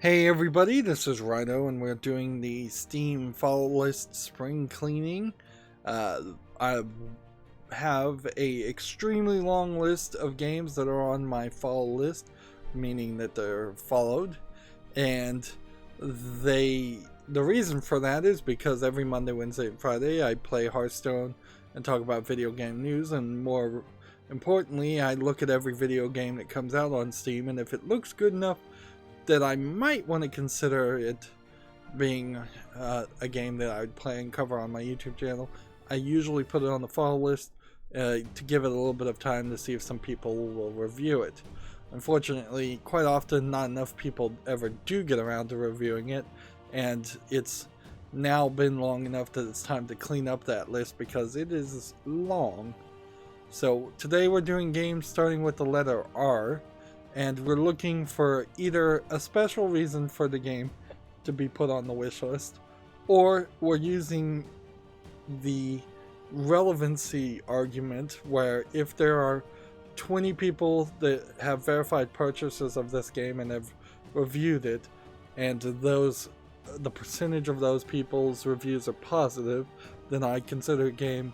Hey everybody, this is Rydo and we're doing the Steam follow list spring cleaning. I have a extremely long list of games that are on my follow list, meaning that they're followed, and the reason for that is because every Monday, Wednesday, and Friday I play Hearthstone and talk about video game news, and more importantly, I look at every video game that comes out on Steam, and if it looks good enough that I might want to consider it being a game that I would play and cover on my YouTube channel, I usually put it on the follow list to give it a little bit of time to see if some people will review it. Unfortunately, quite often not enough people ever do get around to reviewing it, and it's now been long enough that it's time to clean up that list because it is long. So today we're doing games starting with the letter R, and we're looking for either a special reason for the game to be put on the wish list, or we're using the relevancy argument where if there are 20 people that have verified purchases of this game and have reviewed it, and the percentage of those people's reviews are positive, then I consider a game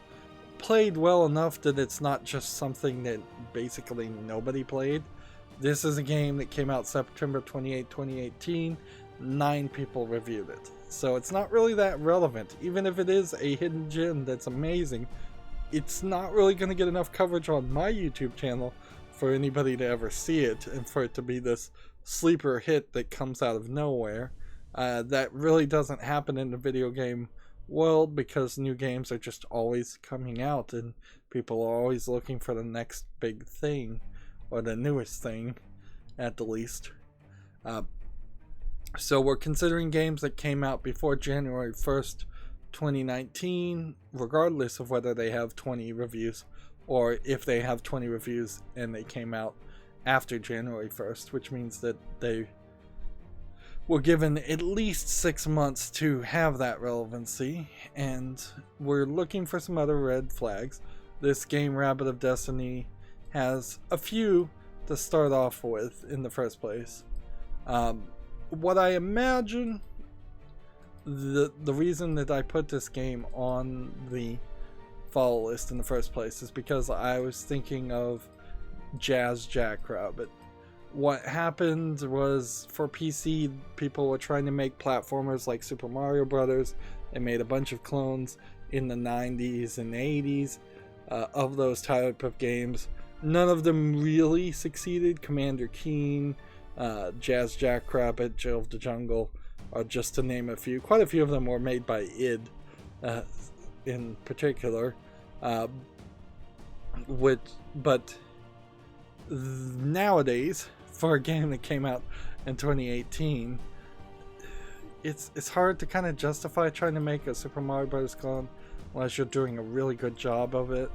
played well enough that it's not just something that basically nobody played. This is a game that came out September 28, 2018. 9 people reviewed it. So it's not really that relevant. Even if it is a hidden gem that's amazing, it's not really going to get enough coverage on my YouTube channel for anybody to ever see it and for it to be this sleeper hit that comes out of nowhere. That really doesn't happen in the video game world because new games are just always coming out and people are always looking for the next big thing. Or the newest thing, at the least. So we're considering games that came out before January 1st, 2019, regardless of whether they have 20 reviews, or if they have 20 reviews and they came out after January 1st, which means that they were given at least 6 months to have that relevancy, and we're looking for some other red flags. This game, Rabbit of Destiny, has a few to start off with in the first place. What I imagine the reason that I put this game on the follow list in the first place is because I was thinking of Jazz Jackrabbit. What happened was, for PC, people were trying to make platformers like Super Mario Brothers. They made a bunch of clones in the 90s and 80s of those type of games. None of them really succeeded. Commander Keen, Jazz Jackrabbit, Jill of the Jungle, just to name a few. Quite a few of them were made by id in particular. But nowadays, for a game that came out in 2018, it's hard to kind of justify trying to make a Super Mario Bros. Clone unless you're doing a really good job of it.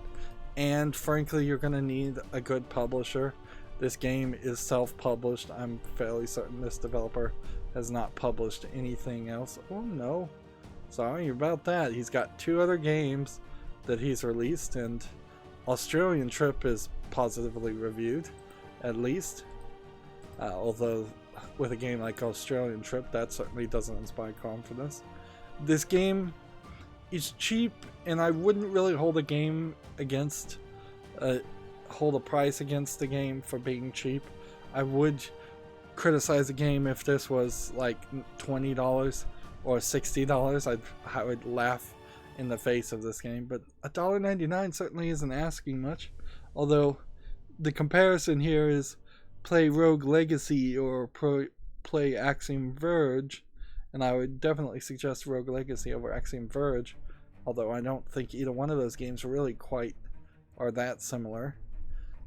And frankly, you're going to need a good publisher. This game is self-published. I'm fairly certain this developer has not published anything else. Oh no, sorry about that. He's got 2 other games that he's released, and Australian Trip is positively reviewed, at least. Although with a game like Australian Trip, that certainly doesn't inspire confidence. This game is cheap, and I wouldn't really hold a price against the game for being cheap. I would criticize a game if this was like $20 or $60. I would laugh in the face of this game, but $1.99 certainly isn't asking much. Although the comparison here is play Rogue Legacy or play Axiom Verge, and I would definitely suggest Rogue Legacy over Axiom Verge, although I don't think either one of those games really quite are that similar.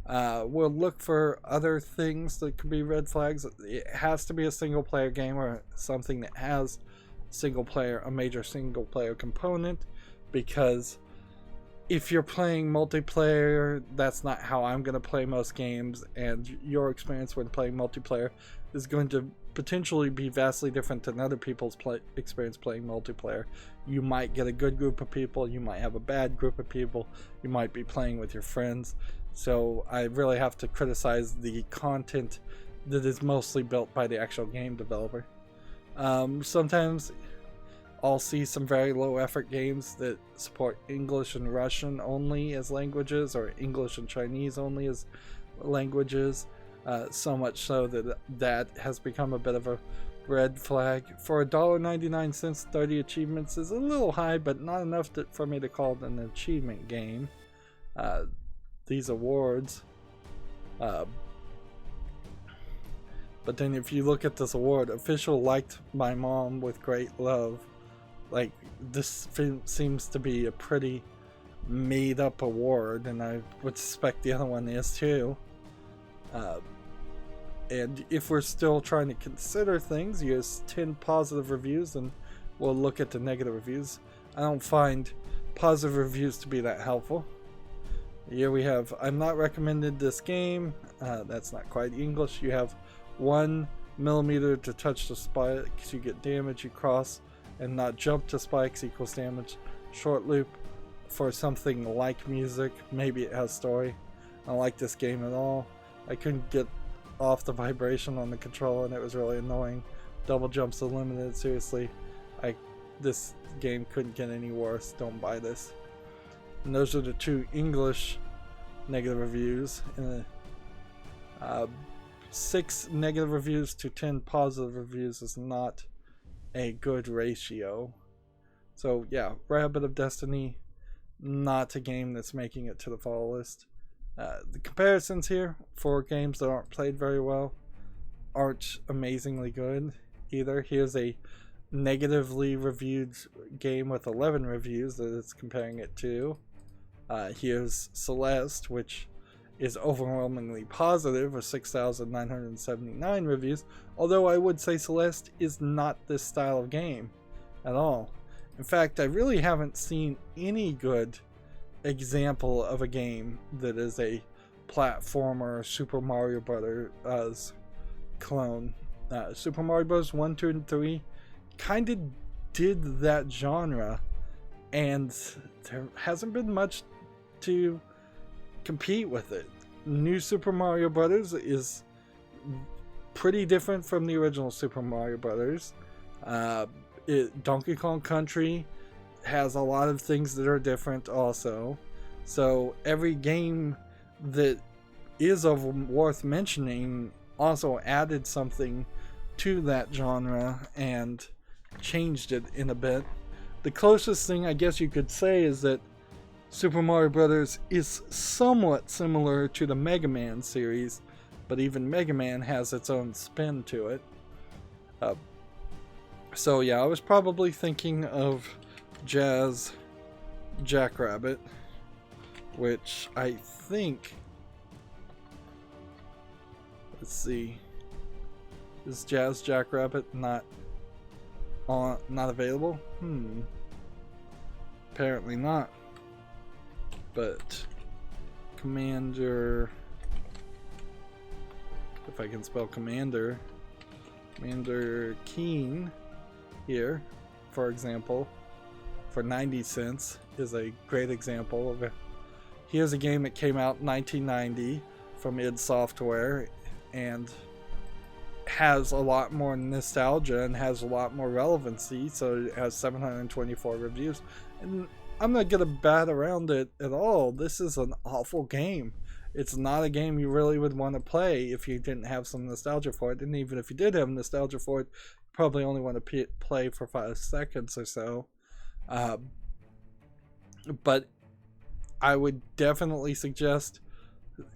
We'll look for other things that could be red flags. It has to be a single player game or something that has a major single player component, because if you're playing multiplayer, that's not how I'm going to play most games, and your experience when playing multiplayer is going to potentially be vastly different than other people's experience playing multiplayer. You might get a good group of people, you might have a bad group of people, you might be playing with your friends. So I really have to criticize the content that is mostly built by the actual game developer. Sometimes I'll see some very low effort games that support English and Russian only as languages, or English and Chinese only as languages. So much so that that has become a bit of a red flag. For $1.99, 30 achievements is a little high, but not enough for me to call it an achievement game. These awards. But then if you look at this award, official liked my mom with great love. Like, this seems to be a pretty made up award, and I would suspect the other one is too. And if we're still trying to consider things, use 10 positive reviews and we'll look at the negative reviews. I don't find positive reviews to be that helpful. Here we have, I'm not recommended this game. That's not quite English. You have 1 millimeter to touch the spikes, you get damage. You cross and not jump to spikes equals damage. Short loop for something like music. Maybe it has story. I don't like this game at all. I couldn't get off the vibration on the controller and it was really annoying. Double jumps are limited. Seriously, this game couldn't get any worse. Don't buy this. And those are the 2 English negative reviews. And 6 negative reviews to 10 positive reviews is not a good ratio. So yeah, Rabbit of Destiny, not a game that's making it to the fall list. The comparisons here for games that aren't played very well aren't amazingly good either. Here's a negatively reviewed game with 11 reviews that it's comparing it to. Here's Celeste, which is overwhelmingly positive with 6,979 reviews, although I would say Celeste is not this style of game at all. In fact, I really haven't seen any good example of a game that is a platformer Super Mario Brothers clone. Super Mario Bros. 1, 2, and 3 kind of did that genre, and there hasn't been much to compete with it. New Super Mario Brothers is pretty different from the original Super Mario Brothers. Donkey Kong Country has a lot of things that are different also. So every game that is worth mentioning also added something to that genre and changed it in a bit. The closest thing I guess you could say is that Super Mario Brothers is somewhat similar to the Mega Man series, but even Mega Man has its own spin to it. So yeah, I was probably thinking of Jazz Jackrabbit, which I think, let's see, is Jazz Jackrabbit not available? Apparently not. But Commander, if I can spell Commander Keen here, for example, for 90 cents is a great example of it. Here's a game that came out in 1990 from id Software and has a lot more nostalgia and has a lot more relevancy, so it has 724 reviews. And I'm not gonna bat around it at all. This is an awful game. It's not a game you really would want to play if you didn't have some nostalgia for it. And even if you did have nostalgia for it, you probably only want to play for 5 seconds or so. But I would definitely suggest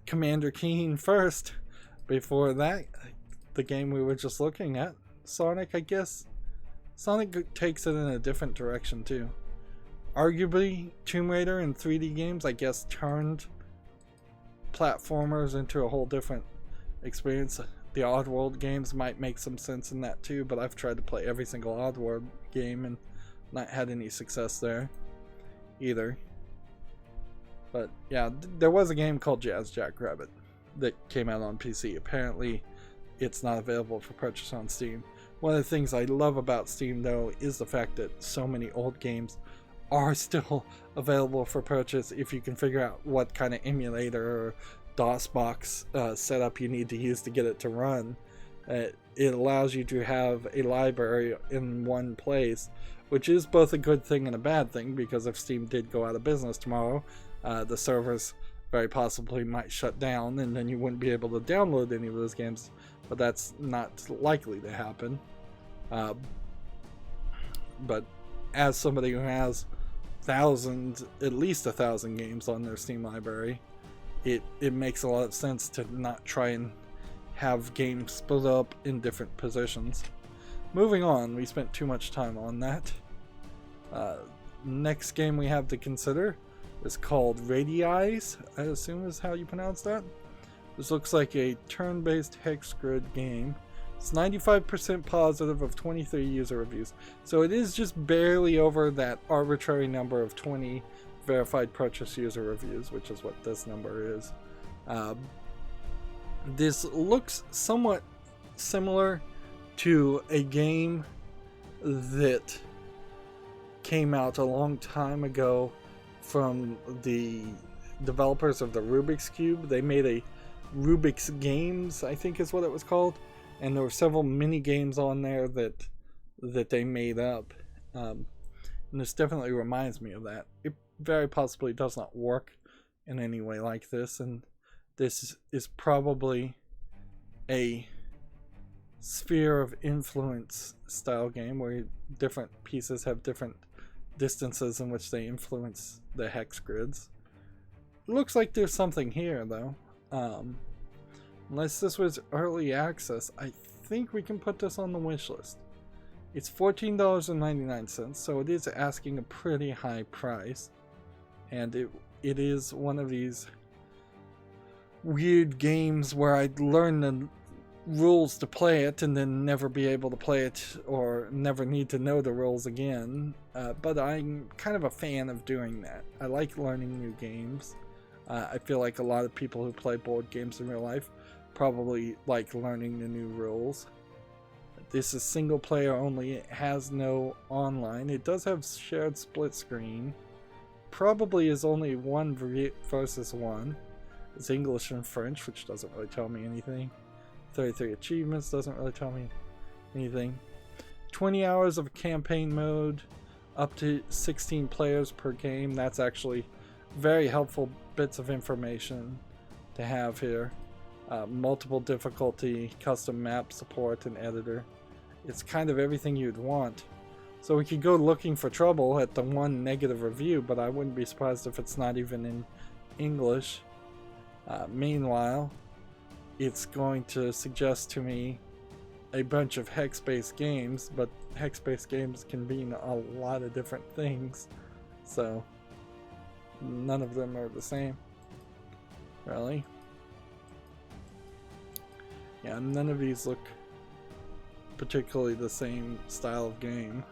Commander Keen first before that, the game we were just looking at. Sonic, I guess. Sonic takes it in a different direction too. Arguably, Tomb Raider and 3D games, I guess, turned platformers into a whole different experience. The Oddworld games might make some sense in that too, but I've tried to play every single Oddworld game and not had any success there either. But yeah, there was a game called Jazz Jackrabbit that came out on PC. Apparently, it's not available for purchase on Steam. One of the things I love about Steam, though, is the fact that so many old games are still available for purchase if you can figure out what kind of emulator or DOS box setup you need to use to get it to run. it allows you to have a library in one place, which is both a good thing and a bad thing, because if Steam did go out of business tomorrow, the servers very possibly might shut down, and then you wouldn't be able to download any of those games, but that's not likely to happen. But as somebody who has at least 1,000 games on their Steam library, it makes a lot of sense to not try and have games split up in different positions. Moving on, we spent too much time on that. Next game we have to consider is called Rydo, I assume is how you pronounce that. This looks like a turn-based hex grid game. It's 95% positive of 23 user reviews. So it is just barely over that arbitrary number of 20 verified purchase user reviews, which is what this number is. This looks somewhat similar to a game that came out a long time ago from the developers of the Rubik's Cube. They made a Rubik's Games, I think is what it was called, and there were several mini games on there that they made up, and this definitely reminds me of that. It very possibly does not work in any way like this, and this is probably a sphere of influence style game where different pieces have different distances in which they influence the hex grids. It looks like there's something here though. Unless this was early access, I think we can put this on the wish list. It's $14.99, so it is asking a pretty high price, and it is one of these weird games where I'd learn the rules to play it and then never be able to play it or never need to know the rules again, but I'm kind of a fan of doing that. I like learning new games. I feel like a lot of people who play board games in real life probably like learning the new rules. This is single player only. It has no online. It does have shared split screen. Probably is only 1 versus 1. It's English and French, which doesn't really tell me anything. 33 achievements doesn't really tell me anything. 20 hours of campaign mode, up to 16 players per game. That's actually very helpful bits of information to have here. Multiple difficulty, custom map support, and editor. It's kind of everything you'd want. So we could go looking for trouble at the one negative review, but I wouldn't be surprised if it's not even in English. Meanwhile, it's going to suggest to me a bunch of hex-based games, but hex-based games can mean a lot of different things, so none of them are the same, really. Yeah, none of these look particularly the same style of game.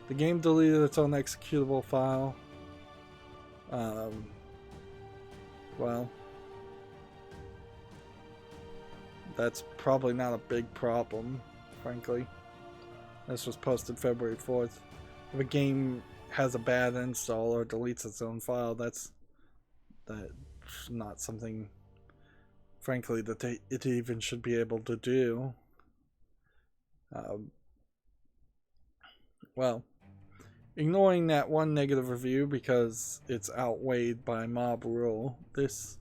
The game deleted its own executable file. Well, that's probably not a big problem, frankly. This was posted February 4th. If a game has a bad install or deletes its own file, that's not something, frankly, that it even should be able to do. Well, ignoring that one negative review because it's outweighed by mob rule, this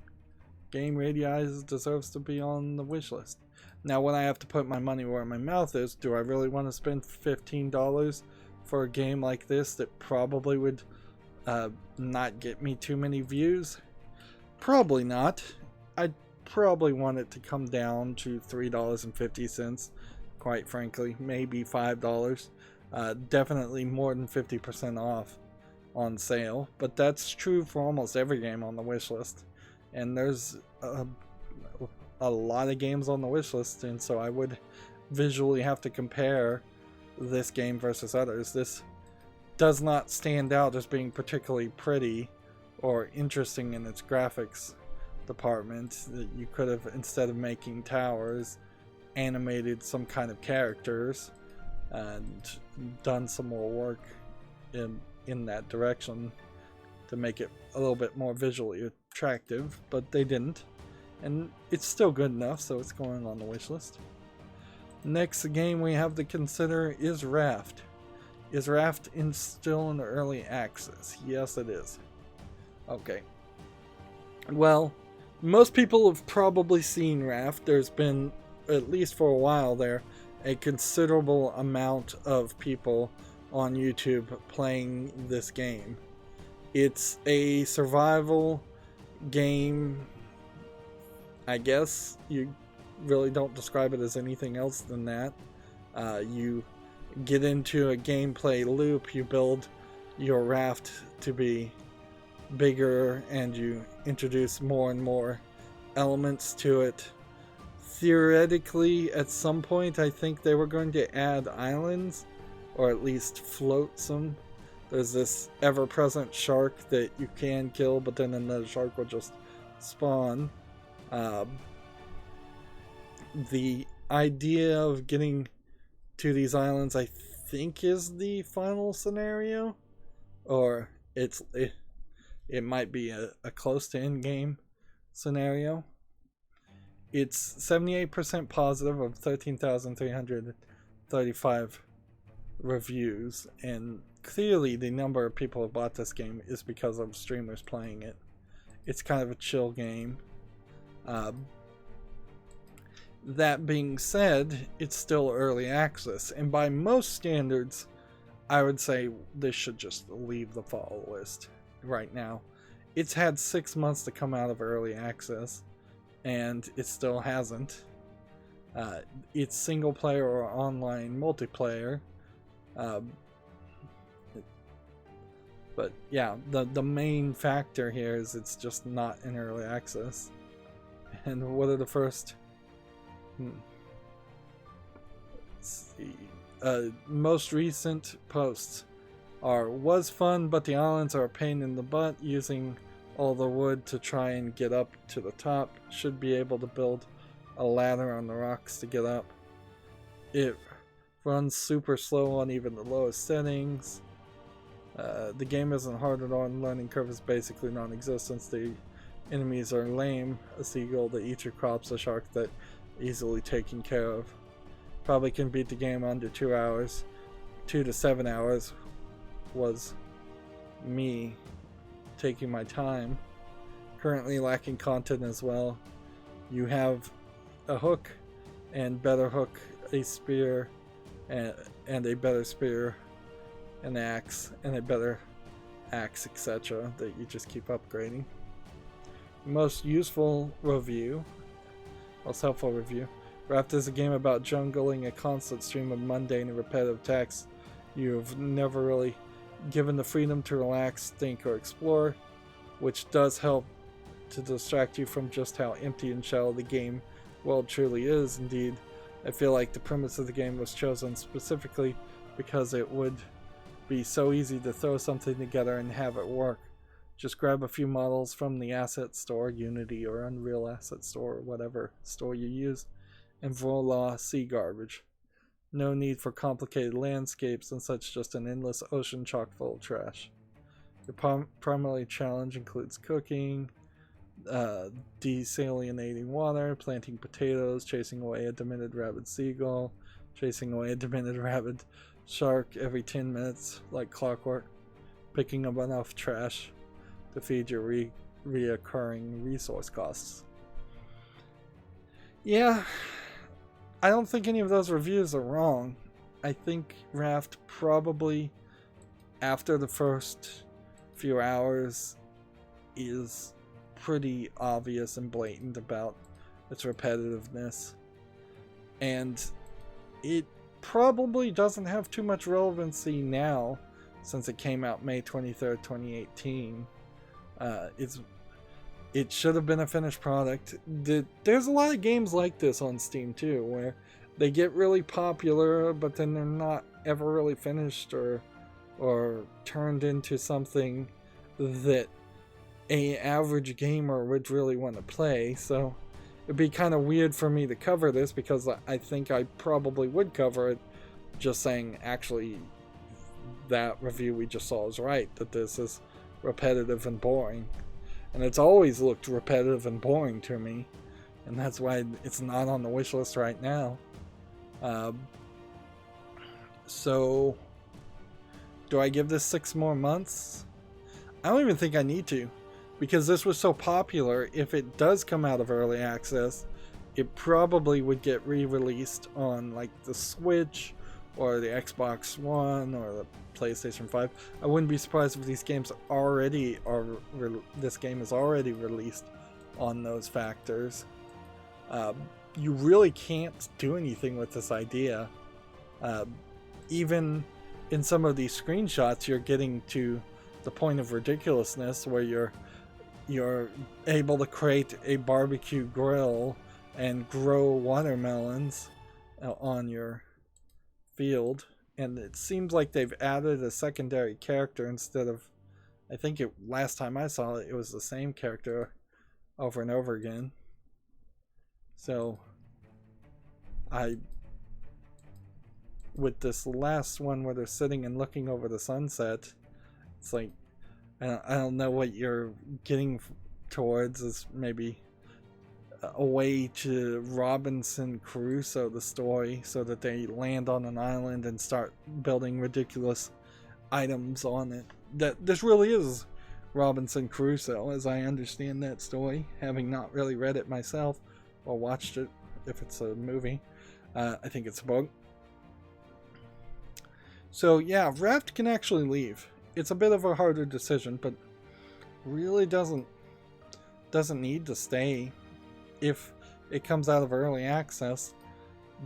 game Rydo deserves to be on the wish list. Now, when I have to put my money where my mouth is, do I really want to spend $15 for a game like this that probably would not get me too many views? Probably not. I'd probably want it to come down to $3.50, quite frankly, maybe $5. Definitely more than 50% off on sale, but that's true for almost every game on the wish list, and there's a lot of games on the wish list, and so I would visually have to compare this game versus others. This does not stand out as being particularly pretty or interesting in its graphics department. You could have, instead of making towers, animated some kind of characters and done some more work in that direction to make it a little bit more visually attractive, but they didn't. and it's still good enough, so it's going on the wish list. Next game we have to consider is Raft. Is Raft still in early access? Yes, it is. Okay. Well, most people have probably seen Raft. There's been, at least for a while there, a considerable amount of people on YouTube playing this game. It's a survival game. I guess you really don't describe it as anything else than that. You get into a gameplay loop, you build your raft to be bigger, and you introduce more and more elements to it. Theoretically, at some point, I think they were going to add islands, or at least float some. There's this ever-present shark that you can kill, but then another shark will just spawn. The idea of getting to these islands, I think, is the final scenario, or it might be a close to end game scenario. It's 78% positive of 13,335 reviews, and clearly the number of people who bought this game is because of streamers playing it. It's kind of a chill game. That being said, it's still early access, and by most standards, I would say this should just leave the follow list right now. It's had 6 months to come out of early access, and it still hasn't. It's single player or online multiplayer. But yeah, the main factor here is it's just not in early access. And what are the first... Let's see. Most recent posts are: was fun, but the islands are a pain in the butt. Using all the wood to try and get up to the top. Should be able to build a ladder on the rocks to get up. It runs super slow on even the lowest settings. The game isn't hard at all, and learning curve is basically non-existent. The enemies are lame. A seagull that eats your crops, a shark that easily taken care of. Probably can beat the game under 2 hours. 2 to 7 hours was me taking my time. Currently lacking content as well. You have a hook, and better hook, a spear, and a better spear, an axe, and a better axe, etc. that you just keep upgrading. Most useful review, most helpful review. Raft is a game about jungling a constant stream of mundane and repetitive tasks. You've never really given the freedom to relax, think, or explore, which does help to distract you from just how empty and shallow the game world truly is. Indeed, I feel like the premise of the game was chosen specifically because it would be so easy to throw something together and have it work. Just grab a few models from the asset store, Unity or Unreal Asset Store, or whatever store you use, and voila, see garbage. No need for complicated landscapes and such, just an endless ocean chock full of trash. Your primary challenge includes cooking, desalinating water, planting potatoes, chasing away a demented rabid seagull, chasing away a demented rabid shark every 10 minutes like clockwork, picking up enough trash to feed your reoccurring resource costs. Yeah, I don't think any of those reviews are wrong. I think Raft probably, after the first few hours, is pretty obvious and blatant about its repetitiveness. And it probably doesn't have too much relevancy now, since it came out May 23rd, 2018. It should have been a finished product. There's a lot of games like this on Steam too, where they get really popular, but then they're not ever really finished or turned into something that an average gamer would really want to play. So it'd be kind of weird for me to cover this, because I think I probably would cover it just saying, actually, that review we just saw is right, that this is repetitive and boring. And it's always looked repetitive and boring to me. and that's why it's not on the wish list right now. So do I give this 6 more months? I don't even think I need to, because this was so popular. If it does come out of early access, it probably would get re-released on like the Switch or the Xbox One or the PlayStation 5. I wouldn't be surprised if these games already are. This game is already released on those factors. You really can't do anything with this idea. Even in some of these screenshots, you're getting to the point of ridiculousness where you're able to create a barbecue grill and grow watermelons on your field, and it seems like they've added a secondary character instead of, I think last time I saw it, it was the same character over and over again. So with this last one where they're sitting and looking over the sunset, it's like, I don't know what you're getting towards is maybe a way to Robinson Crusoe the story, so that they land on an island and start building ridiculous items on it. That this really is Robinson Crusoe, as I understand that story, having not really read it myself or watched it. If it's a movie, I think it's a book. So yeah, Raft can actually leave. It's a bit of a harder decision, but really doesn't need to stay. If it comes out of early access,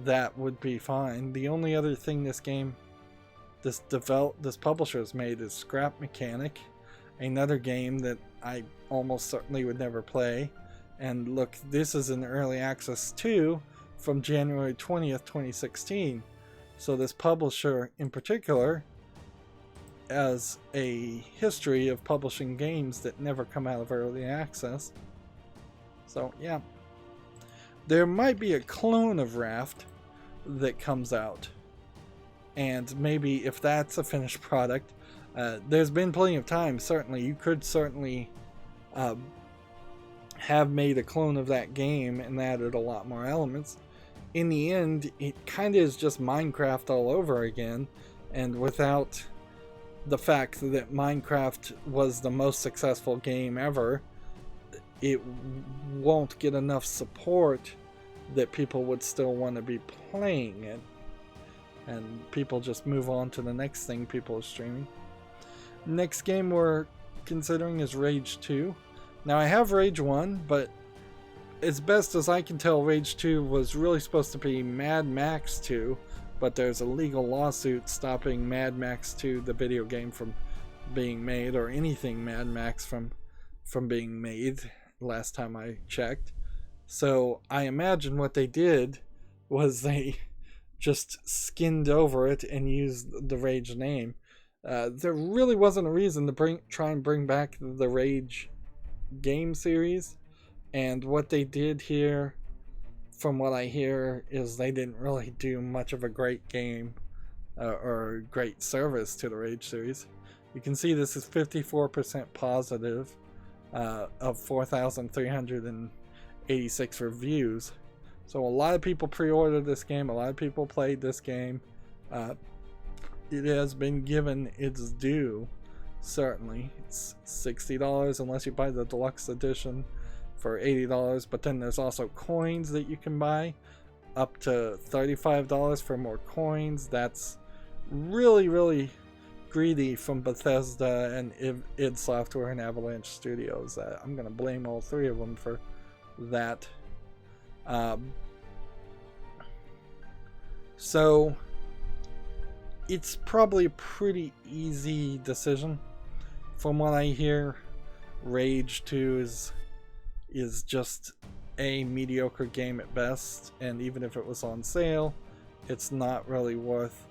that would be fine. The only other thing this publisher has made is Scrap Mechanic, another game that I almost certainly would never play. And look, this is in early access too, from January 20th, 2016. So this publisher in particular has a history of publishing games that never come out of early access. So yeah, there might be a clone of Raft that comes out, and maybe if that's a finished product, there's been plenty of time. Certainly, you could have made a clone of that game and added a lot more elements. In the end, it kind of is just Minecraft all over again, and without the fact that Minecraft was the most successful game ever, it won't get enough support that people would still want to be playing it, and people just move on to the next thing people are streaming. Next game we're considering is Rage 2. Now I have Rage 1, but as best as I can tell, Rage 2 was really supposed to be Mad Max 2, but there's a legal lawsuit stopping Mad Max 2, the video game, from being made, or anything Mad Max from being made, last time I checked. So I imagine what they did was they just skinned over it and used the Rage name. There really wasn't a reason to try and bring back the Rage game series, and what they did here, from what I hear, is they didn't really do much of a great game or great service to the Rage series. You can see this is 54% positive of 4,386 reviews. So a lot of people pre-ordered this game, a lot of people played this game. It has been given its due, certainly. It's $60 unless you buy the deluxe edition for $80, but then there's also coins that you can buy, up to $35 for more coins. That's really, really greedy from Bethesda and id Software and Avalanche Studios. I'm going to blame all three of them for that. So it's probably a pretty easy decision. From what I hear, Rage 2 is just a mediocre game at best, and even if it was on sale, it's not really worth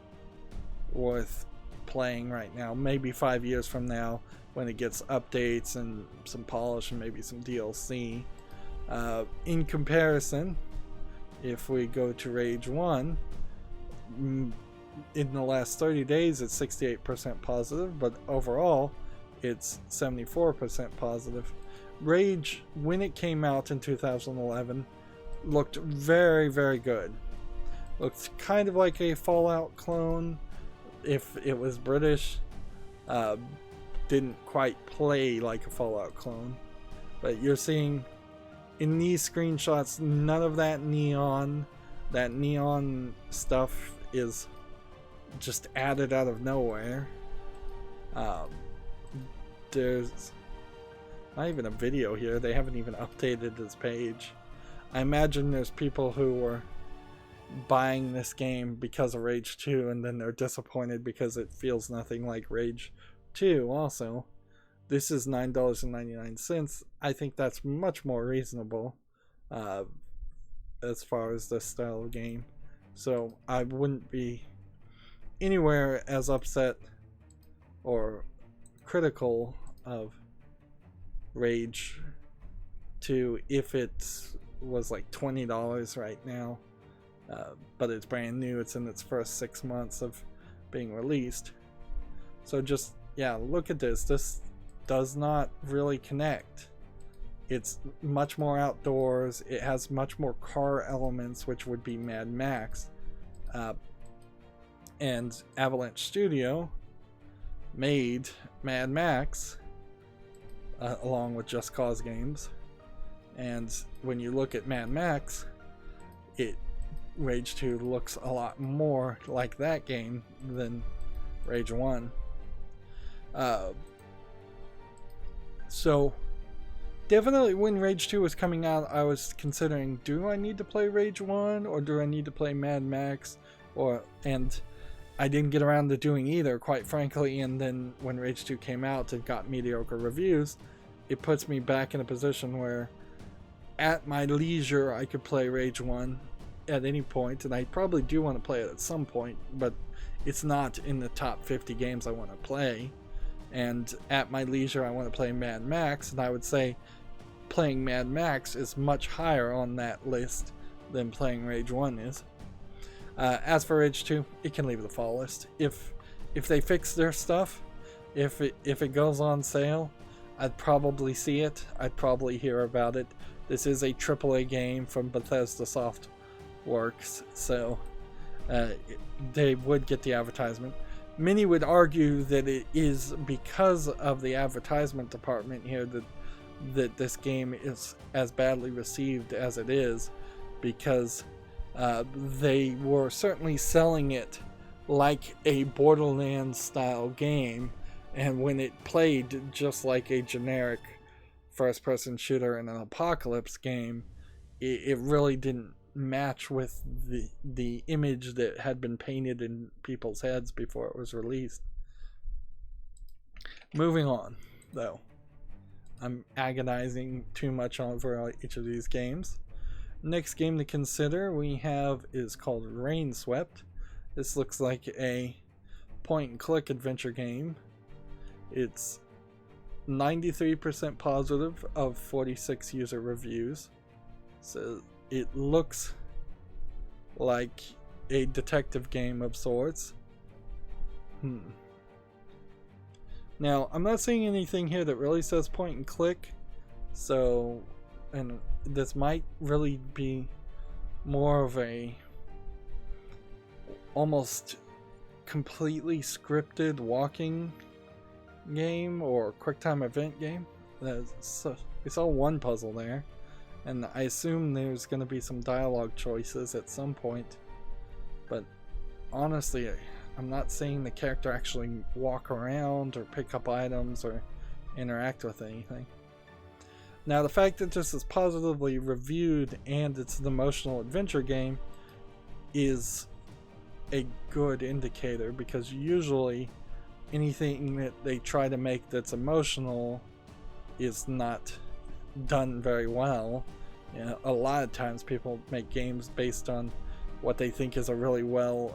playing right now. Maybe 5 years from now, when it gets updates and some polish and maybe some DLC. In comparison, if we go to Rage 1, in the last 30 days it's 68% positive, but overall it's 74% positive. Rage, when it came out in 2011, looked very, very good. Looked kind of like a Fallout clone if it was British. Didn't quite play like a Fallout clone. But you're seeing in these screenshots none of that neon. That neon stuff is just added out of nowhere. There's not even a video here. They haven't even updated this page. I imagine there's people who were buying this game because of Rage 2 and then they're disappointed because it feels nothing like Rage 2 also. This is $9.99. I think that's much more reasonable as far as this style of game. So I wouldn't be anywhere as upset or critical of Rage 2 if it was like $20 right now, but it's brand new. It's in its first 6 months of being released. So just, yeah, look at this. This does not really connect. It's much more outdoors. It has much more car elements, which would be Mad Max. And Avalanche Studio made Mad Max along with Just Cause games. And when you look at Mad Max, Rage 2 looks a lot more like that game than Rage 1. So definitely when Rage 2 was coming out, I was considering, do I need to play Rage 1 or do I need to play Mad Max? And I didn't get around to doing either, quite frankly, and then when Rage 2 came out and got mediocre reviews, it puts me back in a position where at my leisure I could play Rage 1 at any point, and I probably do want to play it at some point, but it's not in the top 50 games I want to play. And at my leisure I want to play Mad Max, and I would say playing Mad Max is much higher on that list than playing Rage 1 is. As for Rage 2, it can leave the fall list. If they fix their stuff, if it goes on sale, I'd probably see it. I'd probably hear about it. This is a AAA game from Bethesda Softworks, so they would get the advertisement. Many would argue that it is because of the advertisement department here that this game is as badly received as it is, because they were certainly selling it like a Borderlands style game, and when it played just like a generic first person shooter in an apocalypse game, it really didn't match with the image that had been painted in people's heads before it was released. Moving on, though. I'm agonizing too much over each of these games. Next game to consider we have is called Rainswept. This looks like a point and click adventure game. It's 93% positive of 46 user reviews. So it looks like a detective game of sorts. Now, I'm not seeing anything here that really says point and click, so, and this might really be more of a almost completely scripted walking game or QuickTime event game. It's all one puzzle there, and I assume there's going to be some dialogue choices at some point, but honestly, I'm not seeing the character actually walk around or pick up items or interact with anything. Now, the fact that this is positively reviewed and it's an emotional adventure game is a good indicator, because usually anything that they try to make that's emotional is not done very well. You know, a lot of times people make games based on what they think is a really well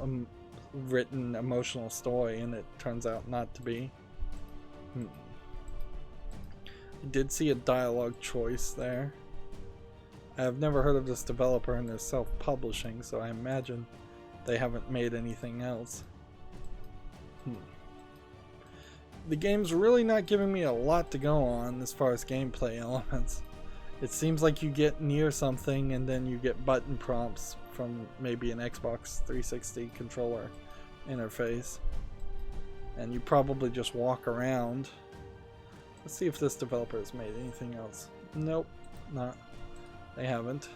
written emotional story, and it turns out not to be. I did see a dialogue choice there. I've never heard of this developer, and they're self-publishing, so I imagine they haven't made anything else. The game's really not giving me a lot to go on as far as gameplay elements. It seems like you get near something and then you get button prompts from maybe an Xbox 360 controller interface. And you probably just walk around. Let's see if this developer has made anything else. Nope, not. They haven't.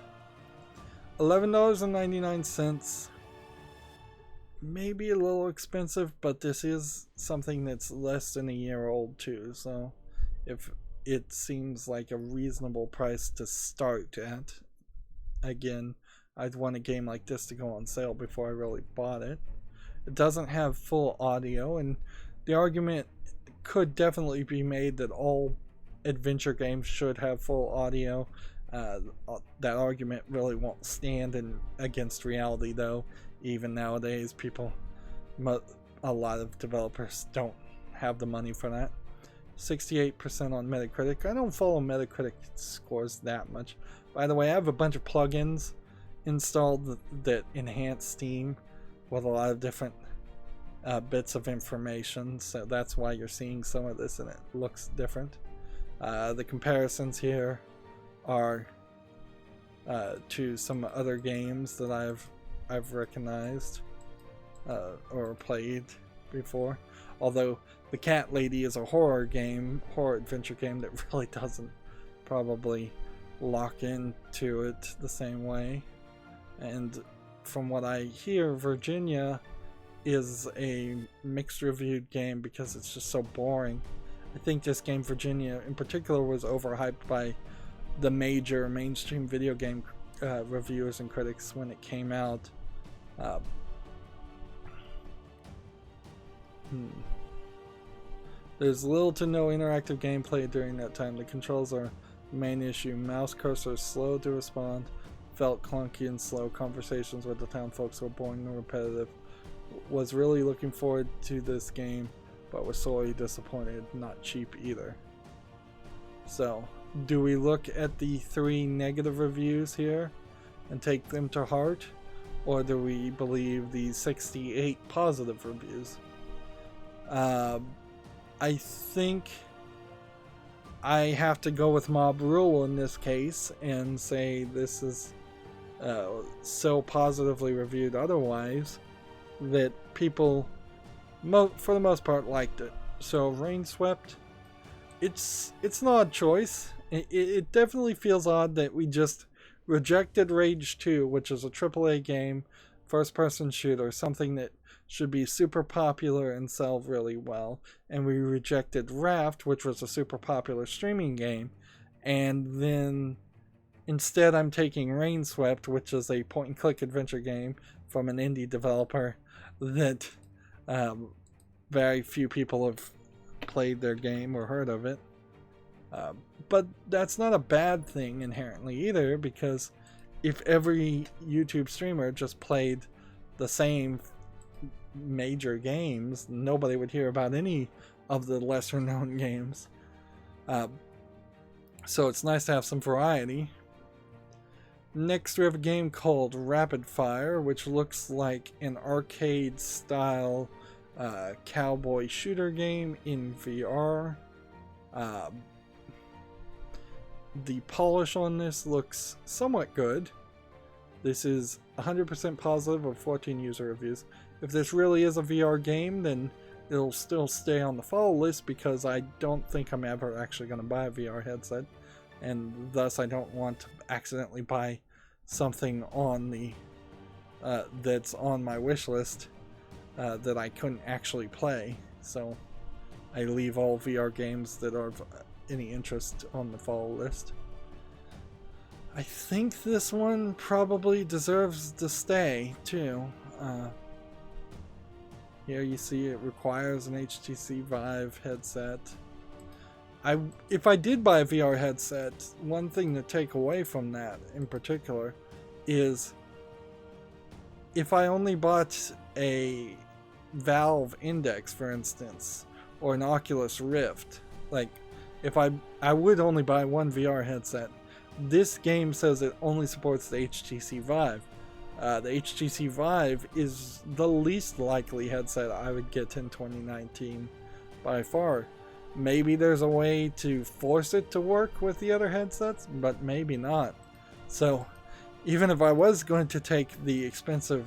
$11.99. Maybe a little expensive, but this is something that's less than a year old too. So if it seems like a reasonable price to start at, again, I'd want a game like this to go on sale before I really bought it. It doesn't have full audio, and the argument could definitely be made that all adventure games should have full audio. That argument really won't stand against reality, though. Even nowadays, a lot of developers don't have the money for that. 68% on Metacritic. I don't follow Metacritic scores that much. By the way, I have a bunch of plugins installed that enhance Steam with a lot of different bits of information, so that's why you're seeing some of this and it looks different. The comparisons here are to some other games that I've recognized or played before. Although the Cat Lady is a horror adventure game that really doesn't probably lock into it the same way. And from what I hear, Virginia is a mixed reviewed game because it's just so boring. I think this game, Virginia in particular, was overhyped by the major mainstream video game reviewers and critics when it came out. There's little to no interactive gameplay during that time. The controls are the main issue. Mouse cursor is slow to respond. Felt clunky and slow. Conversations with the town folks were boring and repetitive. Was really looking forward to this game, but was sorely disappointed. Not cheap either. So, do we look at the 3 negative reviews here and take them to heart? Or do we believe the 68 positive reviews? I think I have to go with Mob Rule in this case and say this is so positively reviewed otherwise that people for the most part liked it. So Rainswept, it's an odd choice. It definitely feels odd that we just rejected Rage 2, which is a AAA game, first-person shooter, something that should be super popular and sell really well, and we rejected Raft, which was a super popular streaming game, and then instead I'm taking Rainswept, which is a point-and-click adventure game from an indie developer that very few people have played their game or heard of it. But that's not a bad thing inherently either, because if every YouTube streamer just played the same major games, nobody would hear about any of the lesser known games. So it's nice to have some variety. Next we have a game called Rapid Fire, which looks like an arcade style cowboy shooter game in VR. The polish on this looks somewhat good. This is 100% positive of 14 user reviews. If this really is a VR game, then it'll still stay on the follow list because I don't think I'm ever actually going to buy a VR headset, and thus I don't want to accidentally buy something on the that's on my wish list that I couldn't actually play. So I leave all VR games that are of any interest on the follow list. I think this one probably deserves to stay too. Here you see it requires an HTC Vive headset. If I did buy a VR headset, one thing to take away from that in particular is if I only bought a Valve Index, for instance, or an Oculus Rift, like if I would only buy one VR headset. This game says it only supports the HTC Vive. The HTC Vive is the least likely headset I would get in 2019 by far. Maybe there's a way to force it to work with the other headsets, but maybe not. So even if I was going to take the expensive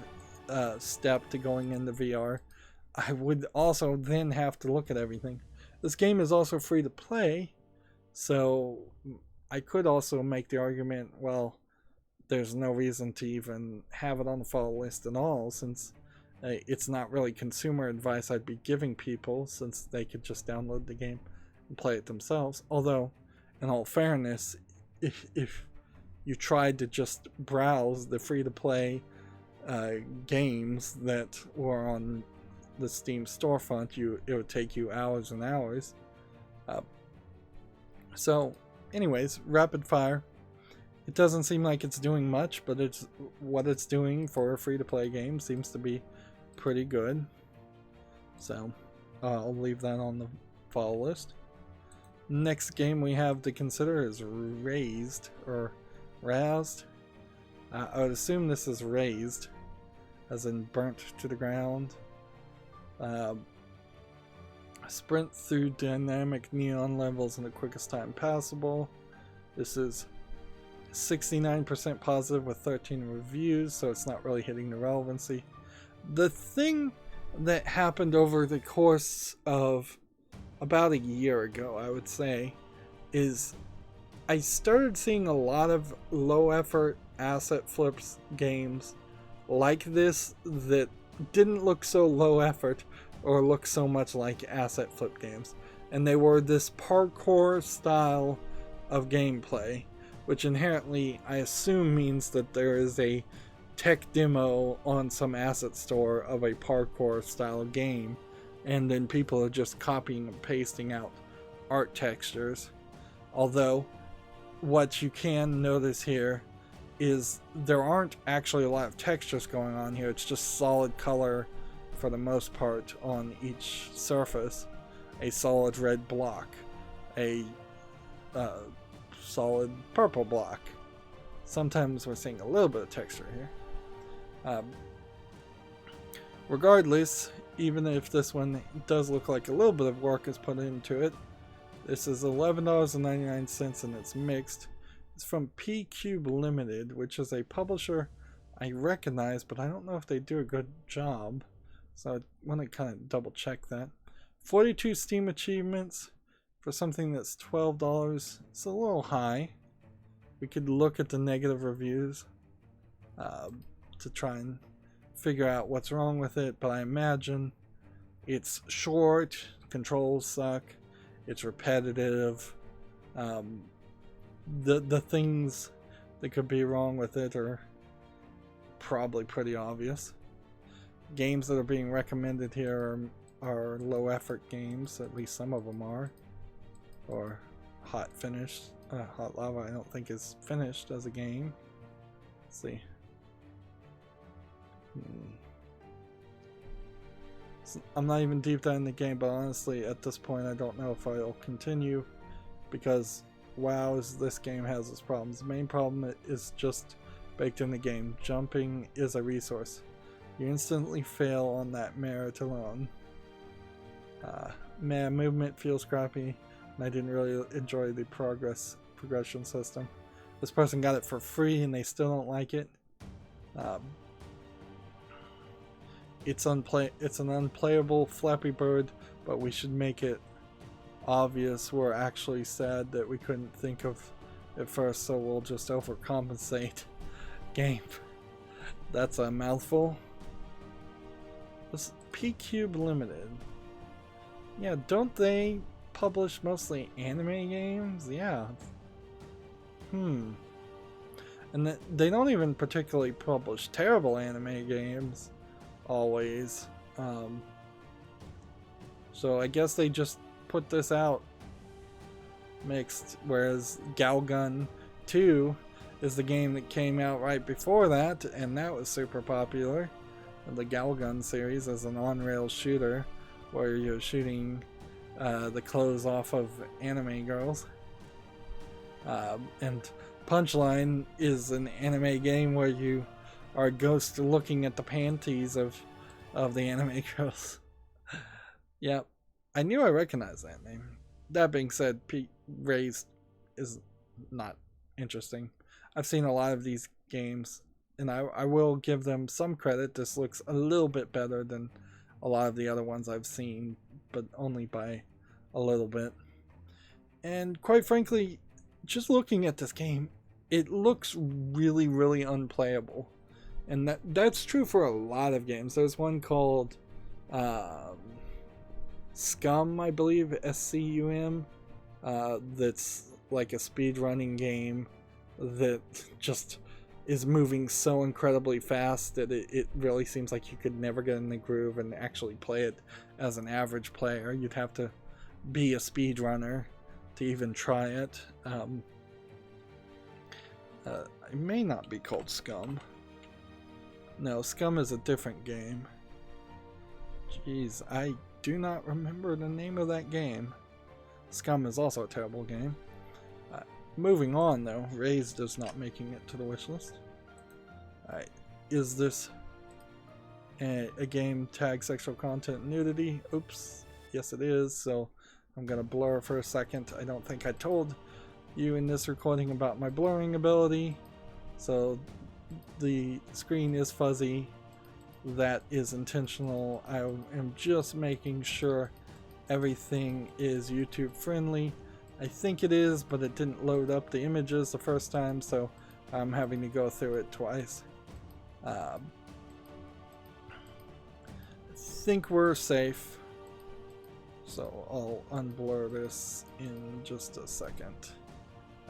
step to going into VR, I would also then have to look at everything. This game is also free to play, so I could also make the argument, well, there's no reason to even have it on the follow list at all, since it's not really consumer advice I'd be giving people, since they could just download the game and play it themselves. Although, in all fairness, if you tried to just browse the free-to-play games that were on the Steam storefront, it would take you hours and hours. So, anyways, rapid fire. It doesn't seem like it's doing much, but what it's doing for a free-to-play game seems to be pretty good. So, I'll leave that on the follow list. Next game we have to consider is Raised, or Razed. I would assume this is Raised, as in burnt to the ground. Sprint through dynamic neon levels in the quickest time possible. This is 69% positive with 13 reviews, so it's not really hitting the relevancy. The thing that happened over the course of about a year ago, I would say, is I started seeing a lot of low effort asset flips games like this that didn't look so low effort or look so much like asset flip games, and they were this parkour style of gameplay, which inherently I assume means that there is a tech demo on some asset store of a parkour style game, and then people are just copying and pasting out art textures. Although what you can notice here is there aren't actually a lot of textures going on here. It's just solid color for the most part on each surface. A solid red block, a solid purple block. Sometimes we're seeing a little bit of texture here. Regardless, even if this one does look like a little bit of work is put into it, this is $11.99 and it's mixed. It's from P-Cube Limited, which is a publisher I recognize, but I don't know if they do a good job. So I want to kind of double check that. 42 Steam achievements for something that's $12. It's a little high. We could look at the negative reviews to try and figure out what's wrong with it, but I imagine it's short, controls suck, it's repetitive. The things that could be wrong with it are probably pretty obvious. Games that are being recommended here are low effort games, at least some of them are, or Hot Lava I don't think is finished as a game. Let's see. I'm not even deep down in the game, but honestly at this point I don't know if I'll continue, because wow, this game has its problems. The main problem is just baked in the game. Jumping is a resource. You instantly fail on that merit alone. Man, movement feels crappy, and I didn't really enjoy the progression system. This person got it for free and they still don't like it. It's an unplayable Flappy Bird, but we should make it obvious we're actually sad that we couldn't think of it first, so we'll just overcompensate. Game. That's a mouthful. This P-Cube Limited. Yeah, don't they publish mostly anime games? Yeah. And they don't even particularly publish terrible anime games always. So I guess they just put this out mixed, whereas Galgun 2 is the game that came out right before that, and that was super popular. The Galgun series is an on-rail shooter where you're shooting the clothes off of anime girls. And Punchline is an anime game where you are a ghost looking at the panties of the anime girls. Yep, I knew I recognized that name. that being said, Raised is not interesting. I've seen a lot of these games, and I will give them some credit. This looks a little bit better than a lot of the other ones I've seen, but only by a little bit. And quite frankly, just looking at this game, it looks really, really unplayable. And that's true for a lot of games. There's one called Scum, I believe, SCUM, that's like a speedrunning game that just is moving so incredibly fast that it really seems like you could never get in the groove and actually play it as an average player. You'd have to be a speedrunner to even try it. It may not be called Scum. No, Scum is a different game. Jeez, I do not remember the name of that game. Scum is also a terrible game. Moving on though, Raised is not making it to the wishlist. Is this a game tag sexual content nudity? Oops, yes it is, so I'm gonna blur for a second. I don't think I told you in this recording about my blurring ability, so the screen is fuzzy. That is intentional. I am just making sure everything is YouTube friendly. I think it is, but it didn't load up the images the first time, so I'm having to go through it twice. I think we're safe, so I'll unblur this in just a second.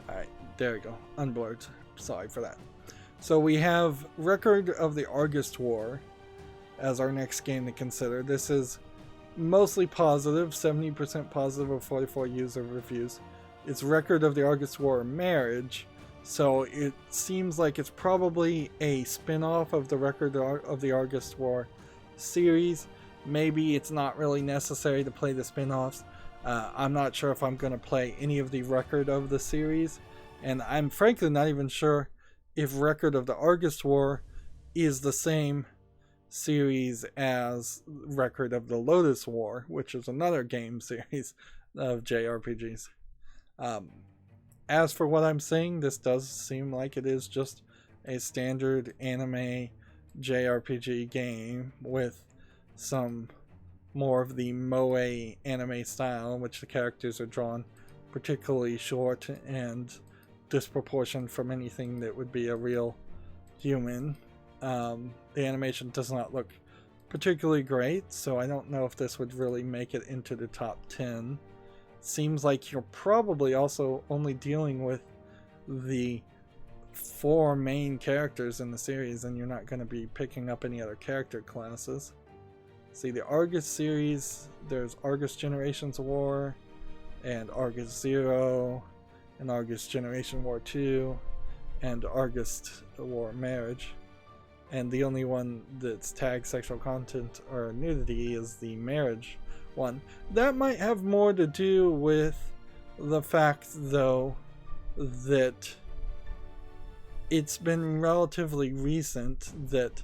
Alright, there we go. Unblurred. Sorry for that. So we have Record of the August War as our next game to consider. This is mostly positive, 70% positive of 44 user reviews. It's Record of the August War Marriage, so it seems like it's probably a spin-off of the Record of the August War series. Maybe it's not really necessary to play the spin-offs. I'm not sure if I'm going to play any of the Record of the series, and I'm frankly not even sure if Record of the August War is the same series as Record of the Lotus War, which is another game series of JRPGs. As for what I'm saying, this does seem like it is just a standard anime JRPG game with some more of the moe anime style in which the characters are drawn particularly short and disproportioned from anything that would be a real human. The animation does not look particularly great, so I don't know if this would really make it into the top 10. Seems like you're probably also only dealing with the 4 main characters in the series, and you're not going to be picking up any other character classes. See, the Argus series, there's Argus Generations War, and Argus Zero, and Argus Generation War 2, and Argus War Marriage. And the only one that's tagged sexual content or nudity is the Marriage one. That might have more to do with the fact, though, that it's been relatively recent that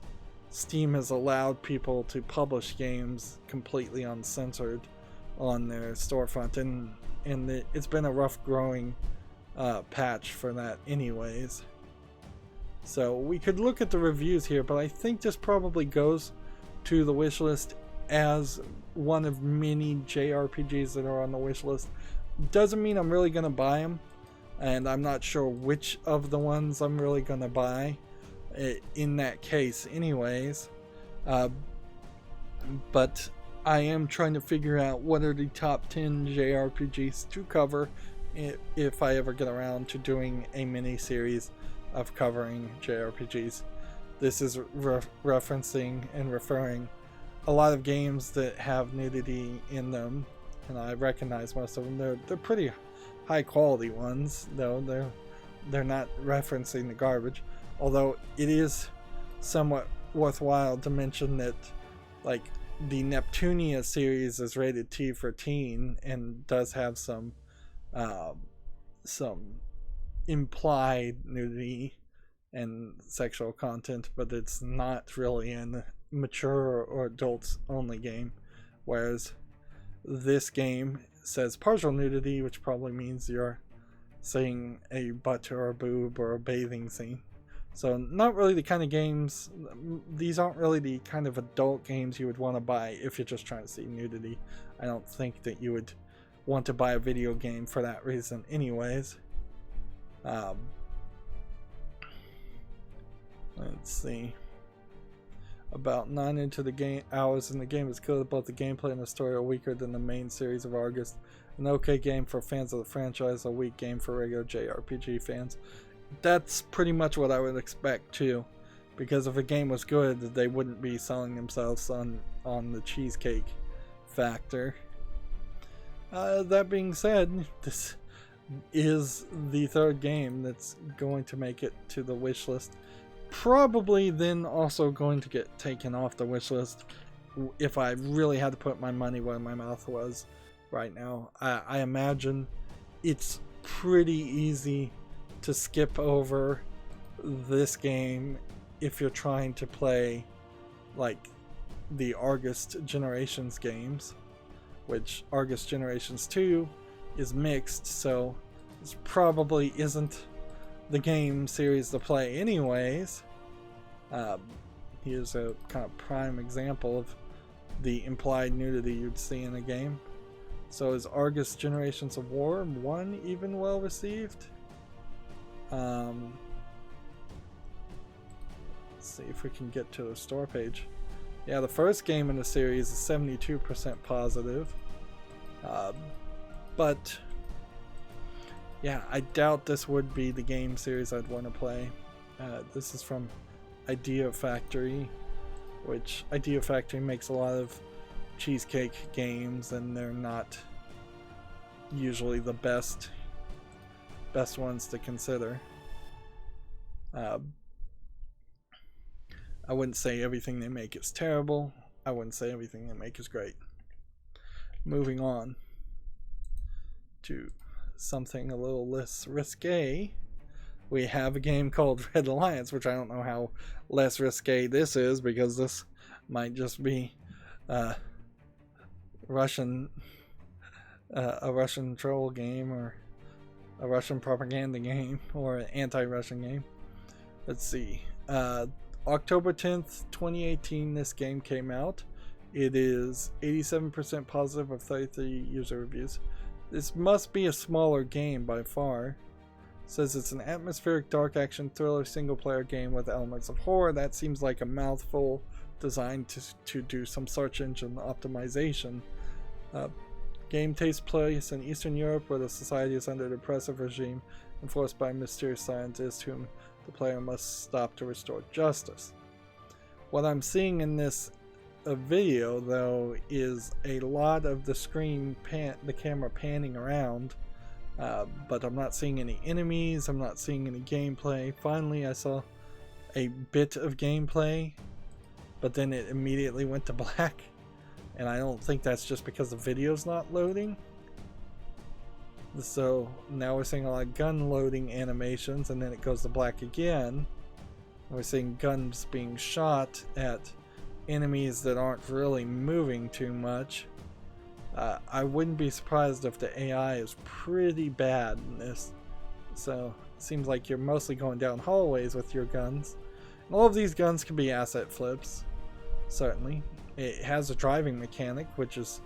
Steam has allowed people to publish games completely uncensored on their storefront, and it's been a rough growing patch for that anyways. So we could look at the reviews here, but I think this probably goes to the wishlist as one of many JRPGs that are on the wishlist. Doesn't mean I'm really going to buy them, and I'm not sure which of the ones I'm really going to buy in that case anyways. But I am trying to figure out what are the top 10 JRPGs to cover if I ever get around to doing a mini series of covering JRPGs. This is referencing and referring a lot of games that have nudity in them, and I recognize most of them. They're pretty high quality ones, though. They're not referencing the garbage. Although it is somewhat worthwhile to mention that, like, the Neptunia series is rated T for teen and does have some implied nudity and sexual content, but it's not really an mature or adults only game, whereas this game says partial nudity, which probably means you're seeing a butt or a boob or a bathing scene. So not really the kind of games, these aren't really the kind of adult games you would want to buy if you're just trying to see nudity. I don't think that you would want to buy a video game for that reason anyways. Let's see. About 9 into the game hours in the game is good, but the gameplay and the story are weaker than the main series of August. An okay game for fans of the franchise, a weak game for regular JRPG fans. That's pretty much what I would expect too, because if a game was good, they wouldn't be selling themselves on the cheesecake factor. That being said, this is the third game that's going to make it to the wish list. Probably then also going to get taken off the wish list if I really had to put my money where my mouth was right now. I imagine it's pretty easy to skip over this game if you're trying to play like the August Generations games, which August Generations 2 is mixed, so this probably isn't the game series to play anyways. Here's a kind of prime example of the implied nudity you'd see in a game. So is August Generations of War 1 even well received? Let's see if we can get to the store page. Yeah, the first game in the series is 72% positive. But yeah, I doubt this would be the game series I'd want to play. This is from Idea Factory, which Idea Factory makes a lot of cheesecake games, and they're not usually the best ones to consider. I wouldn't say everything they make is terrible. I wouldn't say everything they make is great. Moving on to something a little less risque, we have a game called Red Alliance, which I don't know how less risque this is, because this might just be a Russian troll game, or a Russian propaganda game, or an anti-Russian game. Let's see. October 10th, 2018, this game came out. It is 87% positive of 33 user reviews. This must be a smaller game by far. It says it's an atmospheric dark action thriller single player game with elements of horror. That seems like a mouthful, designed to do some search engine optimization. Game takes place in Eastern Europe, where the society is under an oppressive regime enforced by mysterious scientists whom the player must stop to restore justice. What I'm seeing in this video, though, is a lot of the screen the camera panning around, but I'm not seeing any enemies. I'm not seeing any gameplay. Finally, I saw a bit of gameplay, but then it immediately went to black, and I don't think that's just because the video's not loading. So now we're seeing a lot of gun loading animations, and then it goes to black again. We're seeing guns being shot at enemies that aren't really moving too much. I wouldn't be surprised if the AI is pretty bad in this. So it seems like you're mostly going down hallways with your guns. And all of these guns can be asset flips, certainly. It has a driving mechanic, which is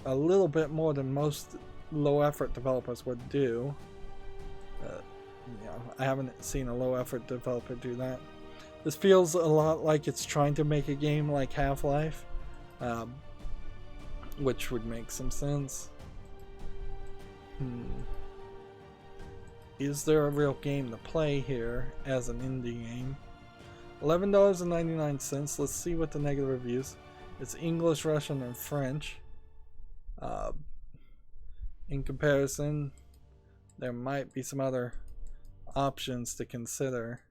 a little bit more than most low effort developers would do. I haven't seen a low effort developer do that. This feels a lot like it's trying to make a game like Half-Life, which would make some sense. Is there a real game to play here as an indie game? $11.99. Let's see what the negative reviews. It's English, Russian, and French. In comparison, there might be some other options to consider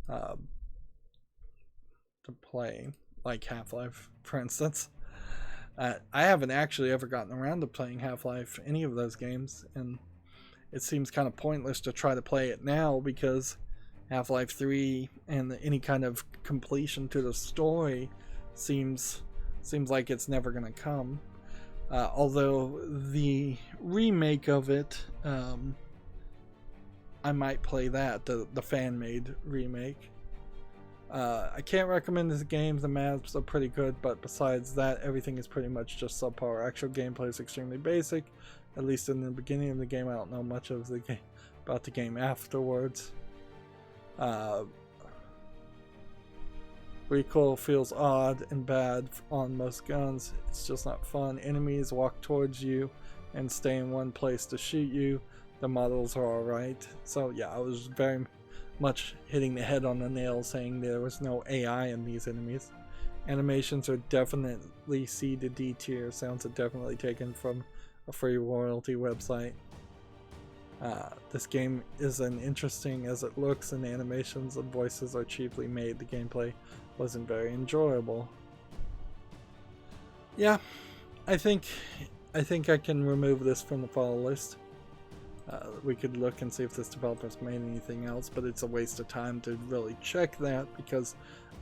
to play, like Half-Life, for instance. I haven't actually ever gotten around to playing Half-Life, any of those games, and it seems kind of pointless to try to play it now, because Half-Life 3 and any kind of completion to the story seems like it's never going to come. Although the remake of it, I might play that, the fan-made remake. I can't recommend this game. The maps are pretty good, but besides that, everything is pretty much just subpar. Actual gameplay is extremely basic, at least in the beginning of the game. I don't know much of the game about the game afterwards. Recoil feels odd and bad on most guns. It's just not fun. Enemies walk towards you and stay in one place to shoot you. The models are alright. So yeah, I was very much hitting the head on the nail saying there was no AI in these enemies. Animations are definitely C to D tier. Sounds are definitely taken from a free royalty website. This game isn't interesting as it looks, and the animations and voices are cheaply made. The gameplay wasn't very enjoyable. Yeah, I think I can remove this from the follow list. We could look and see if this developer's made anything else, but it's a waste of time to really check that because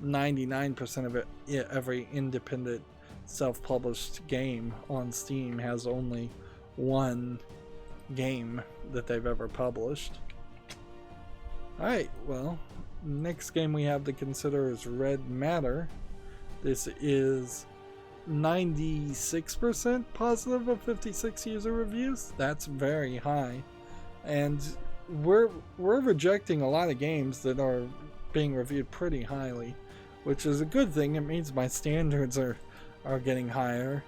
99% of it, every independent self-published game on Steam has only one game that they've ever published. Alright, well, next game we have to consider is Red Matter. This is 96% positive of 56 user reviews. That's very high. And we're rejecting a lot of games that are being reviewed pretty highly, which is a good thing. It means my standards are getting higher.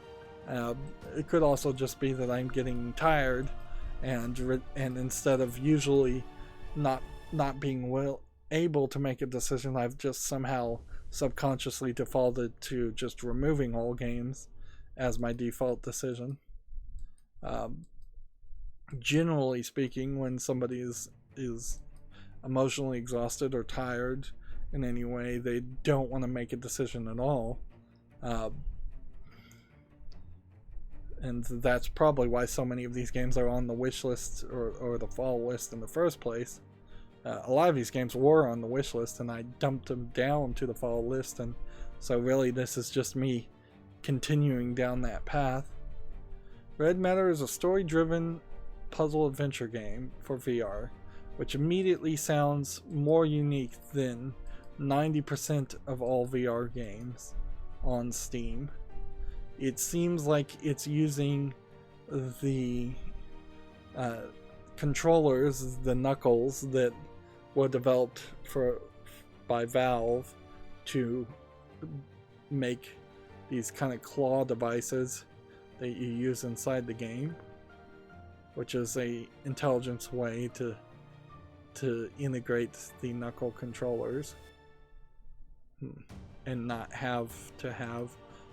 It could also just be that I'm getting tired, and instead of usually not being able to make a decision, I've just somehow subconsciously defaulted to just removing all games as my default decision. Generally speaking, when somebody is emotionally exhausted or tired in any way, they don't want to make a decision at all. And that's probably why so many of these games are on the wish list or the fall list in the first place. A lot of these games were on the wish list, and I dumped them down to the fall list, and so really this is just me continuing down that path. Red Matter is a story-driven puzzle adventure game for VR, which immediately sounds more unique than 90% of all VR games on Steam. It seems like it's using the controllers, the knuckles that were developed by Valve to make these kind of claw devices that you use inside the game, which is a intelligence way to integrate the knuckle controllers and not have to have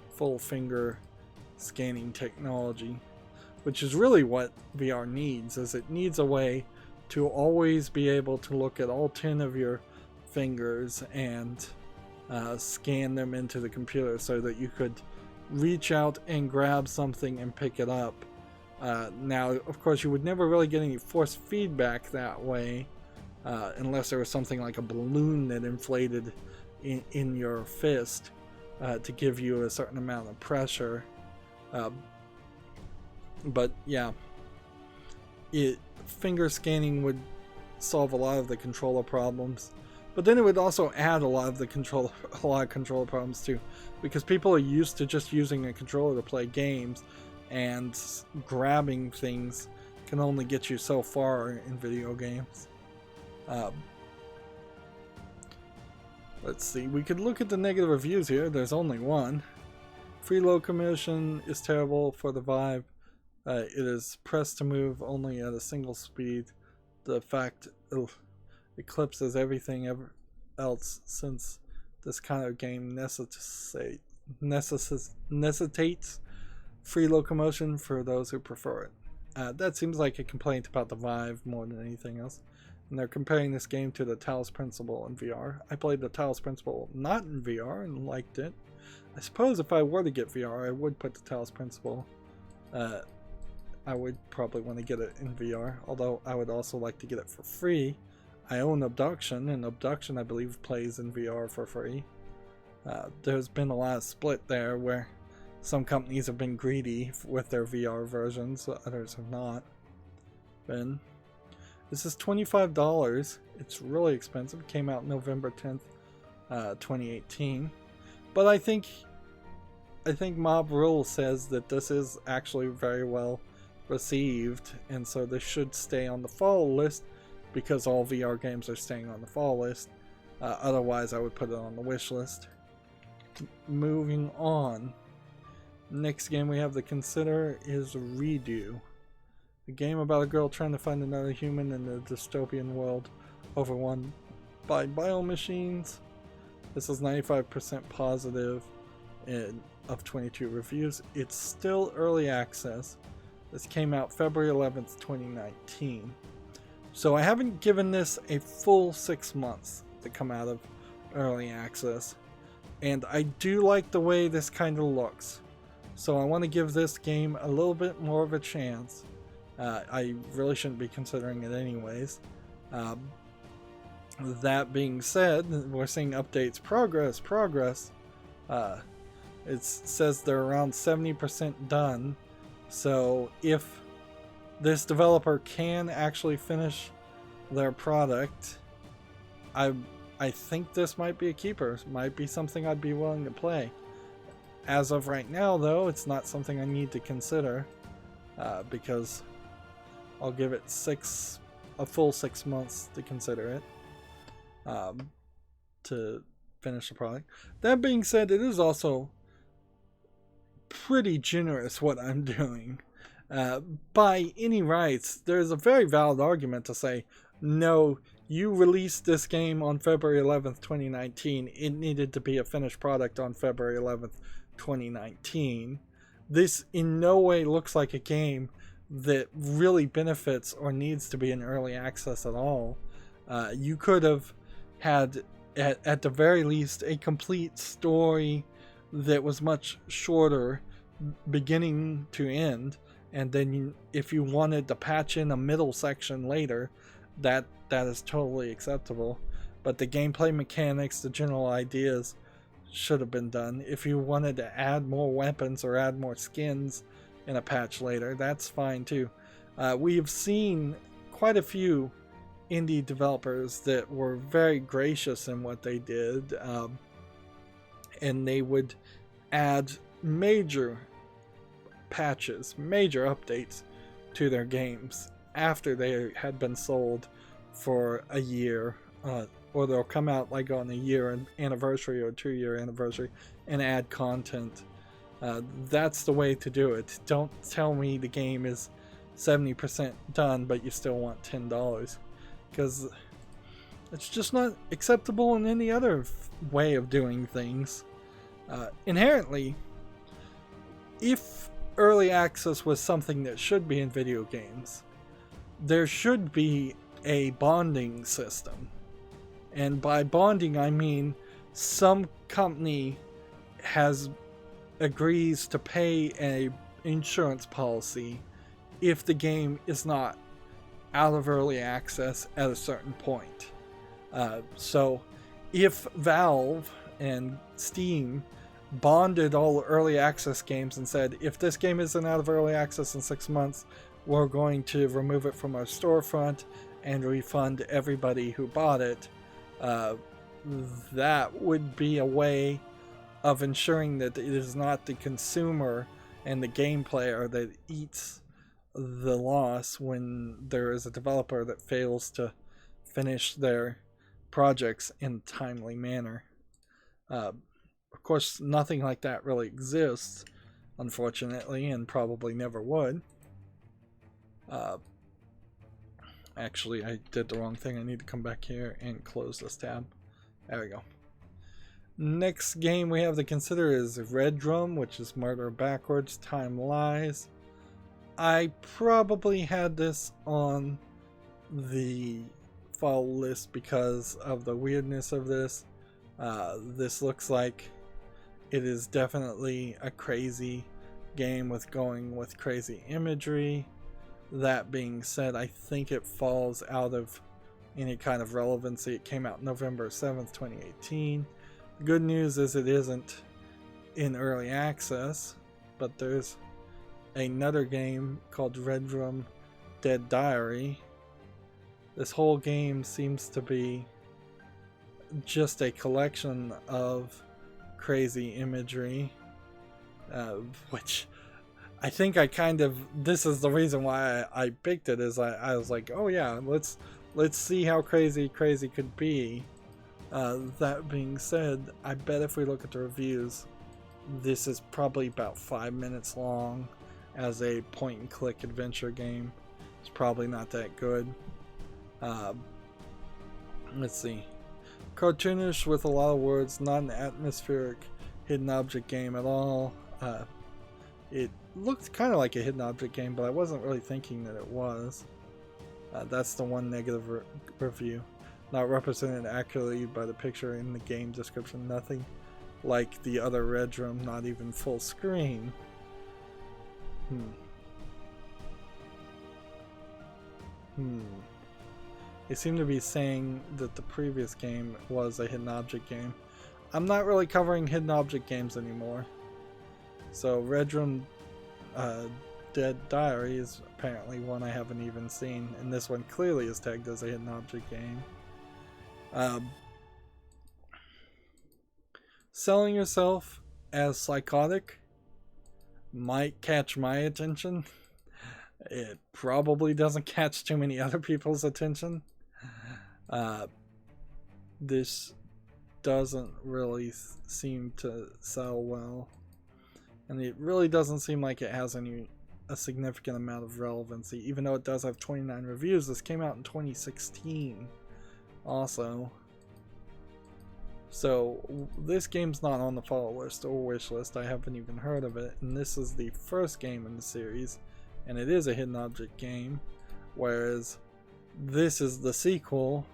full finger scanning technology, which is really what VR needs. Is it needs a way to always be able to look at all 10 of your fingers and scan them into the computer so that you could reach out and grab something and pick it up. Now, of course, you would never really get any force feedback that way unless there was something like a balloon that inflated in your fist to give you a certain amount of pressure. But yeah, finger scanning would solve a lot of the controller problems, but then it would also add a lot of controller problems too, because people are used to just using a controller to play games, and grabbing things can only get you so far in video games. Let's see, we could look at the negative reviews here. There's only one. Free locomotion is terrible for the Vive. It is pressed to move only at a single speed. The fact eclipses everything else, since this kind of game necessitates free locomotion for those who prefer it. That seems like a complaint about the Vive more than anything else. And they're comparing this game to the Talos Principle in VR. I played the Talos Principle not in VR and liked it. I suppose if I were to get VR, I would put the Talos Principle. I would probably want to get it in VR, although I would also like to get it for free. I own Abduction, and Abduction I believe plays in VR for free. There's been a lot of split there where some companies have been greedy with their VR versions, others have not been. This is $25. It's really expensive. It came out November 10th, 2018. But I think Mob Rule says that this is actually very well received, and so this should stay on the fall list because all VR games are staying on the fall list. Otherwise, I would put it on the wish list. Moving on. Next game we have to consider is Rydo. A game about a girl trying to find another human in a dystopian world overrun by biomachines. This is 95% positive of 22 reviews. It's still early access. This came out February 11th, 2019. So I haven't given this a full 6 months to come out of early access. And I do like the way this kind of looks. So I want to give this game a little bit more of a chance. I really shouldn't be considering it anyways. That being said, we're seeing updates. Progress. It says they're around 70% done. So if this developer can actually finish their product, I think this might be a keeper. It might be something I'd be willing to play. As of right now, though, it's not something I need to consider because I'll give it a full 6 months to consider it to finish the product. That being said, it is also pretty generous what I'm doing. By any rights, there's a very valid argument to say, no, you released this game on February 11th, 2019. It needed to be a finished product on February 11th, 2019. This in no way looks like a game that really benefits or needs to be in early access at all. You could have had, at the very least, a complete story that was much shorter, beginning to end, and then if you wanted to patch in a middle section later, that is totally acceptable. But the gameplay mechanics, the general ideas should have been done. If you wanted to add more weapons or add more skins in a patch later, that's fine too. We have seen quite a few indie developers that were very gracious in what they did, and they would add major patches, major updates to their games after they had been sold for a year, or they'll come out like on a year anniversary or 2-year anniversary and add content. That's the way to do it. Don't tell me the game is 70% done but you still want $10, because it's just not acceptable in any other way of doing things. Inherently, if early access was something that should be in video games, there should be a bonding system. And by bonding, I mean some company agrees to pay an insurance policy if the game is not out of early access at a certain point. So if Valve and Steam bonded all early access games and said, if this game isn't out of early access in 6 months, we're going to remove it from our storefront and refund everybody who bought it, that would be a way of ensuring that it is not the consumer and the game player that eats the loss when there is a developer that fails to finish their projects in a timely manner. Of course, nothing like that really exists, unfortunately, and probably never would. Actually, I did the wrong thing. I need to come back here and close this tab. There we go. Next game we have to consider is Red Drum, which is Murder Backwards, Time Lies. I probably had this on the fall list because of the weirdness of this. This looks like it is definitely a crazy game with crazy imagery. That being said, I think it falls out of any kind of relevancy. It came out November 7th, 2018. The good news is it isn't in early access. but there's another game called Redrum Dead Diary. This whole game seems to be just a collection of crazy imagery, which I think this is the reason why I picked it, is I was like, oh yeah, let's see how crazy could be. That being said, I bet if we look at the reviews, this is probably about 5 minutes long as a point and click adventure game. It's probably not that good. Let's see. Cartoonish with a lot of words, not an atmospheric hidden object game at all. It looked kind of like a hidden object game, but I wasn't really thinking that it was. That's the one negative review. Not represented accurately by the picture in the game description. Nothing like the other Redrum, not even full screen. They seem to be saying that the previous game was a hidden object game. I'm not really covering hidden object games anymore. So Redrum Dead Diary is apparently one I haven't even seen, and this one clearly is tagged as a hidden object game. Selling yourself as psychotic might catch my attention. It probably doesn't catch too many other people's attention. This doesn't really seem to sell well, and it really doesn't seem like it has a significant amount of relevancy, even though it does have 29 reviews. This came out in 2016 also, so this game's not on the follow list or wish list. I haven't even heard of it, and this is the first game in the series, and it is a hidden object game, whereas this is the sequel,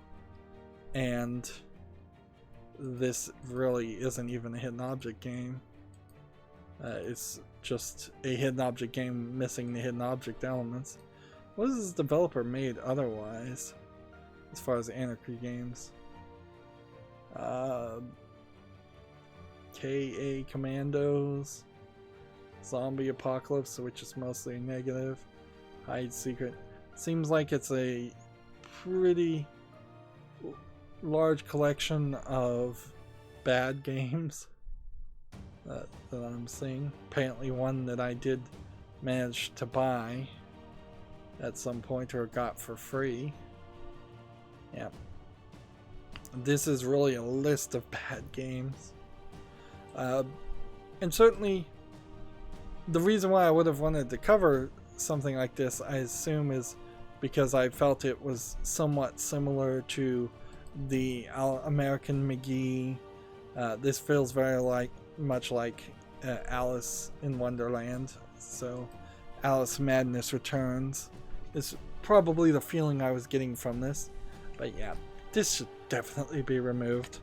and this really isn't even a hidden object game. It's just a hidden object game missing the hidden object elements. What has this developer made otherwise as far as Anarchy games? KA Commandos, Zombie Apocalypse, which is mostly negative, Hide Secret. Seems like it's a pretty large collection of bad games that I'm seeing. Apparently one that I did manage to buy at some point, or got for free. Yeah. This is really a list of bad games. And certainly the reason why I would have wanted to cover something like this, I assume, is because I felt it was somewhat similar to the American McGee. This feels very much like Alice in Wonderland. So Alice Madness Returns is probably the feeling I was getting from this. But yeah, this should definitely be removed.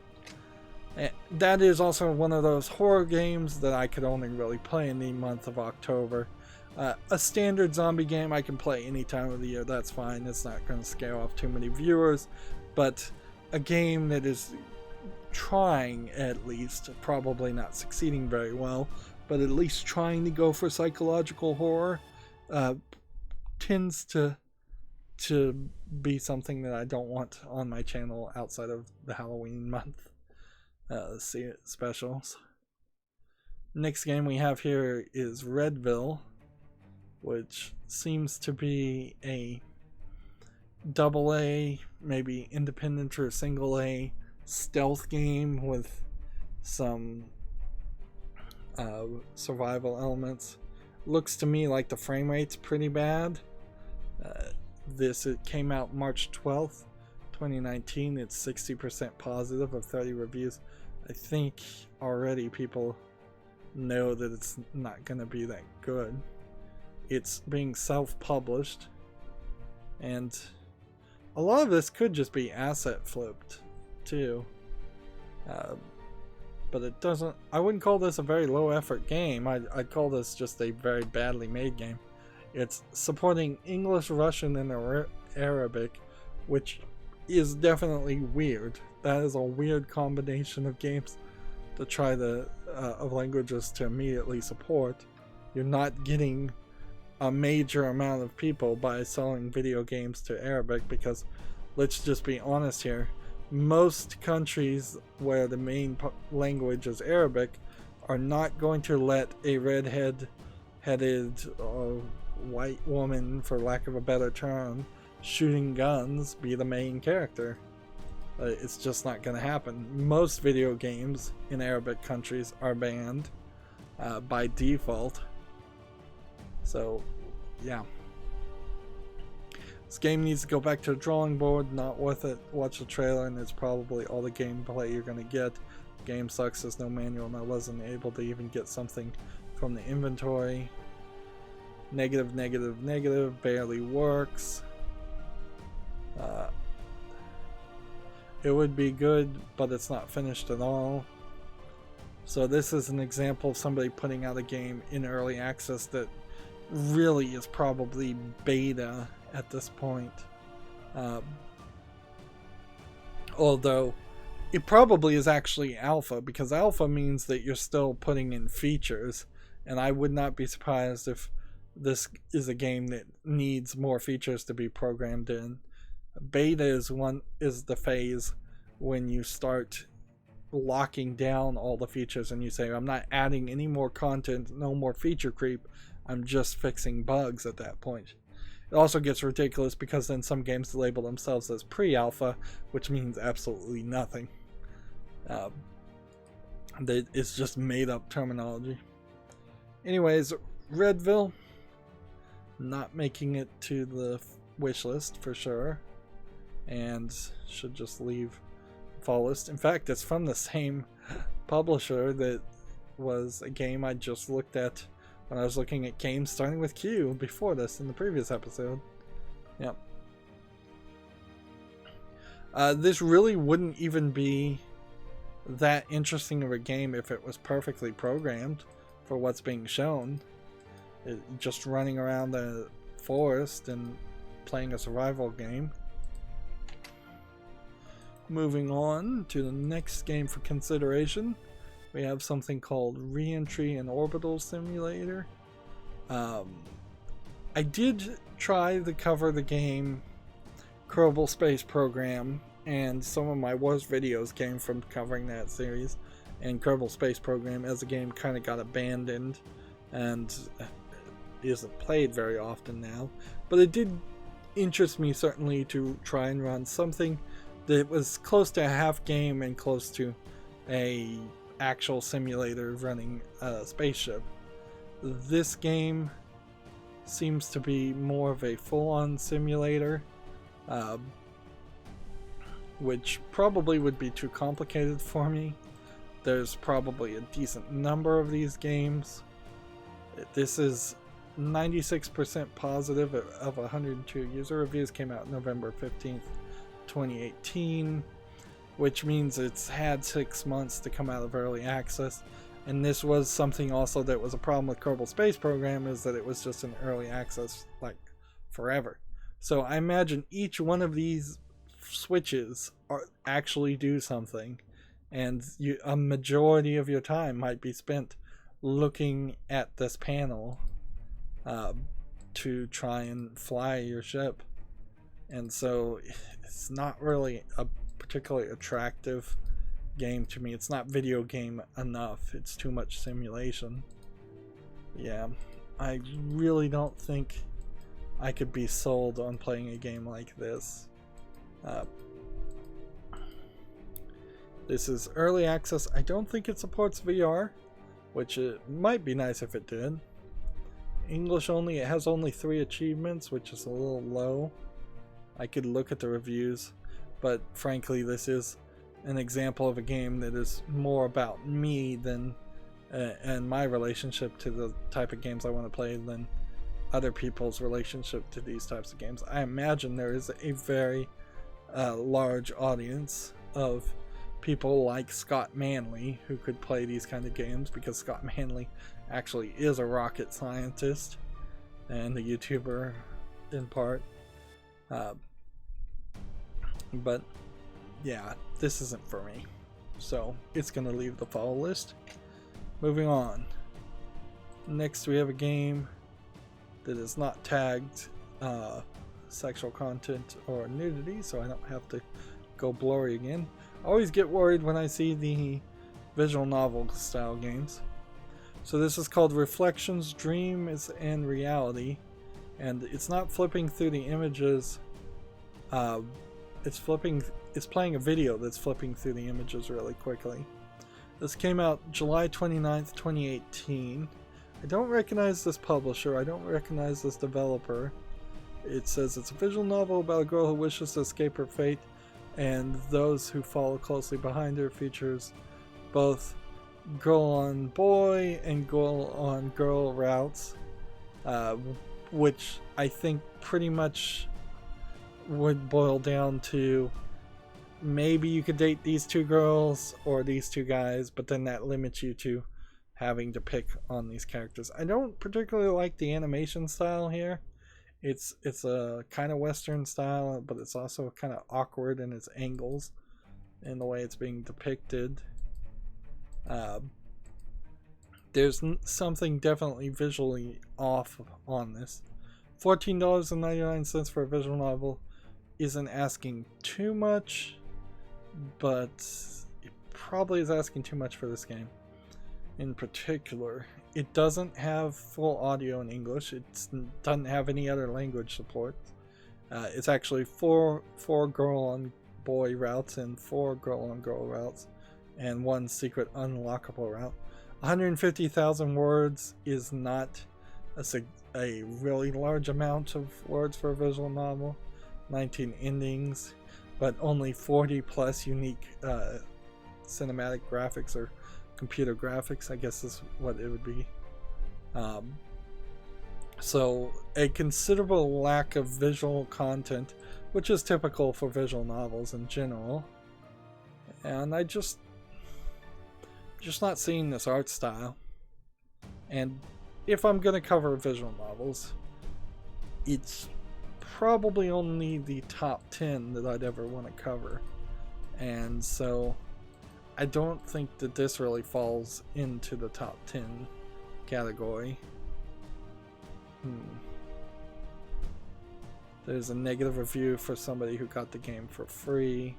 That is also one of those horror games that I could only really play in the month of October. A standard zombie game I can play any time of the year, that's fine. It's not going to scare off too many viewers. But a game that is trying, at least, probably not succeeding very well, but at least trying to go for psychological horror, tends to be something that I don't want on my channel outside of the Halloween month specials. Next game we have here is Redville, which seems to be a AA, maybe independent or single A stealth game with some survival elements. Looks to me like the frame rate's pretty bad. It came out March 12th, 2019. It's 60% positive of 30 reviews. I think already people know that it's not going to be that good. It's being self-published, and a lot of this could just be asset flipped too. But it doesn't. I wouldn't call this a very low effort game. I'd call this just a very badly made game. It's supporting English, Russian, and Arabic, which is definitely weird. That is a weird combination of games to try of languages to immediately support. You're not getting a major amount of people by selling video games to Arabic, because let's just be honest here, most countries where the main language is Arabic are not going to let a redheaded white woman, for lack of a better term, shooting guns be the main character. It's just not going to happen. Most video games in Arabic countries are banned by default. So, yeah. This game needs to go back to the drawing board. Not worth it. Watch the trailer and it's probably all the gameplay you're going to get. The game sucks. There's no manual, and I wasn't able to even get something from the inventory. Negative, negative, negative. Barely works. It would be good, but it's not finished at all. So this is an example of somebody putting out a game in early access that really is probably beta at this point. Although it probably is actually alpha, because alpha means that you're still putting in features, and I would not be surprised if this is a game that needs more features to be programmed in. Beta is the phase when you start locking down all the features and you say, I'm not adding any more content, no more feature creep, I'm just fixing bugs at that point. It also gets ridiculous because then some games label themselves as pre-alpha, which means absolutely nothing. It's just made up terminology. Anyways, Redville, not making it to the wish list for sure, and should just leave fall list. In fact, it's from the same publisher that was a game I just looked at when I was looking at games starting with Q before this in the previous episode. Yep. This really wouldn't even be that interesting of a game if it was perfectly programmed for what's being shown. Just running around the forest and playing a survival game. Moving on to the next game for consideration, we have something called Re-Entry and Orbital Simulator. I did try to cover the game Kerbal Space Program, and some of my worst videos came from covering that series, and Kerbal Space Program as a game kind of got abandoned and isn't played very often now, but it did interest me certainly to try and run something that was close to a half game and close to a actual simulator running a spaceship. This game seems to be more of a full-on simulator, which probably would be too complicated for me. There's probably a decent number of these games. This is 96% positive of 102 user reviews. Came out November 15th, 2018, which means it's had 6 months to come out of early access. And this was something also that was a problem with Kerbal Space Program, is that it was just in early access like forever. So I imagine each one of these switches actually do something, and a majority of your time might be spent looking at this panel to try and fly your ship. And so it's not really a particularly attractive game to me. It's not video game enough. It's too much simulation. Yeah, I really don't think I could be sold on playing a game like this. This is early access. I don't think it supports VR, which it might be nice if it did. English only. It has only 3 achievements, which is a little low. I could look at the reviews, but frankly this is an example of a game that is more about me than and my relationship to the type of games I want to play than other people's relationship to these types of games. I imagine there is a very large audience of people like Scott Manley who could play these kind of games, because Scott Manley actually is a rocket scientist and a YouTuber in part. But yeah, this isn't for me, so it's gonna leave the follow list. Moving on, Next we have a game that is not tagged sexual content or nudity, so I don't have to go blurry again. I always get worried when I see the visual novel style games. So this is called Reflections, Dreams, and Reality, and it's not flipping through the images. It's playing a video that's flipping through the images really quickly. This came out July 29th, 2018. I don't recognize this publisher. I don't recognize this developer. It says it's a visual novel about a girl who wishes to escape her fate, and those who follow closely behind her. Features both girl on boy and girl on girl routes, which I think pretty much would boil down to maybe you could date these two girls or these two guys, but then that limits you to having to pick on these characters. I don't particularly like the animation style here. It's a kind of Western style, but it's also kind of awkward in its angles and the way it's being depicted. There's something definitely visually off on this. $14.99 for a visual novel isn't asking too much, but it probably is asking too much for this game. In particular, it doesn't have full audio in English. It doesn't have any other language support. It's actually four girl on boy routes and 4 girl on girl routes, and 1 secret unlockable route. 150,000 words is not a really large amount of words for a visual novel. 19 endings, but only 40 plus unique cinematic graphics or computer graphics, I guess is what it would be. So a considerable lack of visual content, which is typical for visual novels in general. And I just not seeing this art style. And if I'm going to cover visual novels, it's probably only the top 10 that I'd ever want to cover. And so I don't think that this really falls into the top 10 category. There's a negative review for somebody who got the game for free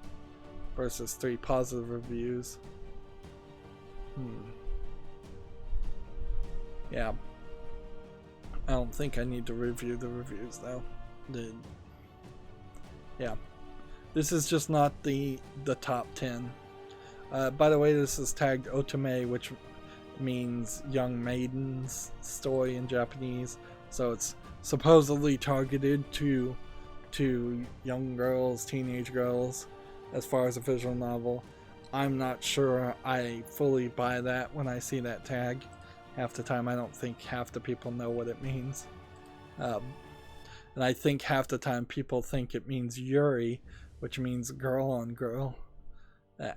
versus 3 positive reviews. Yeah. I don't think I need to review the reviews though. Yeah. This is just not the top 10. By the way, this is tagged Otome, which means young maiden's story in Japanese. So it's supposedly targeted to young girls, teenage girls, as far as a visual novel. I'm not sure I fully buy that when I see that tag. Half the time I don't think half the people know what it means. And I think half the time people think it means Yuri, which means girl on girl,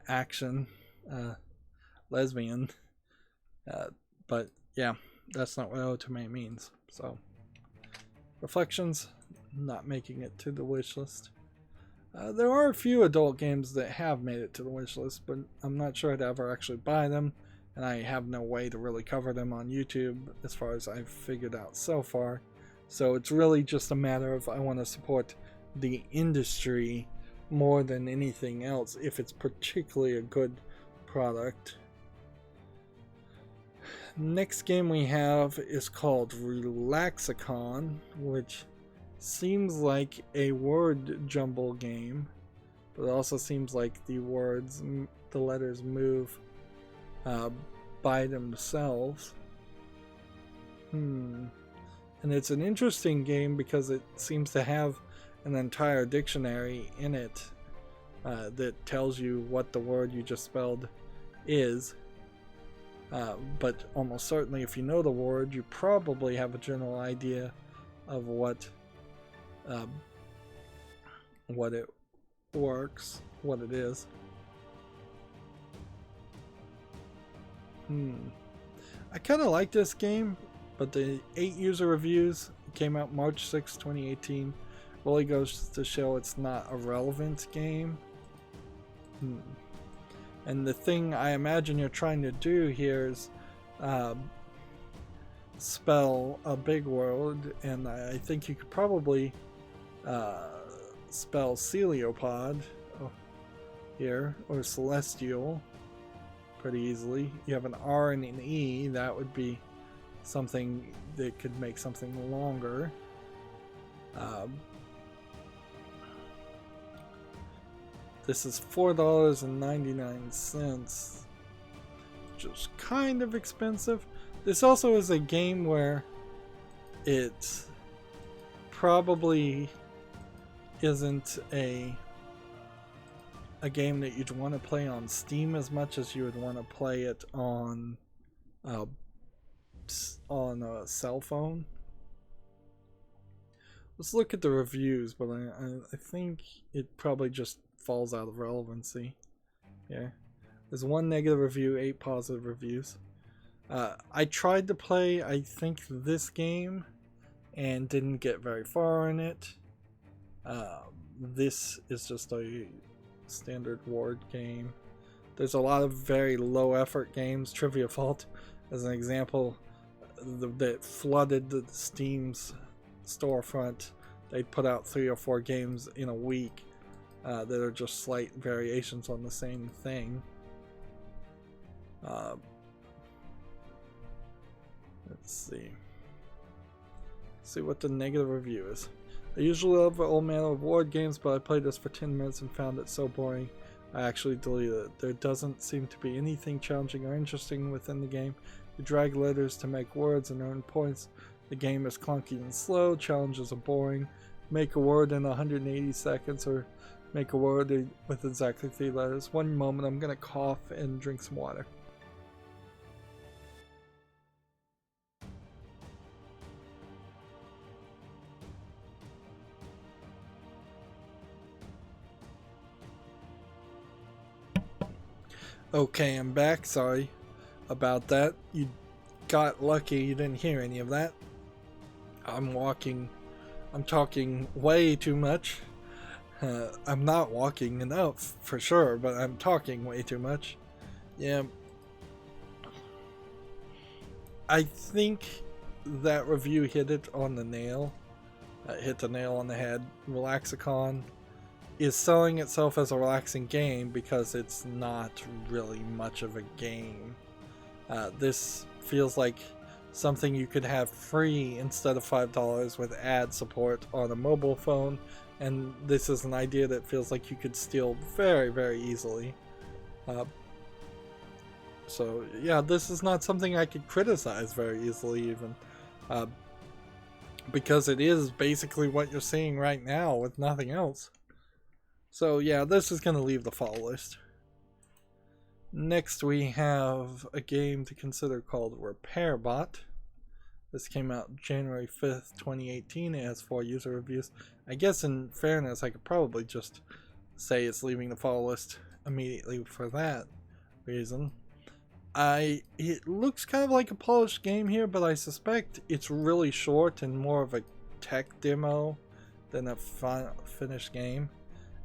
action, lesbian. But yeah, that's not what Otome means. So, Reflections, not making it to the wish list. There are a few adult games that have made it to the wish list, but I'm not sure I'd ever actually buy them, and I have no way to really cover them on YouTube as far as I've figured out so far. So it's really just a matter of I want to support the industry more than anything else if it's particularly a good product. Next game we have is called Relaxicon, which seems like a word jumble game, but it also seems like the letters move by themselves. And it's an interesting game because it seems to have an entire dictionary in it that tells you what the word you just spelled is. But almost certainly if you know the word, you probably have a general idea of what it works, what it is. I kind of like this game, but the 8 user reviews came out March 6, 2018 really goes to show it's not a relevant game. And the thing I imagine you're trying to do here is spell a big word, and I think you could probably spell celiopod here, or celestial, pretty easily. You have an R and an E, that would be something that could make something longer. This is $4.99, which is kind of expensive. This also is a game where it probably isn't a game that you'd want to play on Steam as much as you would want to play it on a cell phone. Let's look at the reviews, but I think it probably just falls out of relevancy. Yeah, there's 1 negative review, 8 positive reviews. I tried to play, I think, this game and didn't get very far in it. This is just a standard ward game. There's a lot of very low effort games. Trivia Fault, as an example, that flooded the Steam's storefront. They put out 3 or 4 games in a week that are just slight variations on the same thing. Let's see what the negative review is. I usually love all manner of ward games, but I played this for 10 minutes and found it so boring I actually deleted it. There doesn't seem to be anything challenging or interesting within the game. You drag letters to make words and earn points. The game is clunky and slow. Challenges are boring. Make a word in 180 seconds, or make a word with exactly 3 letters. One moment, I'm gonna cough and drink some water. Okay, I'm back. Sorry about that. You got lucky you didn't hear any of that. I'm talking way too much. I'm not walking enough for sure, but I'm talking way too much. Yeah. I think that review hit it on the nail. Hit the nail on the head. Relaxicon is selling itself as a relaxing game because it's not really much of a game. This feels like something you could have free instead of $5 with ad support on a mobile phone, and this is an idea that feels like you could steal very, very easily. So yeah, this is not something I could criticize very easily even, because it is basically what you're seeing right now with nothing else. So yeah, this is going to leave the fall list. Next we have a game to consider called RepairBot. This came out January 5th, 2018. It has 4 user reviews. I guess in fairness, I could probably just say it's leaving the fall list immediately for that reason. It looks kind of like a polished game here, but I suspect it's really short and more of a tech demo than a finished game.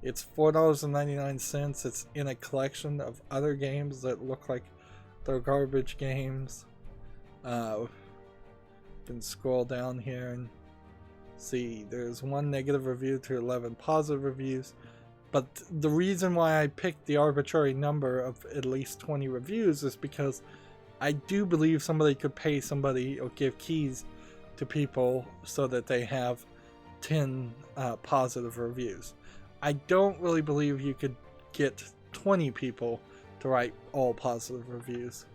It's $4.99. It's in a collection of other games that look like they're garbage games. Can scroll down here and see there's 1 negative review to 11 positive reviews. But the reason why I picked the arbitrary number of at least 20 reviews is because I do believe somebody could pay somebody or give keys to people so that they have 10 positive reviews. I don't really believe you could get 20 people to write all positive reviews.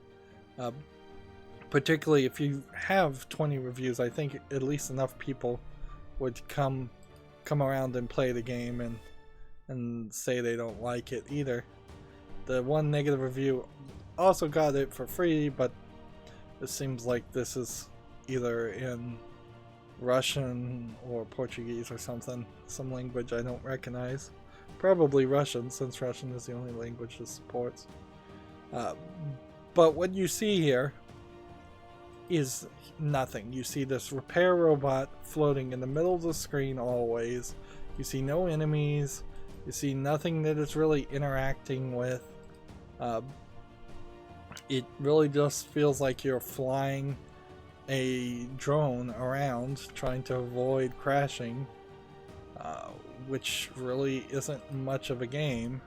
Particularly if you have 20 reviews, I think at least enough people would come around and play the game and say they don't like it either. The 1 negative review also got it for free, but it seems like this is either in Russian or Portuguese or something, some language I don't recognize. Probably Russian, since Russian is the only language it supports. But what you see here is nothing. You see this repair robot floating in the middle of the screen always. You see no enemies. You see nothing that it's really interacting with. It really just feels like you're flying a drone around trying to avoid crashing, which really isn't much of a game.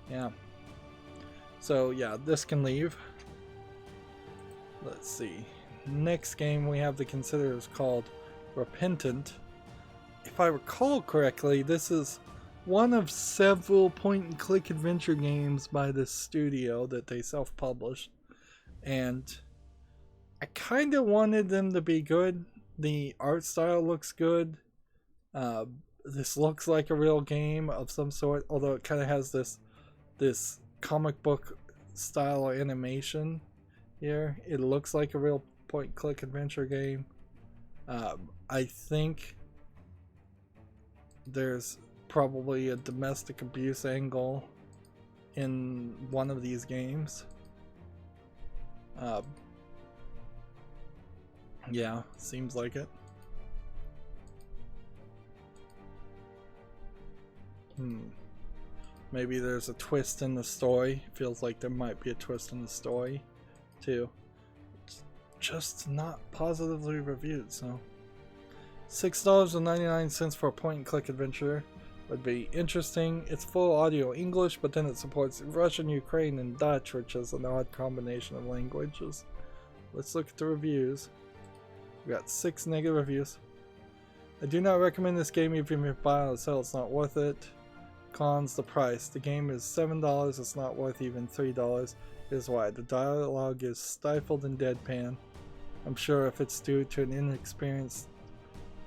Yeah. So yeah, this can leave. Let's see. Next game we have to consider is called Repentant. If I recall correctly, this is one of several point-and-click adventure games by this studio that they self-published. And I kind of wanted them to be good. The art style looks good. This looks like a real game of some sort, although it kind of has this comic book style animation here. It looks like a real point-and-click adventure game. I think there's probably a domestic abuse angle in one of these games. Yeah, seems like it. Maybe there's a twist in the story. Feels like there might be a twist in the story too. It's just not positively reviewed, so $6.99 for a point-and-click adventure would be interesting. It's full audio English, but then it supports Russian, Ukraine, and Dutch, which is an odd combination of languages. Let's look at the reviews. We got 6 negative reviews. I do not recommend this game even if you buy or sell. It's not worth it. Cons: the price. The game is $7. It's not worth even $3. Here's why. The dialogue is stifled and deadpan. I'm sure if it's due to an inexperienced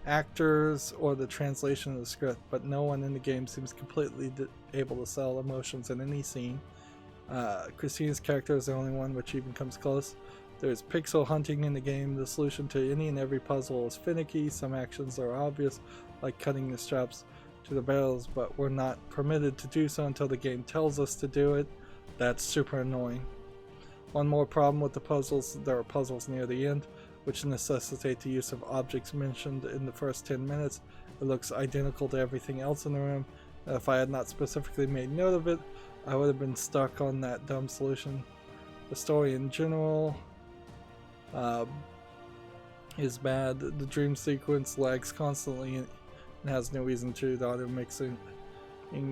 actors or the translation of the script, but no one in the game seems completely able to sell emotions in any scene. Christina's character is the only one which even comes close. There's pixel hunting in the game. The solution to any and every puzzle is finicky. Some actions are obvious, like cutting the straps to the barrels, but we're not permitted to do so until the game tells us to do it. That's super annoying. One more problem with the puzzles: there are puzzles near the end which necessitate the use of objects mentioned in the first 10 minutes. It looks identical to everything else in the room. If I had not specifically made note of it, I would have been stuck on that dumb solution. The story in general is bad. The dream sequence lags constantly and has no reason to. The audio mixing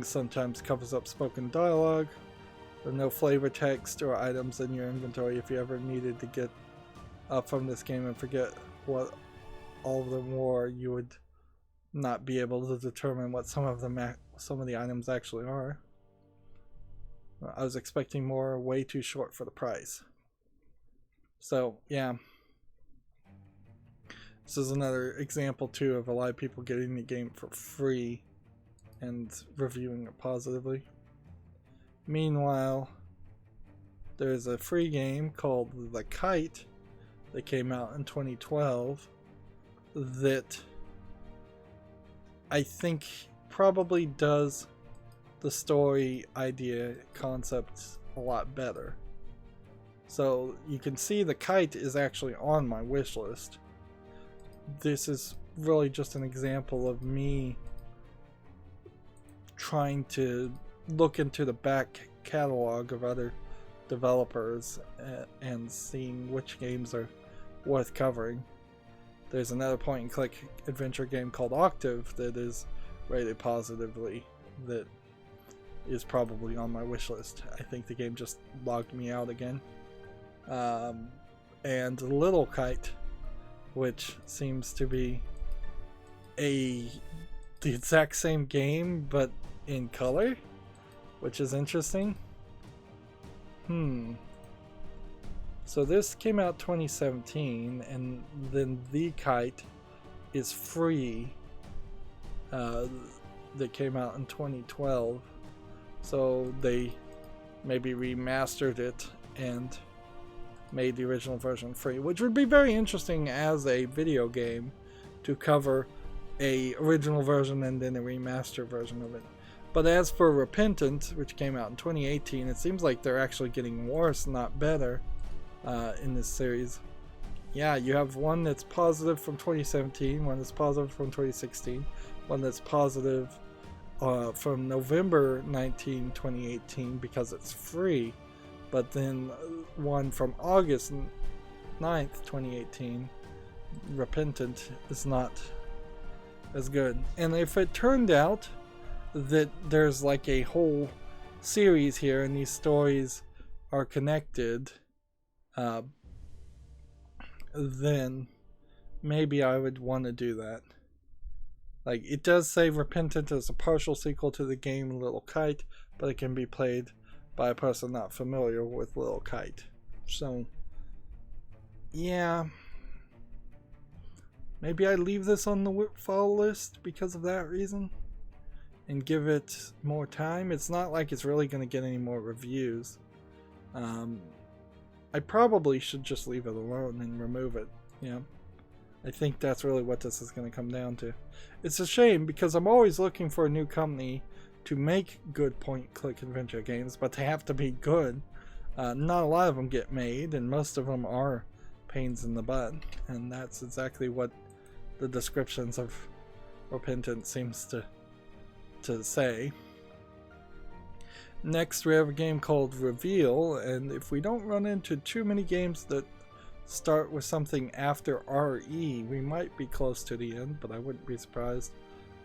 sometimes covers up spoken dialogue. There are no flavor text or items in your inventory if you ever needed to get up from this game and forget what all of them were. You would not be able to determine what some of the items actually are. I was expecting more. Way too short for the price. So yeah, this is another example too of a lot of people getting the game for free and reviewing it positively. Meanwhile, there's a free game called The Kite that came out in 2012 that I think probably does the story idea concept a lot better. So you can see The Kite is actually on my wish list. This is really just an example of me trying to look into the back catalog of other developers and seeing which games are worth covering. There's another point and click adventure game called Octave that is rated positively that is probably on my wish list. I think the game just logged me out again. And Little Kite, which seems to be the exact same game but in color, which is interesting. So this came out 2017, and then The Kite is free. That came out in 2012. So they maybe remastered it and made the original version free, which would be very interesting as a video game to cover a original version and then a remastered version of it. But as for Repentant, which came out in 2018, it seems like they're actually getting worse, not better, in this series. Yeah, you have one that's positive from 2017, one that's positive from 2016, one that's positive from November 19, 2018 because it's free, but then one from August 9th, 2018, Repentant, is not as good. And if it turned out that there's like a whole series here and these stories are connected, then maybe I would want to do that. Like, it does say Repentant is a partial sequel to the game Little Kite, but it can be played by a person not familiar with Little Kite. So, yeah. Maybe I leave this on the follow list because of that reason and give it more time. It's not like it's really going to get any more reviews. I probably should just leave it alone and remove it. Yeah. I think that's really what this is going to come down to. It's a shame because I'm always looking for a new company to make good point-click adventure games, but they have to be good. Not a lot of them get made, and most of them are pains in the butt, and that's exactly what the descriptions of Repentant seems to say. Next, we have a game called Reveal, and if we don't run into too many games that start with something after RE, we might be close to the end, but I wouldn't be surprised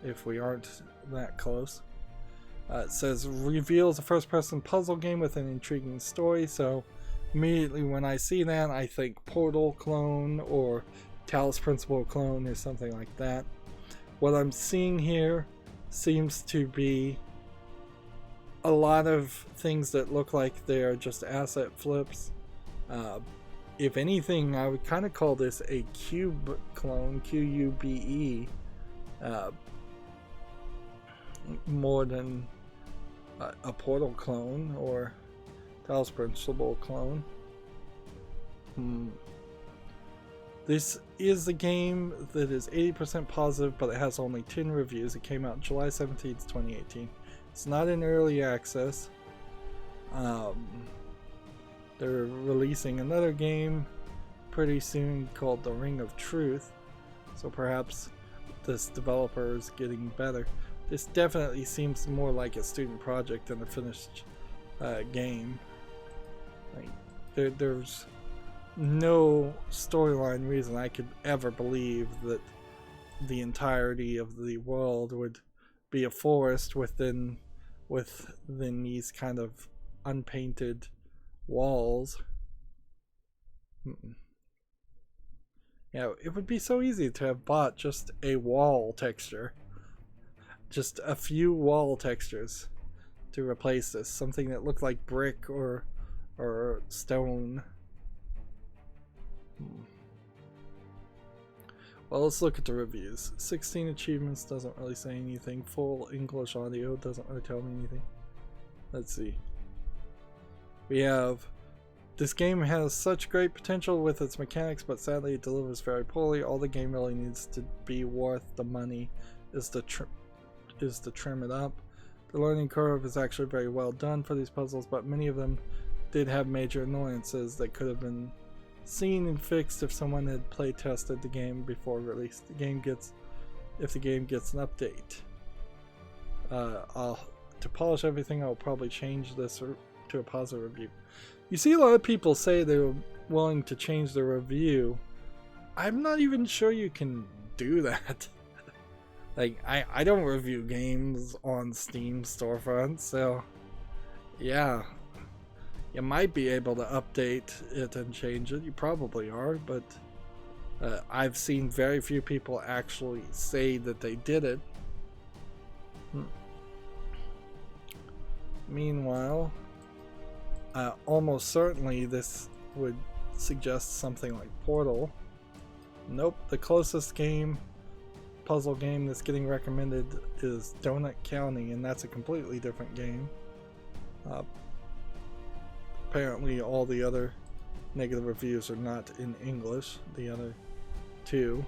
if we aren't that close. It says Reveal is a first-person puzzle game with an intriguing story, so immediately when I see that, I think Portal clone or Talos Principle clone or something like that. What I'm seeing here seems to be a lot of things that look like they're just asset flips. If anything, I would kind of call this a cube clone, Q-U-B-E, more than a Portal clone or Talos Principle clone. This is a game that is 80% positive, but it has only 10 reviews. It came out July 17th, 2018. It's not in early access. They're releasing another game pretty soon called The Ring of Truth, so perhaps this developer is getting better. This definitely seems more like a student project than a finished game. Like, there's no storyline reason I could ever believe that the entirety of the world would be a forest within these kind of unpainted walls. Yeah, it would be so easy to have bought just a wall texture, just a few wall textures to replace this, something that looked like brick or stone. Well, let's look at the reviews. 16 achievements doesn't really say anything. Full English audio doesn't really tell me anything. Let's see. We have, this game has such great potential with its mechanics, but sadly it delivers very poorly. All the game really needs to be worth the money is to trim it up. The learning curve is actually very well done for these puzzles, but many of them did have major annoyances that could have been seen and fixed if someone had play tested the game before release. If the game gets an update, to polish everything, I'll probably change this to a positive review. You see a lot of people say they were willing to change their review. I'm not even sure you can do that. Like, I don't review games on Steam storefront, so yeah. You might be able to update it and change it. You probably are, but I've seen very few people actually say that they did it. Meanwhile, almost certainly this would suggest something like Portal. Nope, the closest puzzle game that's getting recommended is Donut County, and that's a completely different game. Apparently all the other negative reviews are not in English, the other two.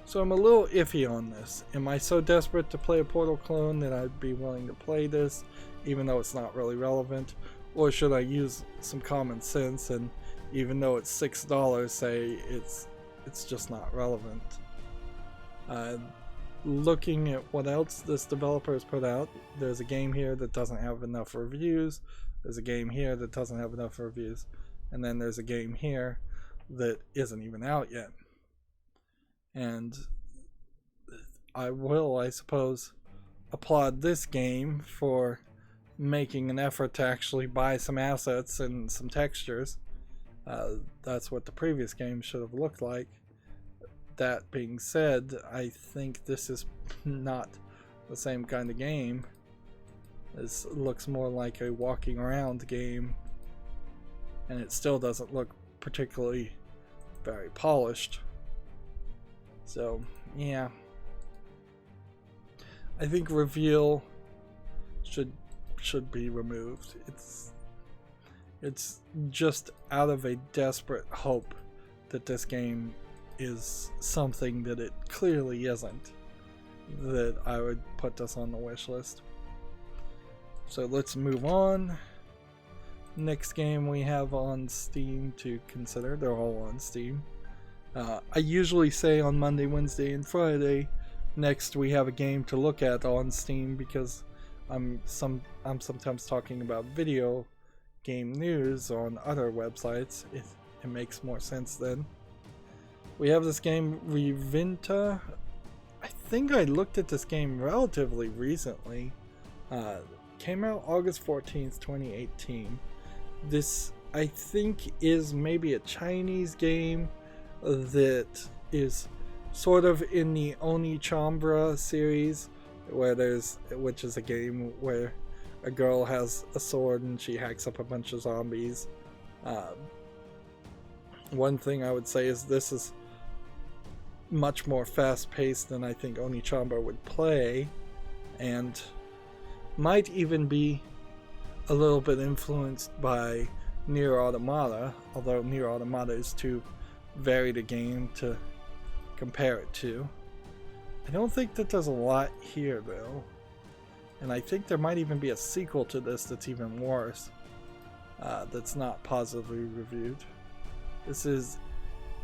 So I'm a little iffy on this. Am I so desperate to play a Portal clone that I'd be willing to play this, even though it's not really relevant? Or should I use some common sense and, even though it's $6, say it's just not relevant? looking at what else this developer has put out, there's a game here that doesn't have enough reviews, there's a game here that doesn't have enough reviews, and then there's a game here that isn't even out yet. And I will, I suppose, applaud this game for making an effort to actually buy some assets and some textures. That's what the previous game should have looked like. That being said, I think this is not the same kind of game. This looks more like a walking around game, and it still doesn't look particularly very polished. So yeah, I think reveal should be removed. It's just out of a desperate hope that this game is something that it clearly isn't, that I would put this on the wish list. So let's move on. Next game we have on Steam to consider. They're all on Steam. I usually say on Monday, Wednesday, and Friday next we have a game to look at on Steam, because I'm sometimes talking about video game news on other websites. It makes more sense then. We have this game, Revinta. I think I looked at this game relatively recently. Came out August 14th, 2018. This, I think, is maybe a Chinese game that is sort of in the Oni Chambra series, which is a game where a girl has a sword and she hacks up a bunch of zombies. One thing I would say is this is much more fast-paced than I think Oni Chambra would play, and might even be a little bit influenced by Nier Automata, although Nier Automata is too varied a game to compare it to. I don't think that there's a lot here though, and I think there might even be a sequel to this that's even worse, that's not positively reviewed. This is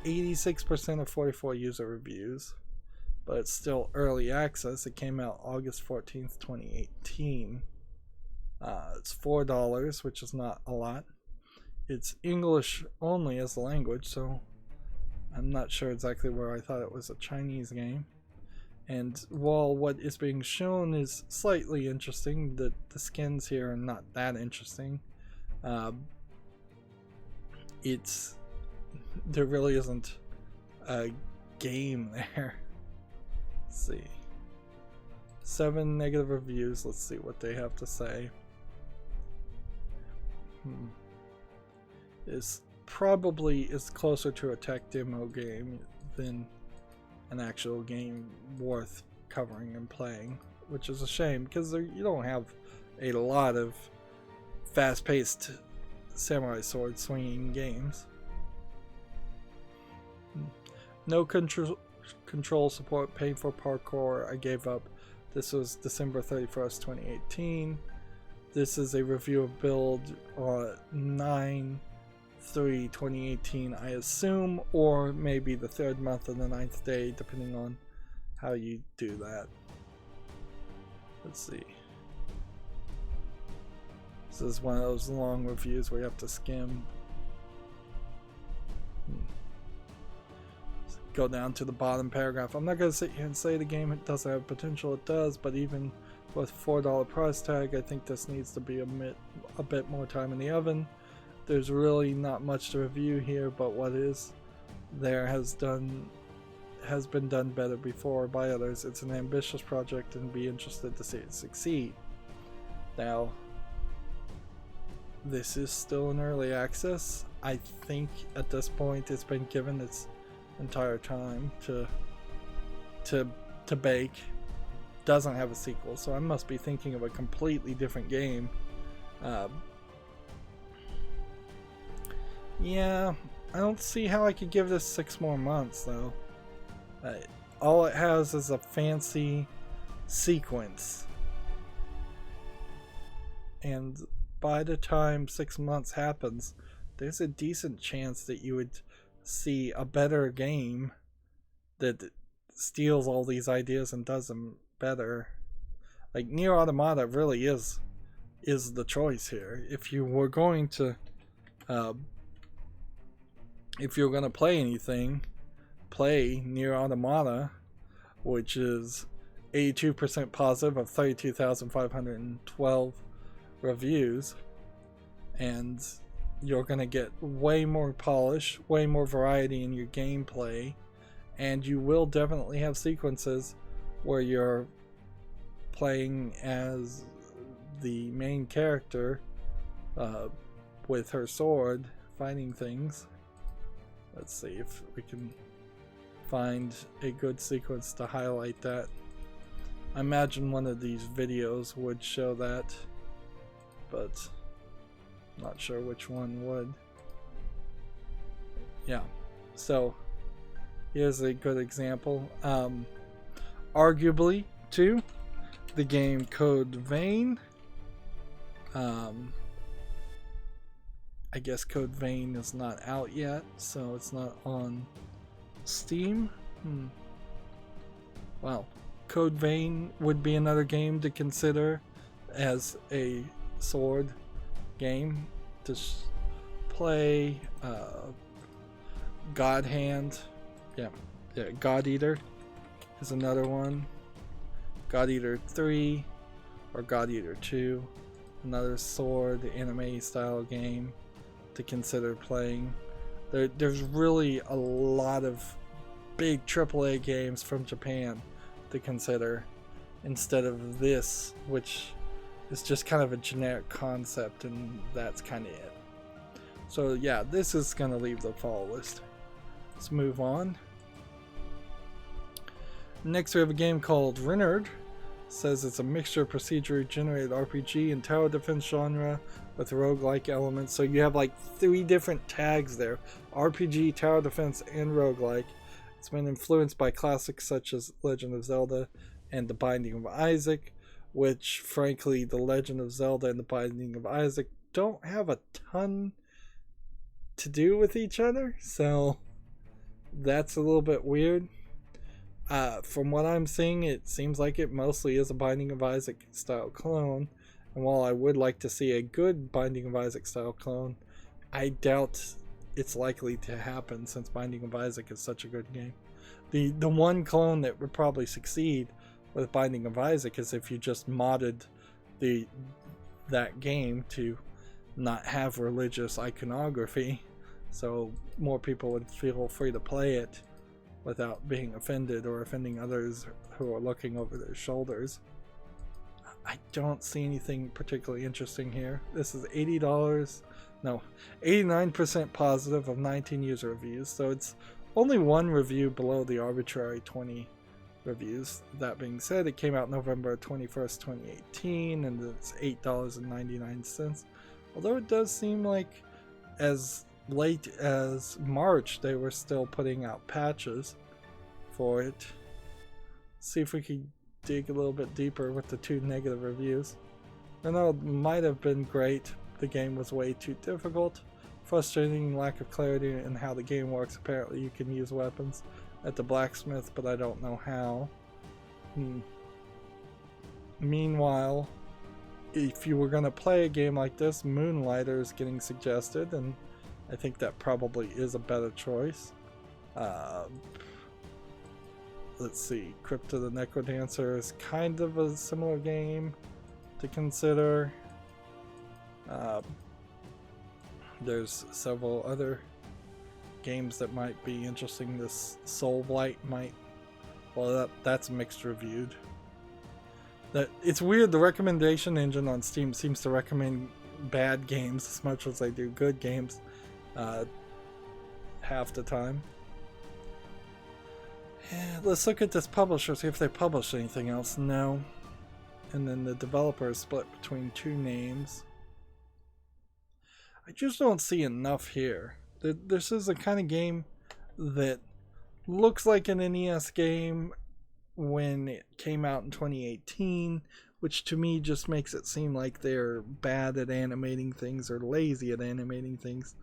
86% of 44 user reviews, but it's still early access. It came out August 14th, 2018. It's $4, which is not a lot. It's English only as the language, so I'm not sure exactly where I thought it was a Chinese game. And while what is being shown is slightly interesting, the skins here are not that interesting. There really isn't a game there. Let's see. 7 negative reviews. Let's see what they have to say. This probably is closer to a tech demo game than an actual game worth covering and playing, which is a shame, because you don't have a lot of fast-paced samurai sword swinging games. No control support, painful parkour. I gave up. This was December 31st, 2018. This is a review of build on 9/3/2018, I assume, or maybe the 3rd month of the 9th day, depending on how you do that. Let's see. This is one of those long reviews where you have to skim. Go down to the bottom paragraph. I'm not going to sit here and say the game doesn't have potential. It does, but even with $4 price tag, I think this needs to be a bit more time in the oven. There's really not much to review here, but what is there has been done better before by others. It's an ambitious project and be interested to see it succeed. Now, this is still in early access. I think at this point it's been given its entire time to bake. Doesn't have a sequel, so I must be thinking of a completely different game. Yeah, I don't see how I could give this 6 more months though. All it has is a fancy sequence, and by the time 6 months happens, there's a decent chance that you would see a better game that steals all these ideas and does them better. Like Nier Automata really is the choice here. If you were going to play anything, play Nier Automata, which is 82% positive of 32,512 reviews, and you're gonna get way more polish, way more variety in your gameplay, and you will definitely have sequences where you're playing as the main character with her sword fighting things. Let's see if we can find a good sequence to highlight that. I imagine one of these videos would show that, but not sure which one would. Yeah, so here's a good example. Arguably, too, the game Code Vein. I guess Code Vein is not out yet, so it's not on Steam. Wow. Code Vein would be another game to consider as a sword game to play. God Hand, yeah, God Eater is another one. God Eater 3 or God Eater 2, another sword anime style game to consider playing. There's really a lot of big AAA games from Japan to consider instead of this, which is just kind of a generic concept, and that's kind of it. So yeah, this is gonna leave the fall list. Let's move on. Next we have a game called Rinard. Says it's a mixture of procedurally generated RPG and tower defense genre with roguelike elements. So you have like 3 different tags there: RPG, tower defense, and roguelike. It's been influenced by classics such as Legend of Zelda and The Binding of Isaac, which frankly The Legend of Zelda and The Binding of Isaac don't have a ton to do with each other, so that's a little bit weird. From what I'm seeing, it seems like it mostly is a Binding of Isaac style clone, and while I would like to see a good Binding of Isaac style clone, I doubt it's likely to happen since Binding of Isaac is such a good game. The one clone that would probably succeed with Binding of Isaac is if you just modded that game to not have religious iconography, so more people would feel free to play it without being offended or offending others who are looking over their shoulders. I don't see anything particularly interesting here. This is $80. No, 89% positive of 19 user reviews, so it's only one review below the arbitrary 20 reviews. That being said, it came out November 21st, 2018, and it's $8.99. Although it does seem like as late as March they were still putting out patches for it. See if we could dig a little bit deeper with the 2 negative reviews. I know it might have been great. The game was way too difficult. Frustrating lack of clarity in how the game works. Apparently you can use weapons at the blacksmith, but I don't know how. Meanwhile, if you were going to play a game like this, Moonlighter is getting suggested, and I think that probably is a better choice. Let's see, Crypto the Necrodancer is kind of a similar game to consider. There's several other games that might be interesting. This Soulblight might, well, that's mixed reviewed. It's weird, the recommendation engine on Steam seems to recommend bad games as much as they do good games half the time. Let's look at this publisher, see if they publish anything else. No. And then the developer is split between 2 names. I just don't see enough here. This is a kind of game that looks like an NES game when it came out in 2018, which to me just makes it seem like they're bad at animating things or lazy at animating things.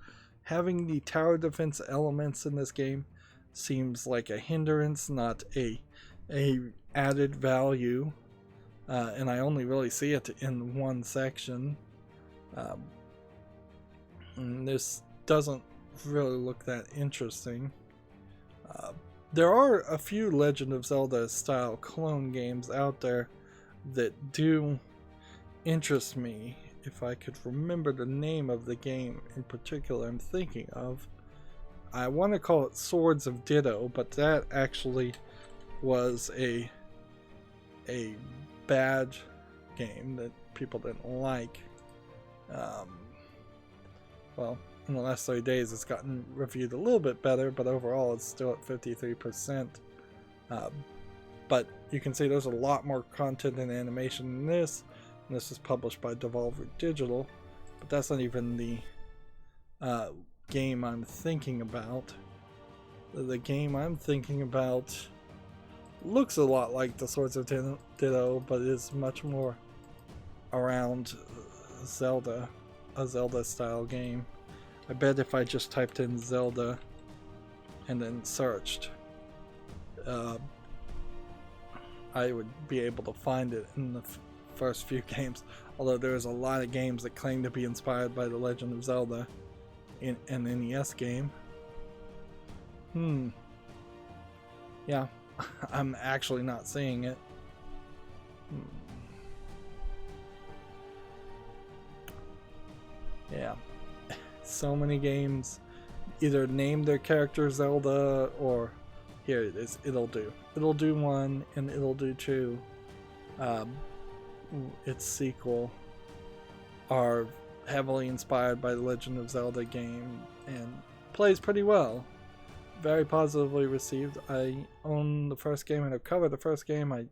Having the tower defense elements in this game seems like a hindrance, not a added value. And I only really see it in one section. And this doesn't really look that interesting. There are a few Legend of Zelda style clone games out there that do interest me. If I could remember the name of the game in particular I'm thinking of, I want to call it Swords of Ditto, but that actually was a bad game that people didn't like. Well, in the last 30 days it's gotten reviewed a little bit better, but overall it's still at 53%. But you can see there's a lot more content and animation in this, and this is published by Devolver Digital, but that's not even the game I'm thinking about. The game I'm thinking about looks a lot like the Swords of Ditto, but is much more around Zelda, a Zelda style game. I bet if I just typed in Zelda and then searched, I would be able to find it in the first few games, although there's a lot of games that claim to be inspired by The Legend of Zelda in an NES game. Yeah, I'm actually not seeing it. Yeah, so many games either name their character Zelda, or here it is, It'll Do 1 and It'll Do 2, its sequel, are heavily inspired by the Legend of Zelda game and plays pretty well. Very positively received. I own the first game and I've covered the first game. I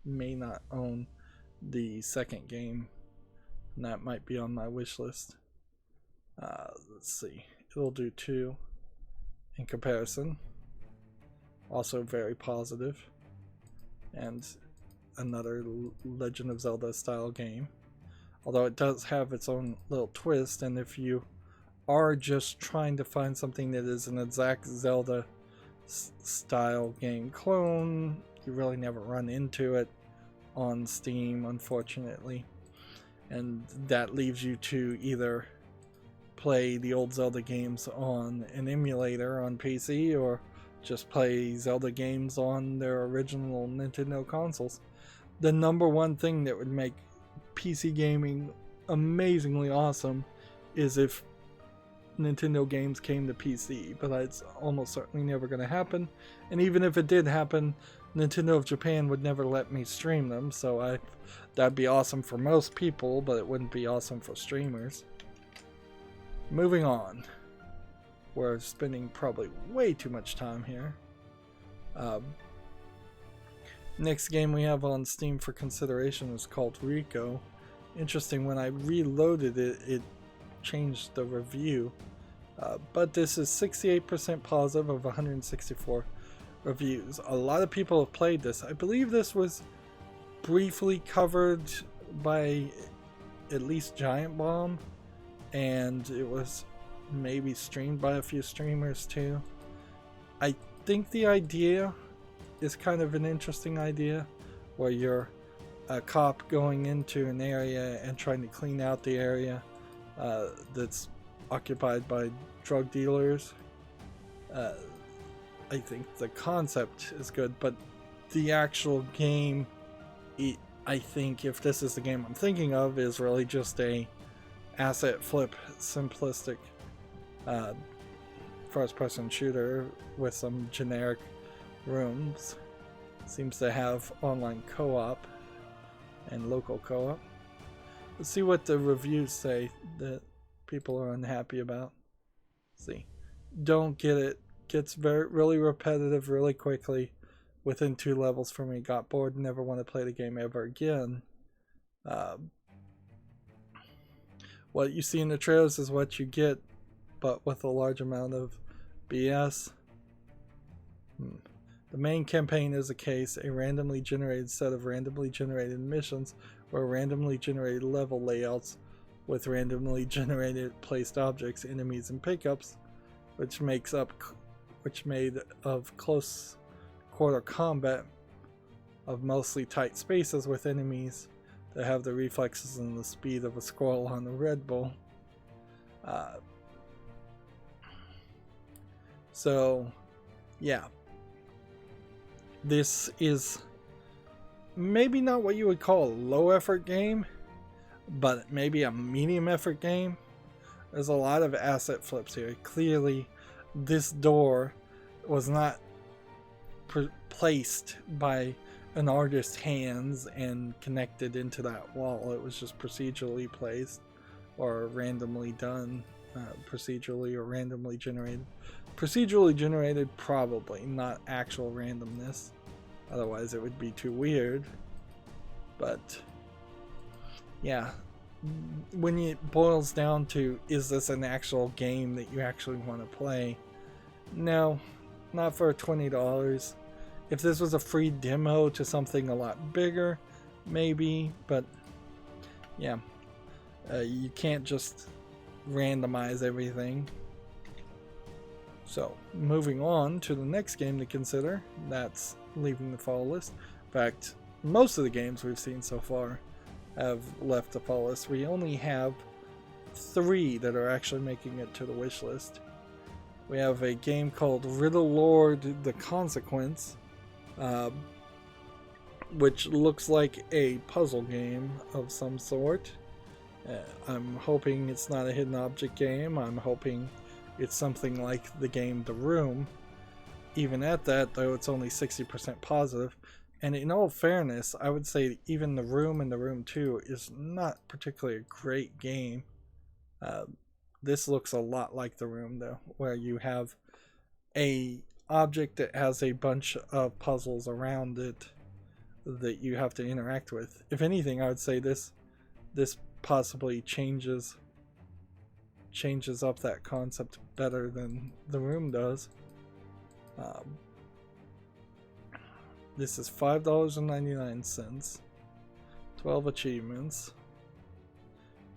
may not own the second game, and that might be on my wish list. Let's see, It'll Do 2 in comparison, also very positive, and another Legend of Zelda style game, although it does have its own little twist, and if you are just trying to find something that is an exact Zelda style game clone, you really never run into it on Steam, unfortunately, and that leaves you to either play the old Zelda games on an emulator on PC, or just play Zelda games on their original Nintendo consoles. The number one thing that would make PC gaming amazingly awesome is if Nintendo games came to PC, but that's almost certainly never going to happen, and even if it did happen, Nintendo of Japan would never let me stream them, so that'd be awesome for most people, but it wouldn't be awesome for streamers. Moving on. We're spending probably way too much time here. Next game we have on Steam for consideration is called Rydo. Interesting, when I reloaded it, it changed the review. But this is 68% positive of 164 reviews. A lot of people have played this. I believe this was briefly covered by at least Giant Bomb, and it was maybe streamed by a few streamers too. I think the idea is kind of an interesting idea, where you're a cop going into an area and trying to clean out the area that's occupied by drug dealers. I think the concept is good, but the actual game, I think if this is the game I'm thinking of, is really just a asset flip, simplistic first-person shooter with some generic rooms. Seems to have online co-op and local co-op. Let's see what the reviews say that people are unhappy about. Let's see, don't get it. Gets really repetitive really quickly. Within 2 levels for me. Got bored. Never want to play the game ever again. What you see in the trailers is what you get, but with a large amount of BS. The main campaign is a randomly generated set of randomly generated missions, or randomly generated level layouts with randomly generated placed objects, enemies, and pickups, which makes up which made of close quarter combat of mostly tight spaces with enemies that have the reflexes and the speed of a squirrel on a Red Bull. So yeah, this is maybe not what you would call a low effort game, but maybe a medium effort game. There's a lot of asset flips here. Clearly this door was not placed by an artist's hands and connected into that wall. It was just procedurally placed or randomly done, procedurally or randomly generated. Procedurally generated, probably, not actual randomness. Otherwise it would be too weird. But yeah, when it boils down to, is this an actual game that you actually want to play? No, not for $20. If this was a free demo to something a lot bigger, maybe, but yeah, you can't just randomize everything. So, moving on to the next game to consider, that's leaving the fall list. In fact, most of the games we've seen so far have left the fall list. We only have 3 that are actually making it to the wish list. We have a game called Riddle Lord the Consequence, which looks like a puzzle game of some sort. I'm hoping it's not a hidden object game. I'm hoping it's something like the game The Room. Even at that, though, it's only 60% positive. And in all fairness, I would say even The Room and The Room 2 is not particularly a great game. This looks a lot like The Room, though, where you have a object that has a bunch of puzzles around it that you have to interact with. If anything, I would say this possibly changes up that concept better than The Room does. This is $5.99, 12 achievements.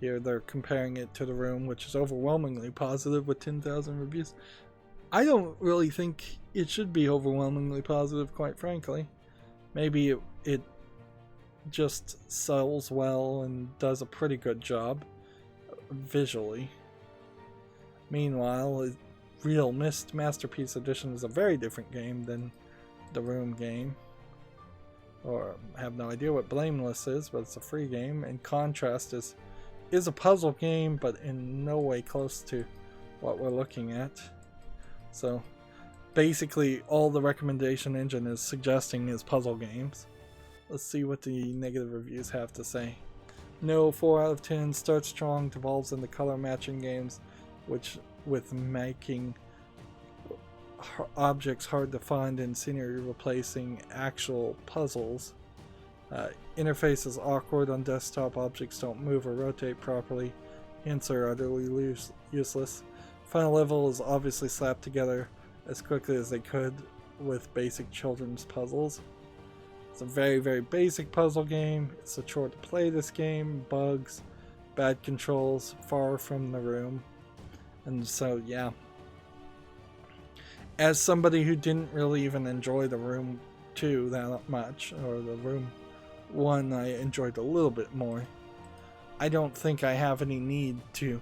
Here they're comparing it to The Room, which is overwhelmingly positive with 10,000 reviews. I don't really think it should be overwhelmingly positive, quite frankly. Maybe it just sells well and does a pretty good job visually. Meanwhile, Real Mist Masterpiece Edition is a very different game than the Room game. Or I have no idea what Blameless is, but it's a free game. In contrast, is a puzzle game, but in no way close to what we're looking at. So basically all the recommendation engine is suggesting is puzzle games. Let's see what the negative reviews have to say. No, 4 out of 10, starts strong, devolves into color matching games, which with making objects hard to find and scenery replacing actual puzzles. Interface is awkward on desktop, objects don't move or rotate properly, hints are utterly useless. Final level is obviously slapped together as quickly as they could with basic children's puzzles. It's a very, very basic puzzle game. It's a chore to play this game. Bugs, bad controls, far from The Room. And so, yeah. As somebody who didn't really even enjoy The Room 2 that much, or The Room 1 I enjoyed a little bit more, I don't think I have any need to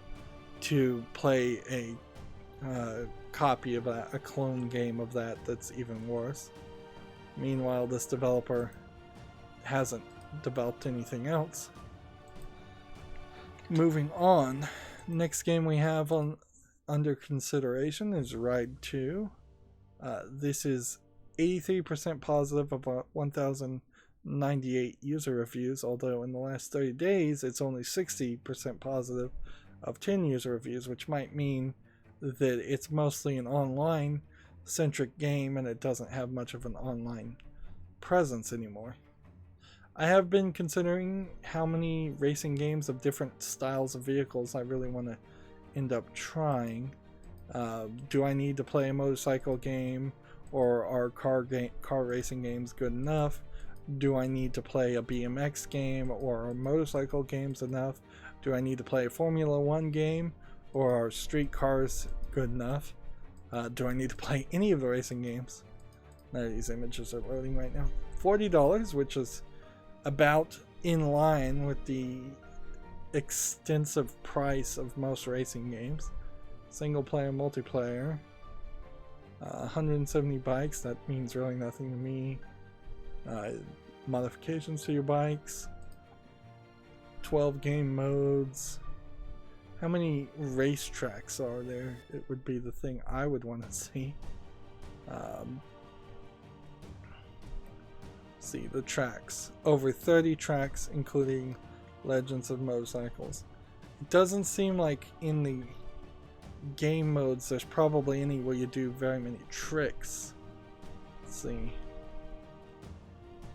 play a copy of that, a clone game of that that's even worse. Meanwhile, this developer hasn't developed anything else. Moving on, next game we have under consideration is Rydo 2. This is 83% positive of 1,098 user reviews, although in the last 30 days it's only 60% positive of 10 user reviews, which might mean that it's mostly an online centric game and it doesn't have much of an online presence anymore. I have been considering how many racing games of different styles of vehicles I really want to end up trying. Do I need to play a motorcycle game, or are car racing games good enough? Do I need to play a BMX game, or are motorcycle games enough? Do I need to play a Formula 1 game, or are street cars good enough? Do I need to play any of the racing games? None of these images are loading right now. $40, which is about in line with the extensive price of most racing games. Single player, multiplayer. 170 bikes, that means really nothing to me. Modifications to your bikes. 12 game modes. How many racetracks are there? It would be the thing I would want to see. See the tracks. Over 30 tracks, including Legends of Motorcycles. It doesn't seem like in the game modes there's probably any where you do very many tricks. Let's see. It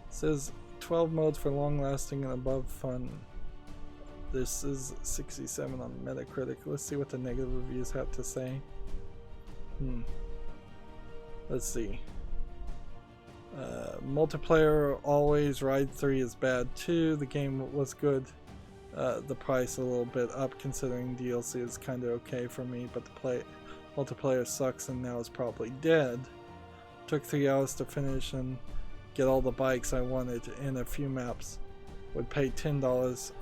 says 12 modes for long lasting and above fun. This is 67 on Metacritic. Let's see what the negative reviews have to say. Let's see. Multiplayer always. Ride 3 is bad too. The game was good. The price a little bit up considering DLC is kind of okay for me, but the multiplayer sucks and now is probably dead. Took 3 hours to finish and get all the bikes I wanted in a few maps. Would pay $10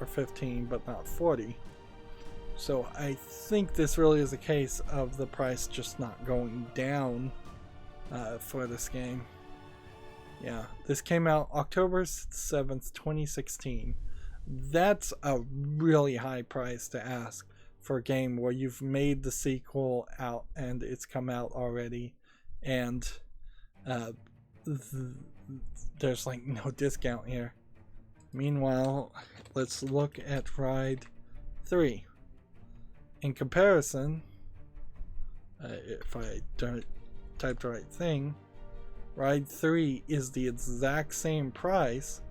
or $15 but not $40. So I think this really is a case of the price just not going down for this game. Yeah, this came out October 7th, 2016. That's a really high price to ask for a game where you've made the sequel out and it's come out already, and there's like no discount here. Meanwhile, let's look at Ride 3. In comparison, if I don't type the right thing, Ride 3 is the exact same price,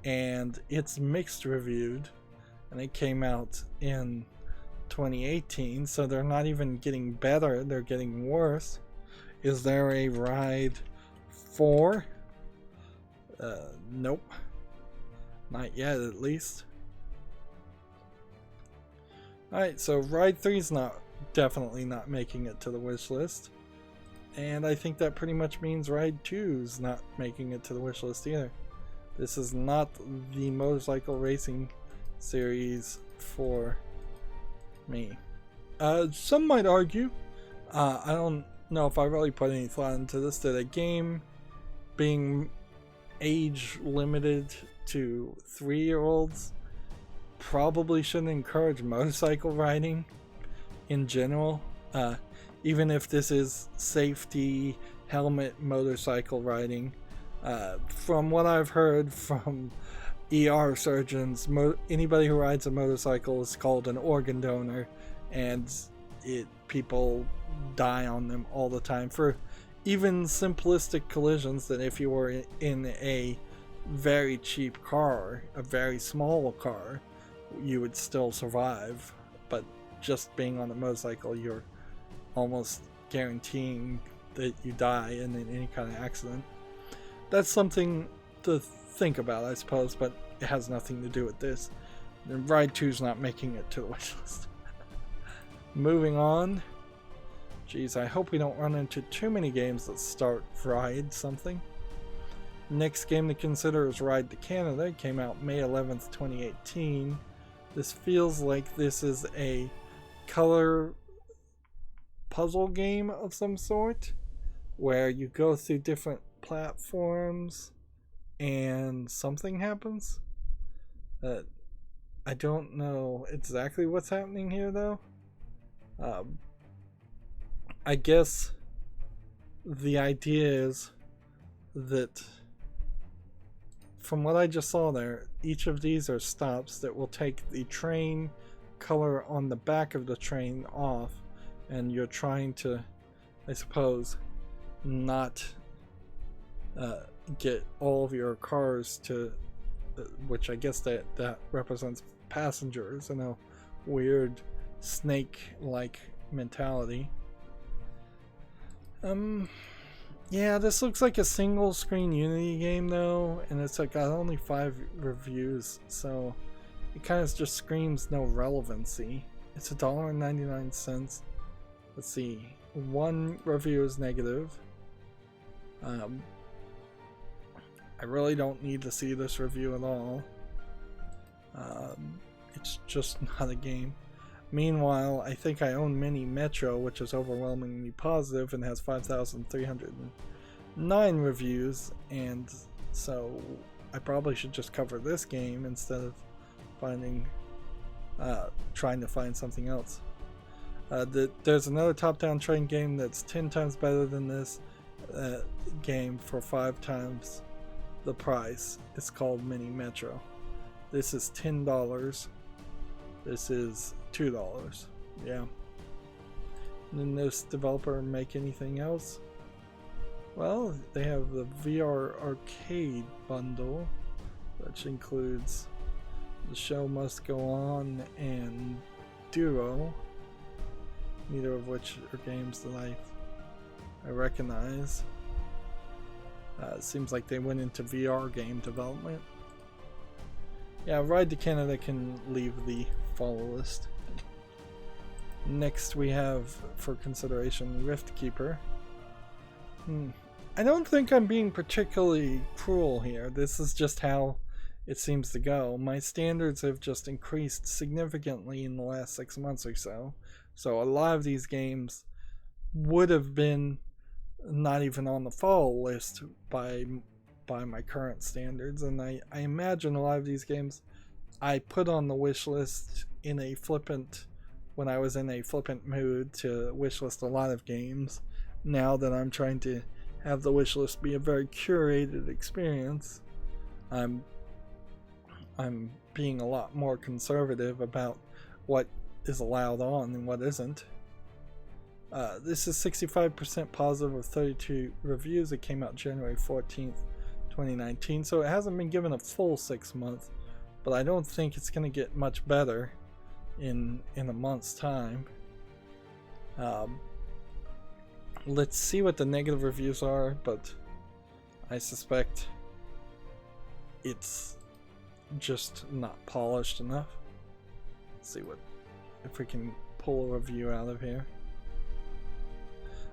and it's mixed reviewed, and it came out in 2018, so they're not even getting better, they're getting worse. Is there a Ride 4? Nope. Not yet, at least. Alright, so Ride 3 is definitely not making it to the wish list. And I think that pretty much means Ride 2 is not making it to the wish list either. This is not the motorcycle racing series for me. Some might argue, I don't know if I really put any thought into this, that a game being age limited to 3-year-olds probably shouldn't encourage motorcycle riding in general. Even if this is safety, helmet, motorcycle riding. From what I've heard from ER surgeons, anybody who rides a motorcycle is called an organ donor, and people die on them all the time for even simplistic collisions that if you were in a very cheap car, a very small car, you would still survive. But just being on a motorcycle, you're almost guaranteeing that you die in any kind of accident. That's something to think about, I suppose, but it has nothing to do with this. Ride 2 is not making it to the wish list. Moving on. Geez, I hope we don't run into too many games that start Ride something. Next game to consider is Ride to Canada. It came out May 11th, 2018. This feels like this is a color puzzle game of some sort, where you go through different platforms and something happens. I don't know exactly what's happening here though. I guess the idea is that, from what I just saw there, each of these are stops that will take the train color on the back of the train off, and you're trying to, I suppose, not get all of your cars to, which I guess that represents passengers in a weird snake-like mentality. Yeah, this looks like a single screen Unity game though, and it's like got only 5 reviews, so it kind of just screams no relevancy. It's $1.99. Let's see, one review is negative. I really don't need to see this review at all. It's just not a game. Meanwhile, I think I own Mini Metro, which is overwhelmingly positive and has 5,309 reviews, and so I probably should just cover this game instead of trying to find something else. There's another top-down train game that's 10 times better than this game for 5 times the price. It's called Mini Metro. This is $10. This is $2. Yeah. Didn't this developer make anything else? Well, they have the VR Arcade bundle, which includes The Show Must Go On and Duo, neither of which are games that I recognize. It seems like they went into VR game development. Yeah, Ride to Canada can leave the follow list. Next we have, for consideration, Rift Keeper. I don't think I'm being particularly cruel here. This is just how it seems to go. My standards have just increased significantly in the last 6 months or so. So a lot of these games would have been not even on the follow list by my current standards, and I imagine a lot of these games I put on the wish list in a flippant, when I was in a flippant mood to wish list a lot of games. Now that I'm trying to have the wish list be a very curated experience, I'm being a lot more conservative about what is allowed on and what isn't. This is 65% positive with 32 reviews. It came out January 14th, 2019, so it hasn't been given a full 6 months, but I don't think it's going to get much better in a month's time. Let's see what the negative reviews are, but I suspect it's just not polished enough. Let's see if we can pull a review out of here.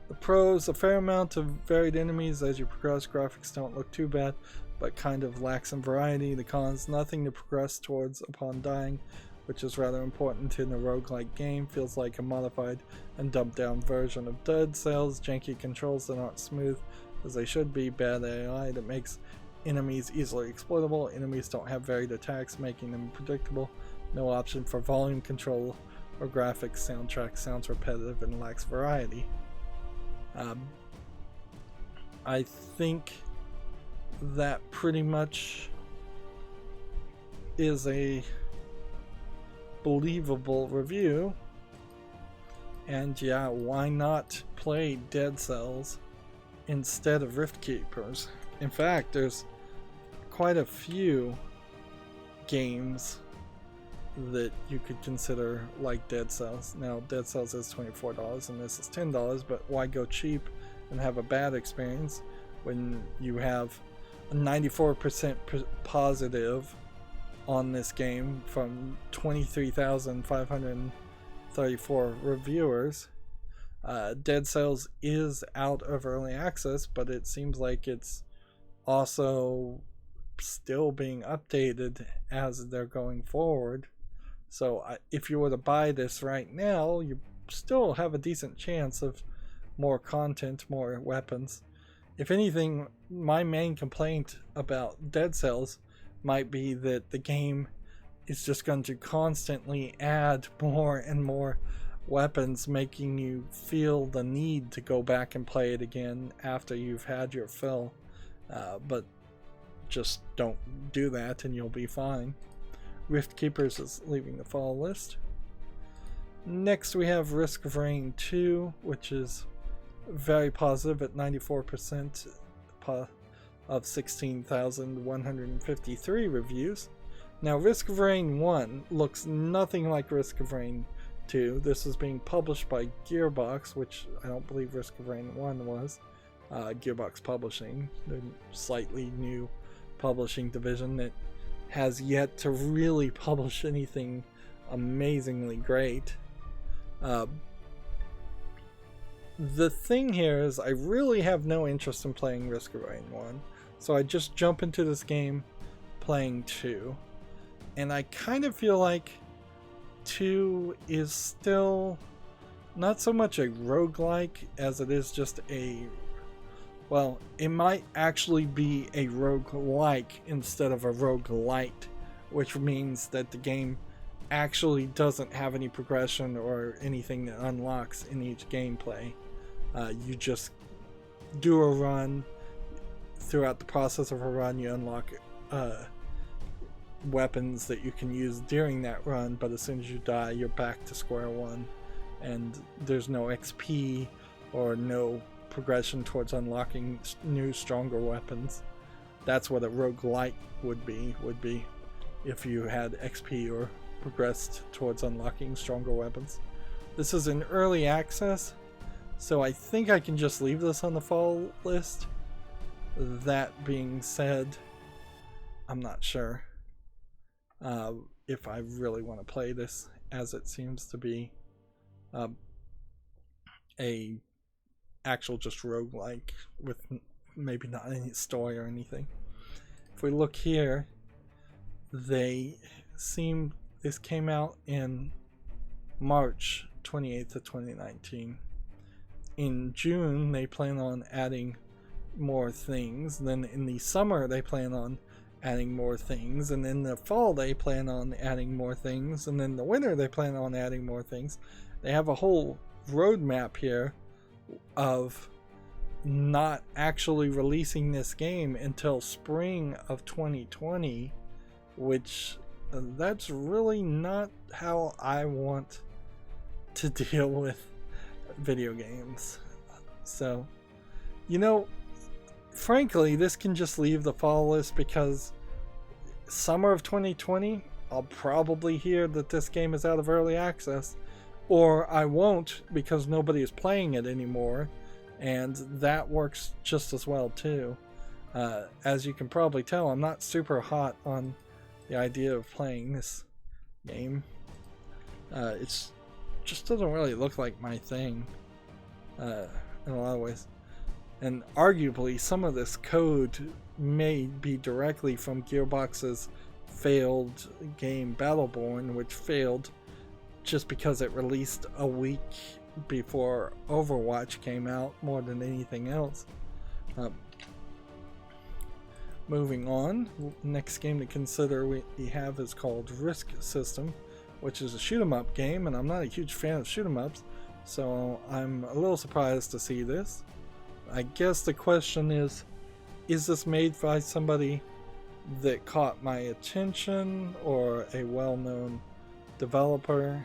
The pros: a fair amount of varied enemies as you progress. Graphics don't look too bad, but kind of lacks in variety. The cons: nothing to progress towards upon dying, which is rather important in a roguelike game. Feels like a modified and dumbed down version of Dead Cells. Janky controls that aren't smooth as they should be. Bad AI that makes enemies easily exploitable. Enemies don't have varied attacks, making them predictable. No option for volume control or graphics. Soundtrack sounds repetitive and lacks variety. I think that pretty much is a believable review, and yeah, why not play Dead Cells instead of Rift Keepers? In fact, there's quite a few games that you could consider like Dead Cells. Now, Dead Cells is $24 and this is $10, but why go cheap and have a bad experience when you have a 94% positive on this game from 23,534 reviewers? Dead Cells is out of early access, but it seems like it's also still being updated as they're going forward. So if you were to buy this right now, you still have a decent chance of more content, more weapons. If anything, my main complaint about Dead Cells might be that the game is just going to constantly add more and more weapons, making you feel the need to go back and play it again after you've had your fill. But just don't do that and you'll be fine. Rift Keepers is leaving the follow list. Next we have Risk of Rain 2, which is very positive at 94% of 16,153 reviews. Now, Risk of Rain 1 looks nothing like Risk of Rain 2. This is being published by Gearbox, which I don't believe Risk of Rain 1 was. Gearbox Publishing, the slightly new publishing division that has yet to really publish anything amazingly great. the thing here is I really have no interest in playing Risk of Rain 1, so I just jump into this game playing 2, and I kind of feel like 2 is still not so much a roguelike as it is just a, well, it might actually be a roguelike instead of a roguelite, which means that the game actually doesn't have any progression or anything that unlocks in each gameplay. You just do a run. Throughout the process of a run, you unlock weapons that you can use during that run, but as soon as you die, you're back to square one, and there's no XP or no progression towards unlocking new, stronger weapons. That's what a roguelike would be if you had XP or progressed towards unlocking stronger weapons. This is in early access, so I think I can just leave this on the fall list. That being said, I'm not sure if I really want to play this, as it seems to be a actual just roguelike with maybe not any story or anything. If we look here, this came out in March 28th of 2019. In June, they plan on adding more things. Then in the summer, they plan on adding more things. And in the fall, they plan on adding more things. And then the winter, they plan on adding more things. They have a whole roadmap here of not actually releasing this game until spring of 2020, which that's really not how I want to deal with video games. So, frankly, this can just leave the fall list, because summer of 2020, I'll probably hear that this game is out of early access, or I won't, because nobody is playing it anymore, and that works just as well too. As you can probably tell, I'm not super hot on the idea of playing this game. It's just doesn't really look like my thing in a lot of ways. And arguably, some of this code may be directly from Gearbox's failed game Battleborn, which failed just because it released a week before Overwatch came out more than anything else. Moving on, next game to consider we have is called Risk System, which is a shoot 'em up game, and I'm not a huge fan of shoot 'em ups, so I'm a little surprised to see this. I guess the question is this made by somebody that caught my attention or a well-known developer?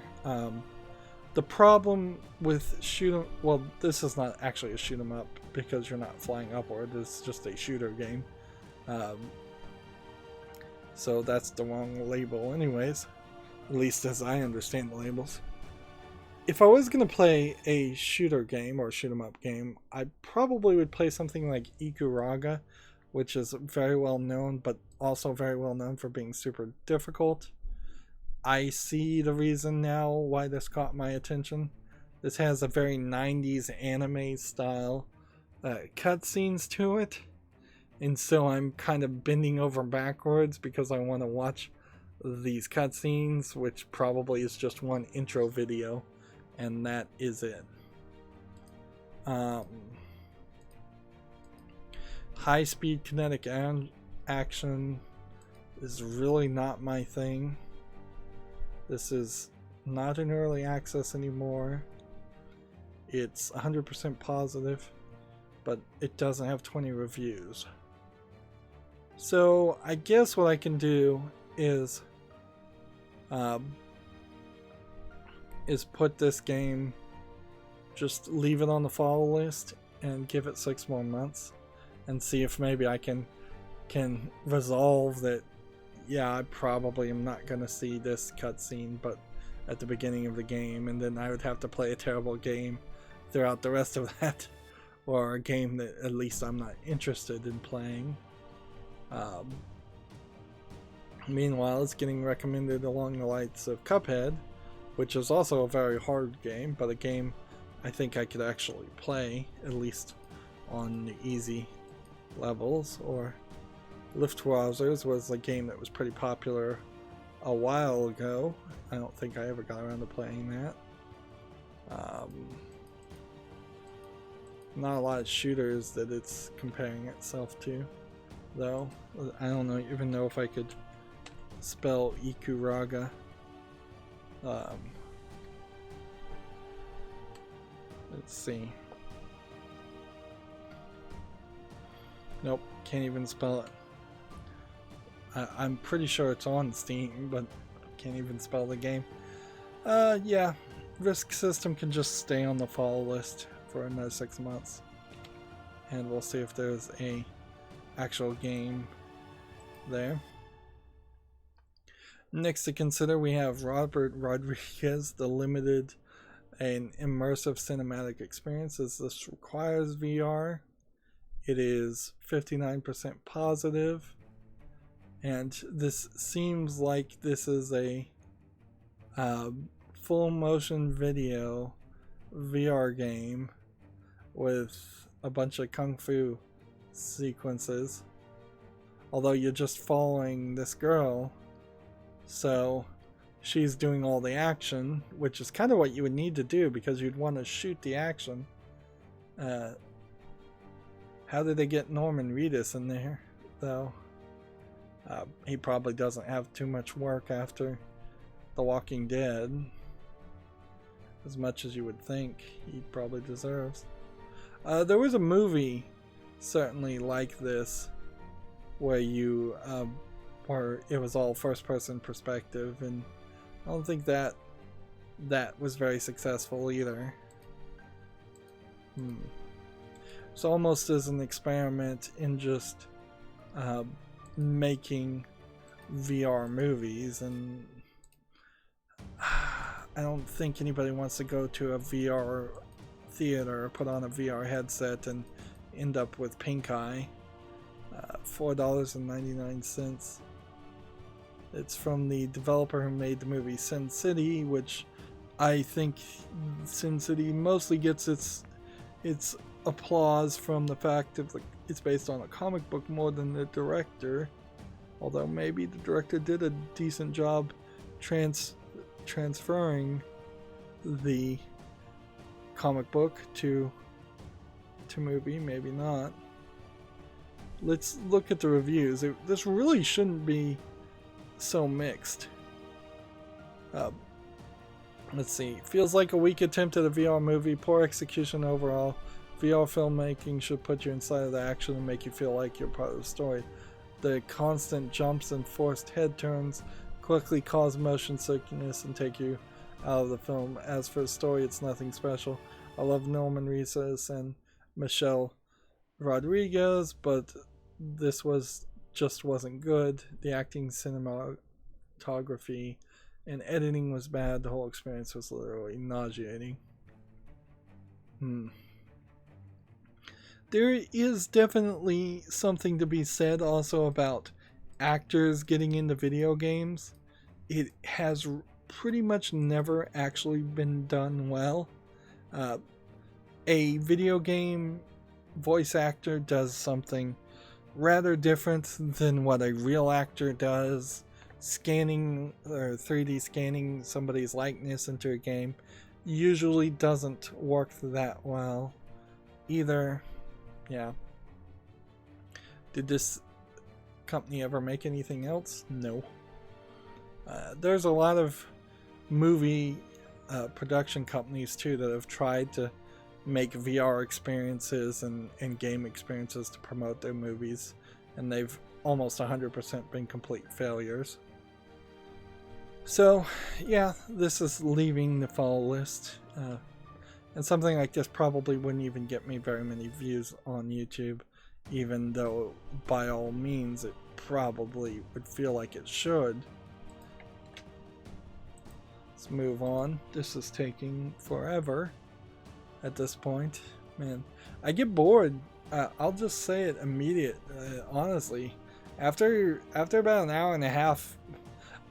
The problem with this is not actually a shoot 'em up because you're not flying upward. It's just a shooter game. So that's the wrong label anyways, at least as I understand the labels. If I was going to play a shooter game or shoot 'em up game, I probably would play something like Ikuraga, which is very well known, but also very well known for being super difficult. I see the reason now why this caught my attention. This has a very 90s anime style cutscenes to it, and so I'm kind of bending over backwards because I want to watch these cutscenes, which probably is just one intro video, and that is it. High-speed kinetic action is really not my thing. This is not in early access anymore. It's 100% positive, but it doesn't have 20 reviews. So I guess what I can do is put this game, just leave it on the fall list and give it 6 more months and see if maybe I can resolve that. Yeah, I probably am not going to see this cutscene but at the beginning of the game, and then I would have to play a terrible game throughout the rest of that, or a game that at least I'm not interested in playing. Meanwhile, it's getting recommended along the likes of Cuphead, which is also a very hard game, but a game I think I could actually play, at least on the easy levels. Or Liftwazers was a game that was pretty popular a while ago. I don't think I ever got around to playing that. Not a lot of shooters that it's comparing itself to, though. I don't even know if I could spell Ikuraga. Let's see. Nope, can't even spell it. I'm pretty sure it's on Steam, but can't even spell the game. Yeah, Risk System can just stay on the follow list for another 6 months, and we'll see if there's a actual game there. Next to consider, we have Robert Rodriguez, the limited and immersive cinematic experiences. This requires VR. It is 59% positive, and this seems like this is a full motion video VR game with a bunch of kung fu sequences, although you're just following this girl, so she's doing all the action, which is kind of what you would need to do because you'd want to shoot the action. How did they get Norman Reedus in there, though? He probably doesn't have too much work after The Walking Dead, as much as you would think he probably deserves. There was a movie certainly like this where you where it was all first person perspective, and I don't think that was very successful either. It's almost as an experiment in just making VR movies, and I don't think anybody wants to go to a VR theater, put on a VR headset, and end up with pink eye. $4.99. It's from the developer who made the movie Sin City, which I think Sin City mostly gets its applause from the fact that it's based on a comic book more than the director, although maybe the director did a decent job transferring the comic book to movie, maybe not. Let's look at the reviews. This really shouldn't be so mixed. Let's see. Feels like a weak attempt at a VR movie. Poor execution overall. VR filmmaking should put you inside of the action and make you feel like you're part of the story. The constant jumps and forced head turns quickly cause motion sickness and take you out of the film. As for the story, it's nothing special. I love Norman Reedus and Michelle Rodriguez, but this wasn't good. The acting, cinematography, and editing was bad. The whole experience was literally nauseating. There is definitely something to be said also about actors getting into video games. It has pretty much never actually been done well. A video game voice actor does something rather different than what a real actor does. Scanning or 3D scanning somebody's likeness into a game usually doesn't work that well either. Yeah. Did this company ever make anything else? No. There's a lot of movie production companies too that have tried to make VR experiences and game experiences to promote their movies, and they've almost 100% been complete failures. So yeah, this is leaving the follow list, and something like this probably wouldn't even get me very many views on YouTube, even though by all means it probably would feel like it should. Let's move on. This is taking forever at this point. Man, I get bored. I'll just say it honestly. After about an hour and a half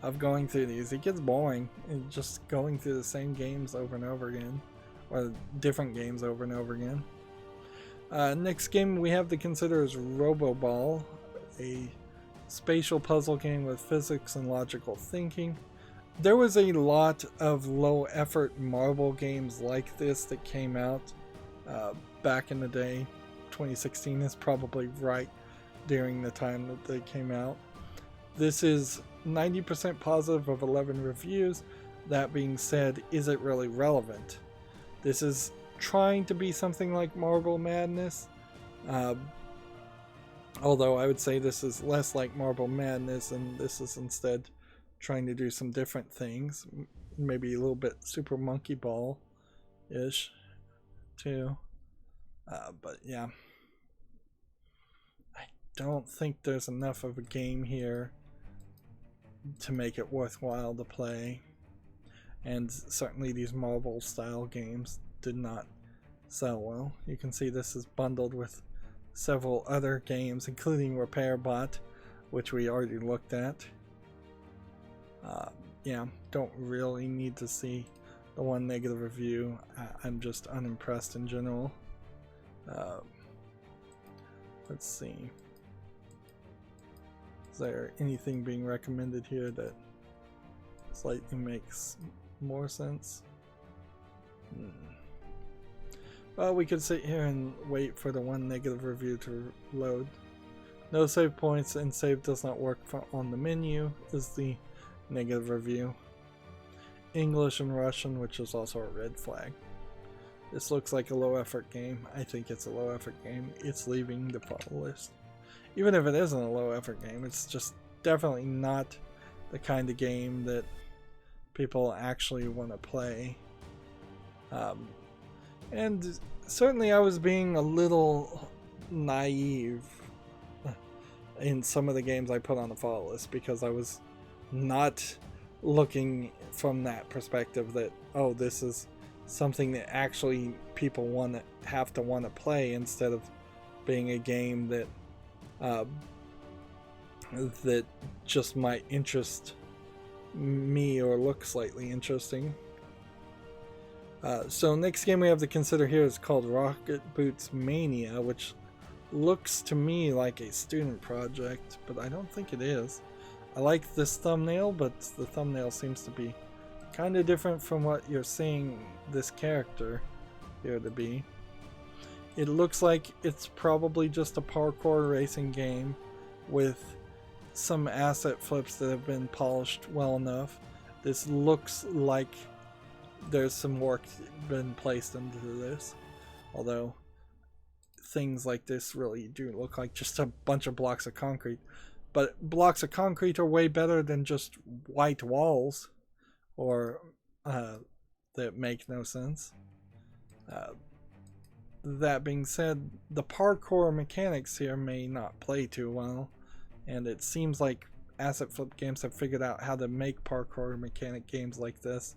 of going through these, it gets boring and just going through the same games over and over again, or different games over and over again. Next game we have to consider is Roboball, a spatial puzzle game with physics and logical thinking. There was a lot of low effort marble games like this that came out back in the day. 2016 is probably right during the time that they came out. This is 90% positive of 11 reviews. That being said, is it really relevant? This is trying to be something like Marble Madness, although I would say this is less like Marble Madness, and this is instead trying to do some different things, maybe a little bit Super Monkey Ball ish too, but yeah, I don't think there's enough of a game here to make it worthwhile to play, and certainly these marble style games did not sell well. You can see this is bundled with several other games, including Repair Bot, which we already looked at. Yeah, don't really need to see the one negative review. I'm just unimpressed in general. Let's see. Is there anything being recommended here that slightly makes more sense? Well, we could sit here and wait for the one negative review to load. No save points and save does not work on the menu is the negative review. English and Russian, which is also a red flag. This looks like a low effort game. I think it's a low effort game. It's leaving the follow list. Even if it isn't a low effort game, it's just definitely not the kind of game that people actually want to play. And certainly I was being a little naive in some of the games I put on the follow list, because I was not looking from that perspective that, oh, this is something that actually people have to want to play, instead of being a game that that just might interest me or look slightly interesting. So next game we have to consider here is called Rocket Boots Mania, which looks to me like a student project, but I don't think it is. I like this thumbnail, but the thumbnail seems to be kind of different from what you're seeing this character here to be. It looks like it's probably just a parkour racing game with some asset flips that have been polished well enough. This looks like there's some work been placed into this, although things like this really do look like just a bunch of blocks of concrete. But blocks of concrete are way better than just white walls, or that make no sense. That being said, the parkour mechanics here may not play too well, and it seems like asset flip games have figured out how to make parkour mechanic games like this.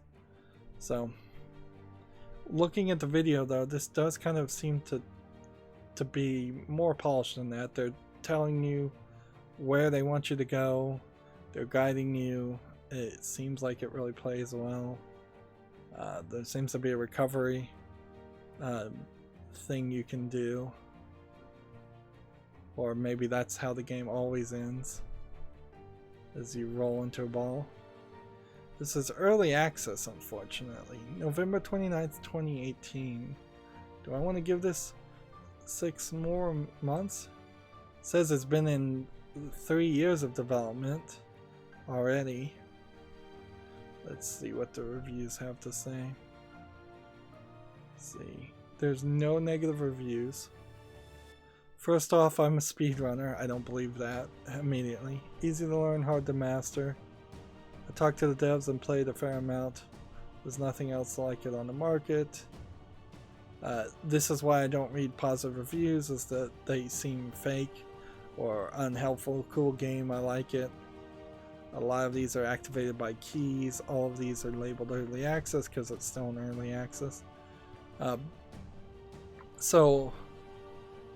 So, looking at the video though, this does kind of seem to be more polished than that. They're telling you where they want you to go, they're guiding you. It seems like it really plays well. There seems to be a recovery thing you can do, or maybe that's how the game always ends, as you roll into a ball. This is early access, unfortunately. November 29th, 2018. Do I want to give this 6 more months? It says it's been in 3 years of development already. Let's see what the reviews have to say. Let's see. There's no negative reviews. First off, I'm a speedrunner. I don't believe that immediately. Easy to learn, hard to master. I talked to the devs and played a fair amount. There's nothing else like it on the market. This is why I don't read positive reviews, is that they seem fake or unhelpful. Cool game, I like it. A lot of these are activated by keys. All of these are labeled early access because it's still in early access. So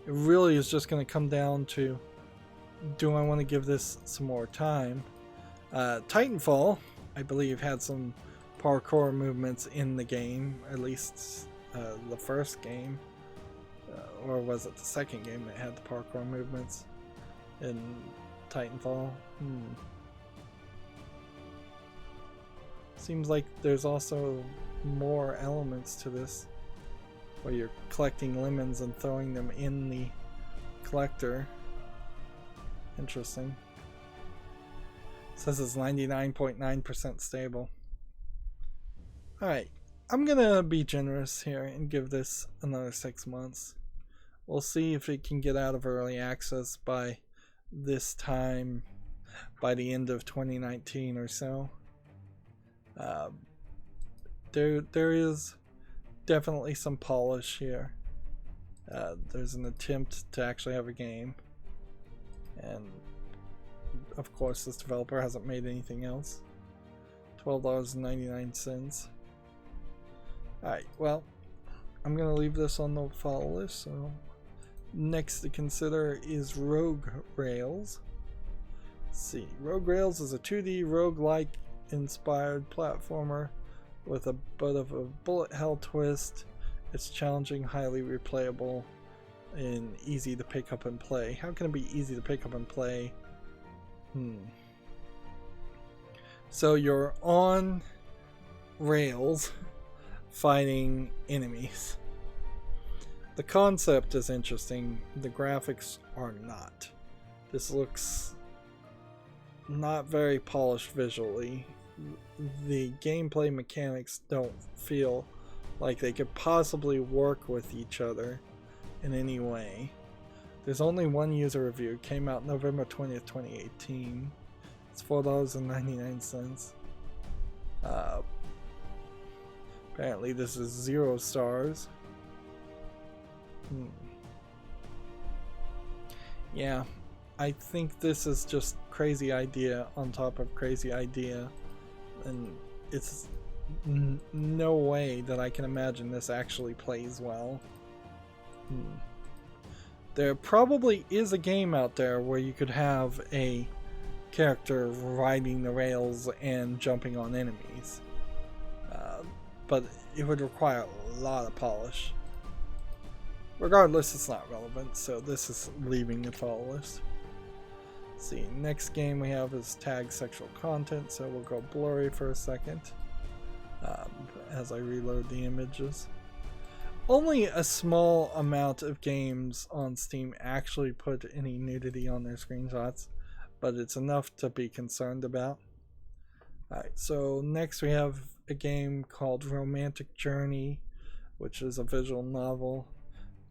it really is just going to come down to, do I want to give this some more time? Titanfall, I believe, had some parkour movements in the game, at least the first game, or was it the second game that had the parkour movements in Titanfall? Seems like there's also more elements to this, where you're collecting lemons and throwing them in the collector. Interesting. It says it's 99.9% stable. Alright, I'm gonna be generous here and give this another 6 months. We'll see if it can get out of early access by this time, by the end of 2019 or so. There is definitely some polish here. There's an attempt to actually have a game, and of course this developer hasn't made anything else. $12.99. Alright, well, I'm gonna leave this on the follow list. So next to consider is Rogue Rails. Let's see, Rogue Rails is a 2D roguelike inspired platformer with a bit of a bullet hell twist. It's challenging, highly replayable, and easy to pick up and play. How can it be easy to pick up and play? So you're on rails fighting enemies. The concept is interesting. The graphics are not. This looks not very polished visually. The gameplay mechanics don't feel like they could possibly work with each other in any way. There's only one user review. It came out November 20th, 2018. It's $4.99. Apparently this is 0 stars. Yeah, I think this is just crazy idea on top of crazy idea, and it's no way that I can imagine this actually plays well. There probably is a game out there where you could have a character riding the rails and jumping on enemies, but it would require a lot of polish. Regardless, it's not relevant, so this is leaving the follow list. Let's see, next game we have is Tag Sexual Content, so we'll go blurry for a second as I reload the images. Only a small amount of games on Steam actually put any nudity on their screenshots, but it's enough to be concerned about. Alright, so next we have a game called Romantic Journey, which is a visual novel.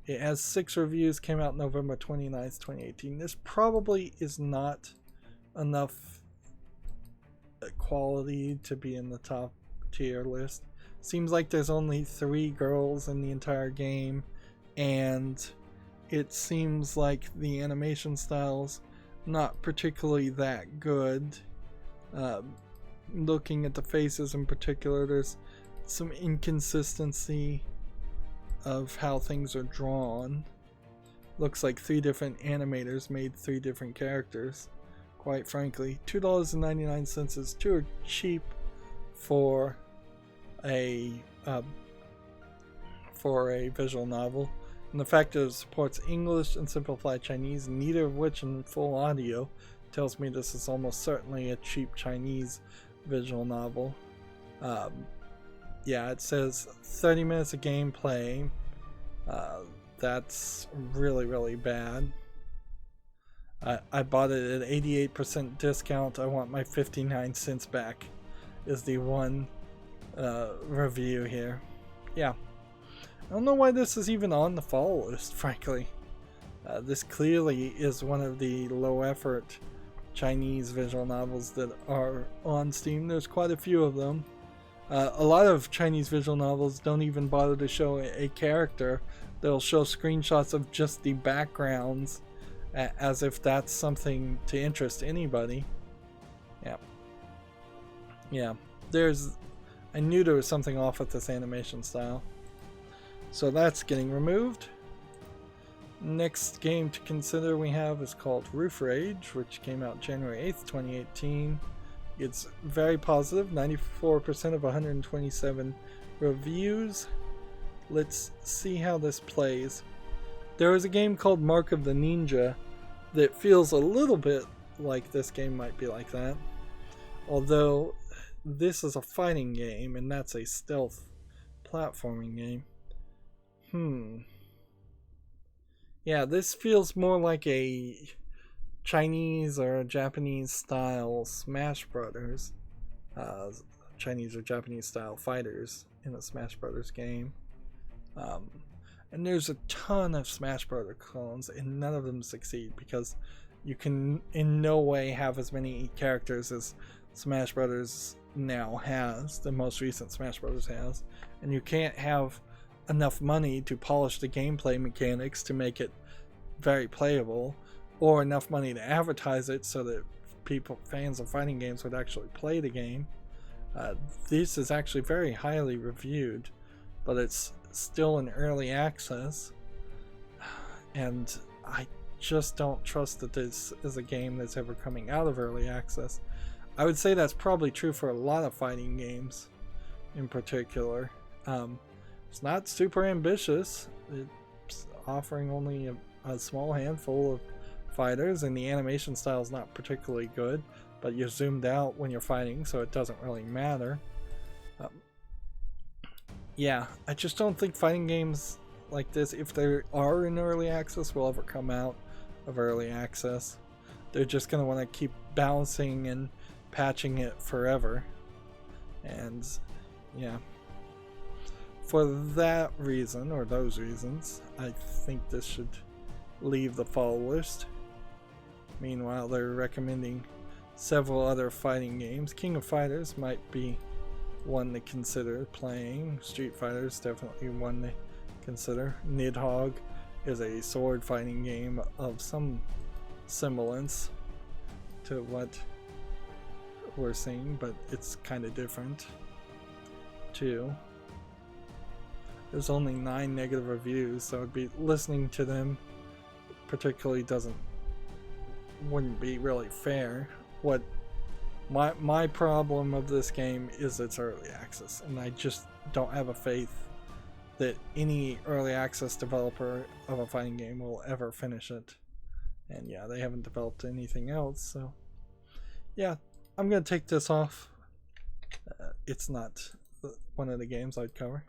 It has 6 reviews, came out November 29th, 2018. This probably is not enough quality to be in the top tier list. Seems like there's only 3 girls in the entire game, and it seems like the animation style's not particularly that good. Looking at the faces in particular, there's some inconsistency of how things are drawn. Looks like 3 different animators made 3 different characters. Quite frankly, $2.99 is too cheap for a visual novel, and the fact that it supports English and simplified Chinese, neither of which in full audio, tells me this is almost certainly a cheap Chinese visual novel. Yeah, it says 30 minutes of gameplay. That's really bad. I bought it at 88% discount. I want my 59 cents back, is the one review here. Yeah, I don't know why this is even on the follow list, frankly. This clearly is one of the low effort Chinese visual novels that are on Steam. There's quite a few of them. A lot of Chinese visual novels don't even bother to show a character. They'll show screenshots of just the backgrounds, as if that's something to interest anybody. Yeah, I knew there was something off with this animation style. So that's getting removed. Next game to consider we have is called Roof Rage, which came out January 8th, 2018. It's very positive, 94% of 127 reviews. let's see how this plays. There is a game called Mark of the Ninja that feels a little bit like this game might be like that. Although this is a fighting game and that's a stealth platforming game. Yeah, this feels more like a Chinese or Japanese style Smash Brothers. Chinese or Japanese style fighters in a Smash Brothers game. And there's a ton of Smash Brothers clones and none of them succeed because you can in no way have as many characters as Smash Brothers now has, the most recent Smash Brothers has, and you can't have enough money to polish the gameplay mechanics to make it very playable, or enough money to advertise it so that fans of fighting games would actually play the game. This is actually very highly reviewed, but it's still in early access, and I just don't trust that this is a game that's ever coming out of early access. I would say that's probably true for a lot of fighting games in particular. It's not super ambitious. It's offering only a small handful of fighters, and the animation style is not particularly good, but you're zoomed out when you're fighting, so it doesn't really matter. Yeah, I just don't think fighting games like this, if they are in early access, will ever come out of early access. They're just going to want to keep balancing and patching it forever. And yeah, for that reason, or those reasons, I think this should leave the fall list. Meanwhile, they're recommending several other fighting games. King of Fighters might be one to consider playing. Street Fighter is definitely one to consider. Nidhogg is a sword fighting game of some semblance to what we're seeing, but it's kind of different too. There's only 9 negative reviews, so it'd be listening to them particularly wouldn't be really fair. What my problem of this game is its early access, and I just don't have a faith that any early access developer of a fighting game will ever finish it. And yeah, they haven't developed anything else, so yeah, I'm gonna take this off. It's not one of the games I'd cover.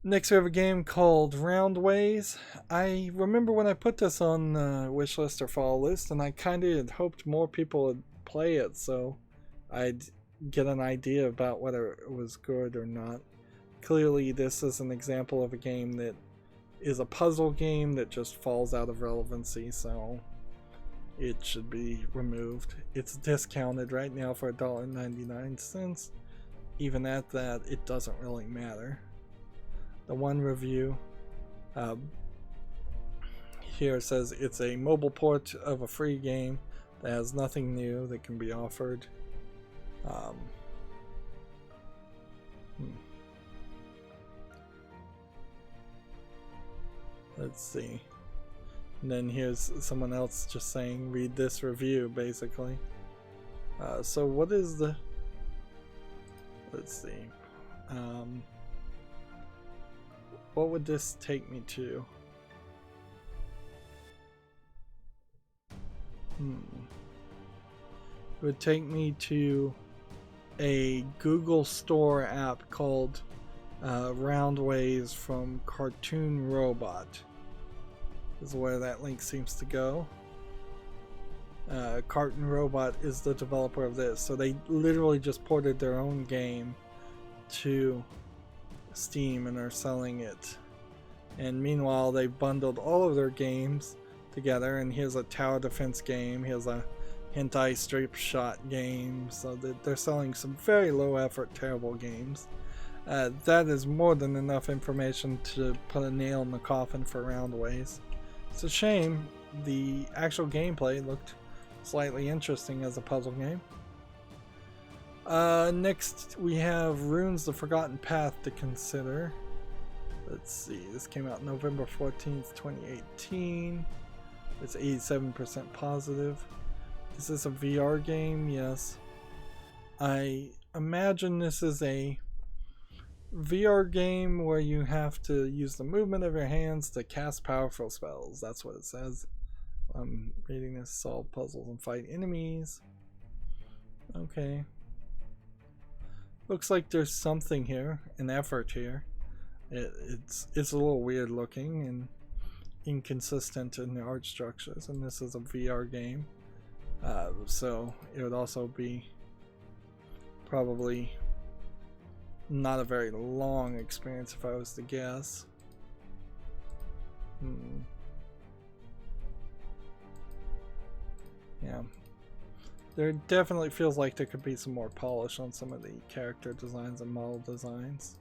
Next we have a game called Roundways. I remember when I put this on the wishlist or fall list, and I kind of had hoped more people would play it so I'd get an idea about whether it was good or not. Clearly this is an example of a game that is a puzzle game that just falls out of relevancy, so it should be removed. It's discounted right now for $1.99. Even at that, it doesn't really matter. The one review here says it's a mobile port of a free game that has nothing new that can be offered. Let's see. And then here's someone else just saying, read this review, basically. So what is the... Let's see. What would this take me to? It would take me to a Google Store app called Roundways from Cartoon Robot. Is where that link seems to go. Cartoon Robot is the developer of this, so they literally just ported their own game to Steam and are selling it. And meanwhile, they bundled all of their games together, and here's a tower defense game, here's a hentai strip shot game, so they're selling some very low effort, terrible games. That is more than enough information to put a nail in the coffin for Roundways. It's a shame. The actual gameplay looked slightly interesting as a puzzle game. Next we have Runes: The Forgotten Path to consider. Let's see, this came out November 14th, 2018. It's 87% positive. Is this a VR game? Yes. I imagine this is a VR game where you have to use the movement of your hands to cast powerful spells. That's what it says. I'm reading this. Solve puzzles and fight enemies. Okay. Looks like there's something here, an effort here. It's a little weird looking and inconsistent in the art structures, and this is a VR game. So it would also be probably not a very long experience if I was to guess. Yeah. There definitely feels like there could be some more polish on some of the character designs and model designs.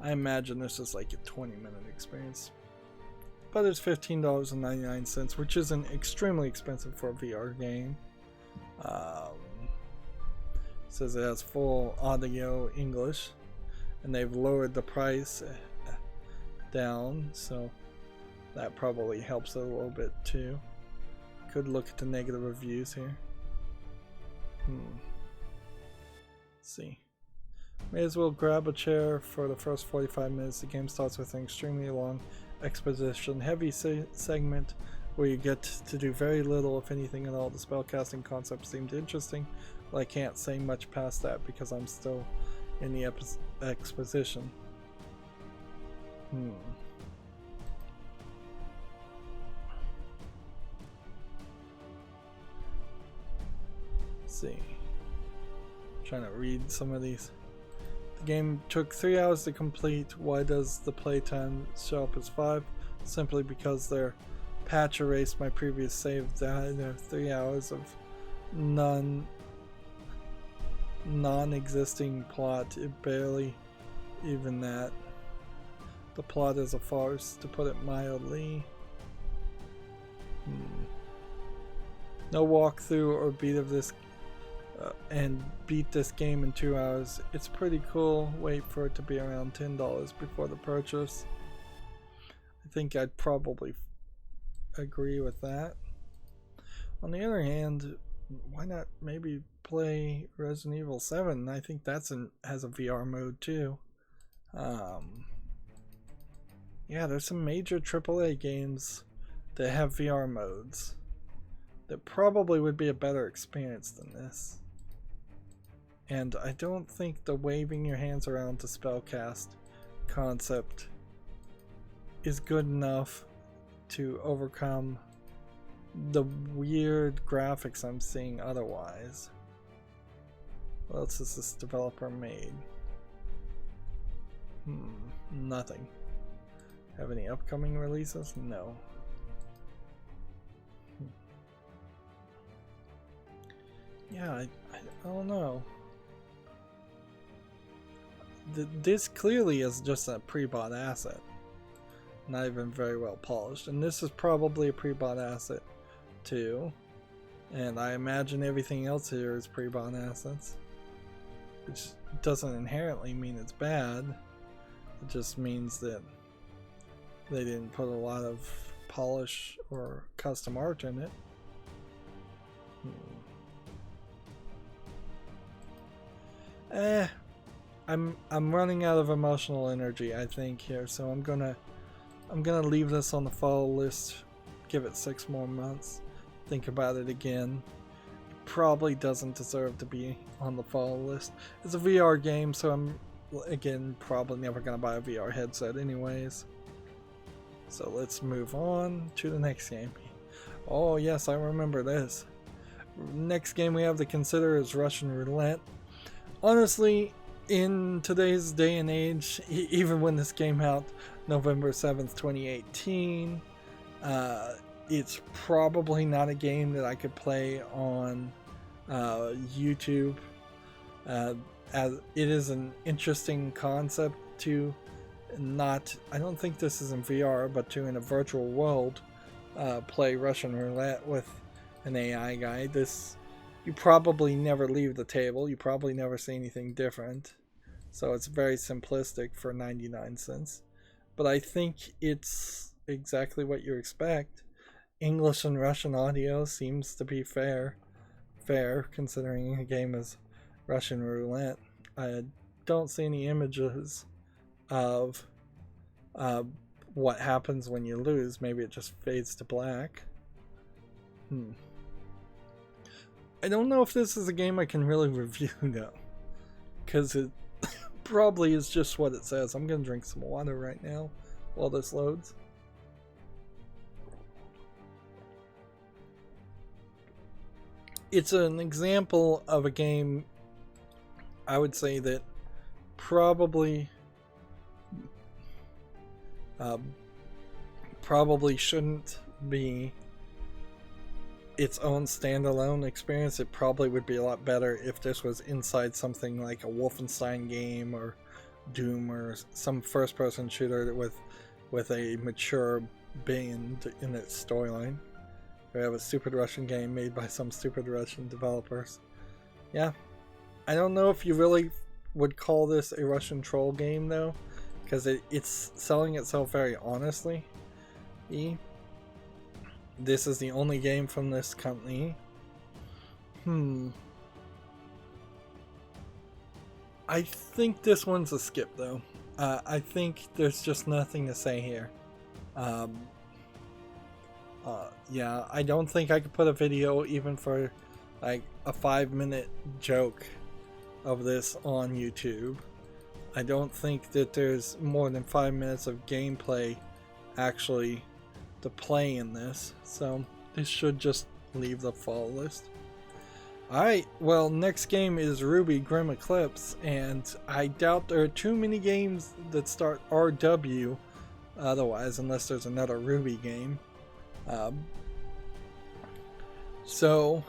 I imagine this is like a 20-minute experience. But it's $15.99, which isn't extremely expensive for a VR game. Says it has full audio English, and they've lowered the price down, so that probably helps it a little bit too. Could look at the negative reviews here. Let's see. May as well grab a chair for the first 45 minutes. The game starts with an extremely long exposition heavy segment where you get to do very little, if anything at all. The spellcasting concept seemed interesting, but I can't say much past that because I'm still in the exposition. Let's see. Trying to read some of these. The game took 3 hours to complete. Why does the playtime show up as 5? Simply because their patch erased my previous save. There 3 hours of non-existing plot. It barely even that. The plot is a farce, to put it mildly. No walkthrough or beat of this and beat this game in 2 hours. It's pretty cool. Wait for it to be around $10 before the purchase. I think I'd probably agree with that. On the other hand, why not maybe play Resident Evil 7? I think that's has a VR mode too. Yeah, there's some major AAA games that have VR modes that probably would be a better experience than this. And I don't think the waving your hands around to spellcast concept is good enough to overcome the weird graphics I'm seeing otherwise. What else has this developer made? Nothing. Have any upcoming releases? No. Yeah, I don't know. This clearly is just a pre-bought asset. Not even very well polished. And this is probably a pre-bought asset too. And I imagine everything else here is pre-bought assets. Which doesn't inherently mean it's bad. It just means that they didn't put a lot of polish or custom art in it. I'm running out of emotional energy, I think, here, so I'm gonna leave this on the follow list, give it 6 more months, think about it again. It probably doesn't deserve to be on the follow list. It's a VR game, so I'm, again, probably never gonna buy a VR headset anyways. So let's move on to the next game. Oh yes, I remember this. Next game we have to consider is Russian Roulette. Honestly, in today's day and age, even when this came out November 7th, 2018, it's probably not a game that I could play on YouTube. As it is an interesting concept to I don't think this is in VR, but to, in a virtual world, play Russian Roulette with an AI guy. You probably never leave the table. You probably never see anything different. So it's very simplistic for 99 cents. But I think it's exactly what you expect. English and Russian audio seems to be fair considering the game is Russian Roulette. don't see any images of what happens when you lose. Maybe it just fades to black. I don't know if this is a game I can really review though, because it probably is just what it says. I'm gonna drink some water right now while this loads. It's an example of a game, I would say, that probably shouldn't be its own standalone experience. It probably would be a lot better if this was inside something like a Wolfenstein game or Doom or some first-person shooter with a mature band in its storyline. We have a stupid Russian game made by some stupid Russian developers. Yeah, I don't know if you really would call this a Russian troll game though, because it's selling itself very honestly. This is the only game from this company. I think this one's a skip though. I think there's just nothing to say here. Yeah, I don't think I could put a video even for like a 5-minute joke of this on YouTube. I don't think that there's more than 5 minutes of gameplay actually to play in this, so this should just leave the follow list. Alright, well, next game is Ruby Grim Eclipse, and I doubt there are too many games that start RW otherwise, unless there's another Ruby game. So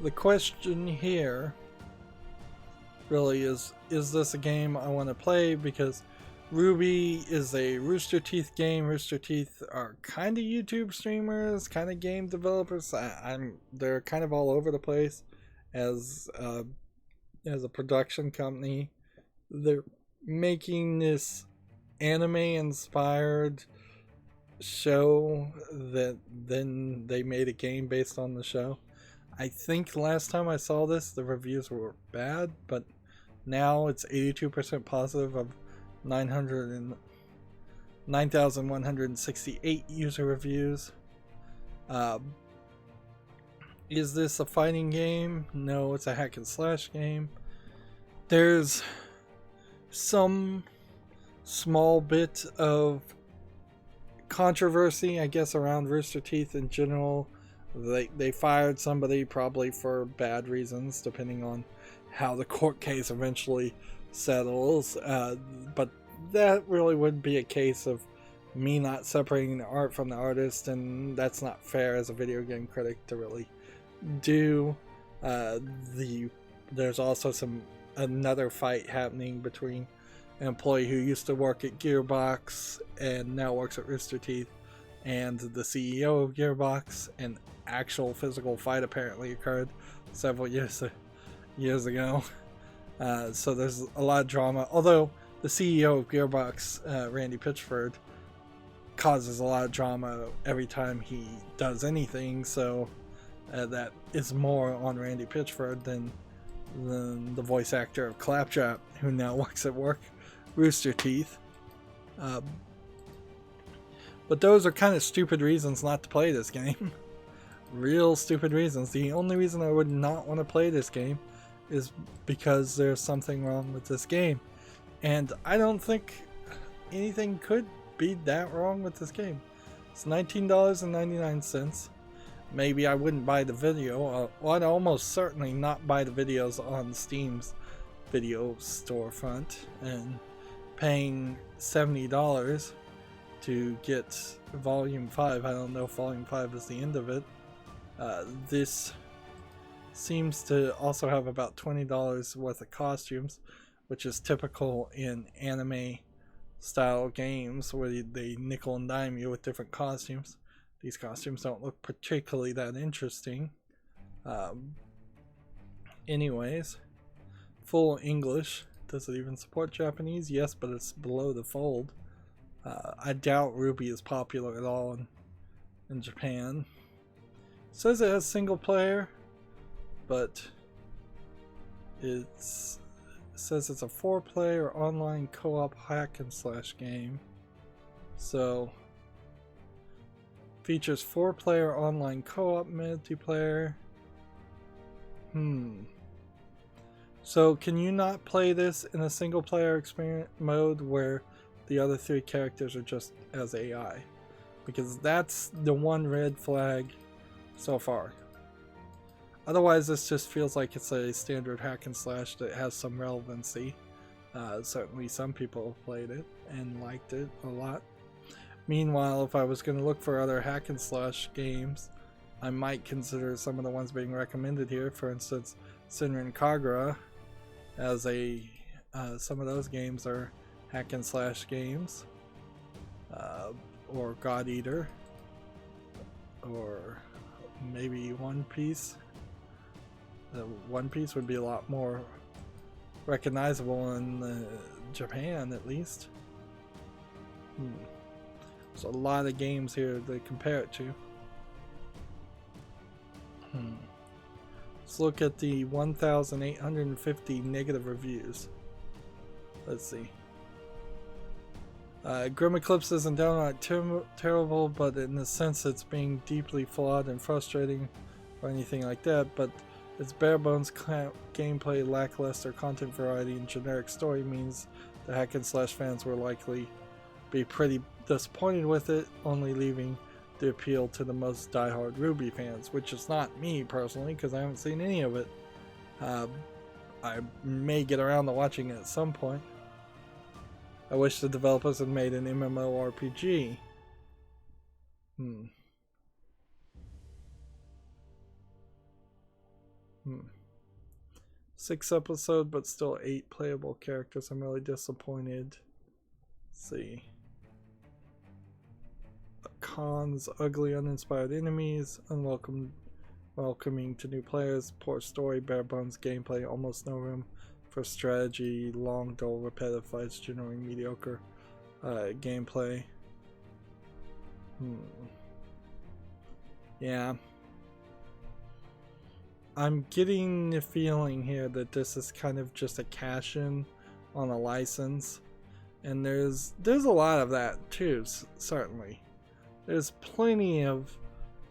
the question here really is this a game I want to play? Because Ruby is a Rooster Teeth game. Rooster Teeth are kind of YouTube streamers, kind of game developers. They're kind of all over the place as a production company. They're making this anime-inspired show that then they made a game based on the show. I think last time I saw this, the reviews were bad, but now it's 82% positive of 9,168 user reviews. Is this a fighting game? No, it's a hack and slash game. There's some small bit of controversy, I guess, around Rooster Teeth in general. They fired somebody probably for bad reasons, depending on how the court case eventually settles. But that really would be a case of me not separating the art from the artist, and that's not fair as a video game critic to really do. There's also another fight happening between an employee who used to work at Gearbox and now works at Rooster Teeth and the CEO of Gearbox. An actual physical fight apparently occurred several years ago. So there's a lot of drama, although the CEO of Gearbox, Randy Pitchford, causes a lot of drama every time he does anything, so that is more on Randy Pitchford than the voice actor of Claptrap, who now works at Rooster Teeth. But those are kind of stupid reasons not to play this game. Real stupid reasons. The only reason I would not want to play this game is because there's something wrong with this game. And I don't think anything could be that wrong with this game. It's $19.99. Maybe I wouldn't buy the video. Well, I'd almost certainly not buy the videos on Steam's video storefront. And paying $70 to get Volume 5, I don't know if Volume 5 is the end of it. This seems to also have about $20 worth of costumes, which is typical in anime style games where they nickel and dime you with different costumes. These costumes don't look particularly that interesting. Anyways, full English. Does it even support Japanese? Yes, but it's below the fold. I doubt Ruby is popular at all in Japan. It says it has single player, but it says it's a 4-player online co-op hack and slash game. So features 4-player online co-op multiplayer. So can you not play this in a single player experience mode where the other 3 characters are just as AI? Because that's the one red flag so far. Otherwise, this just feels like it's a standard hack and slash that has some relevancy. Certainly some people have played it and liked it a lot. Meanwhile, if I was going to look for other hack and slash games, I might consider some of the ones being recommended here. For instance, Senran Kagura, as some of those games are hack and slash games, or God Eater, or maybe One Piece. One Piece would be a lot more recognizable in Japan, at least. There's a lot of games here to compare it to. Let's look at the 1,850 negative reviews. Let's see. Grim Eclipse isn't downright terrible, but in the sense it's being deeply flawed and frustrating or anything like that, but its bare bones gameplay, lackluster content variety, and generic story means the hack and slash fans will likely be pretty disappointed with it, only leaving the appeal to the most diehard Ruby fans, which is not me personally because I haven't seen any of it. I may get around to watching it at some point. I wish the developers had made an MMORPG. 6 episodes, but still 8 playable characters. I'm really disappointed. Let's see. Cons, ugly, uninspired enemies, welcoming to new players, poor story, bare bones gameplay, almost no room for strategy, long, dull, repetitive fights, generally mediocre gameplay. Yeah. I'm getting the feeling here that this is kind of just a cash-in on a license, and there's a lot of that too, certainly. There's plenty of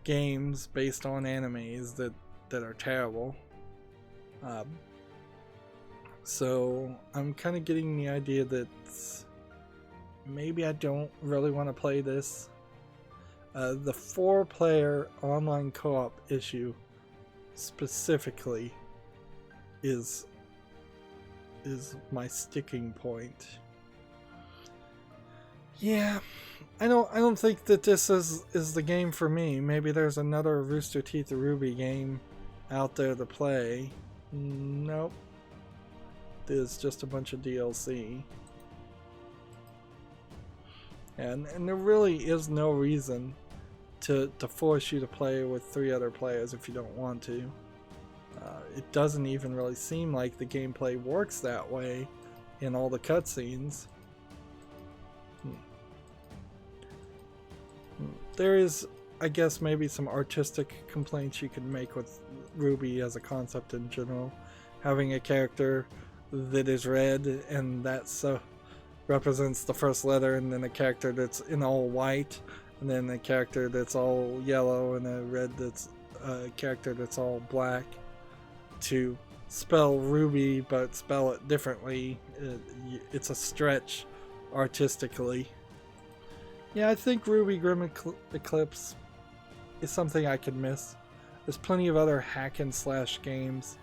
games based on animes that are terrible. So I'm kind of getting the idea that maybe I don't really want to play this. The 4-player online co-op issue specifically is my sticking point. Yeah, I don't think that this is the game for me. Maybe there's another Rooster Teeth Ruby game out there to play. Nope. There's just a bunch of DLC. And there really is no reason to force you to play with 3 other players if you don't want to. It doesn't even really seem like the gameplay works that way in all the cutscenes. There is, I guess, maybe some artistic complaints you can make with Ruby as a concept in general. Having a character that is red and that's represents the first letter, and then a character that's in all white, and then a character that's all yellow, and a red that's a character that's all black. To spell Ruby but spell it differently, it's a stretch artistically. Yeah, I think Ruby Grim Eclipse is something I could miss. There's plenty of other hack and slash games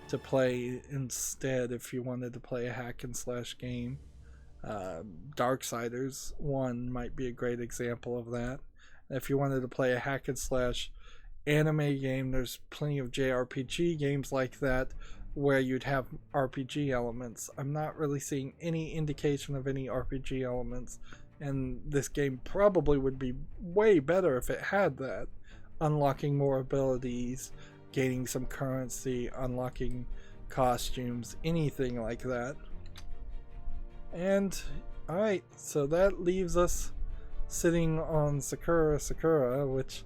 to play instead if you wanted to play a hack and slash game. Darksiders 1 might be a great example of that. If you wanted to play a hack and slash anime game, there's plenty of JRPG games like that where you'd have RPG elements. I'm not really seeing any indication of any RPG elements, and this game probably would be way better if it had that. Unlocking more abilities, gaining some currency, unlocking costumes, anything like that. And alright, so that leaves us sitting on Sakura, which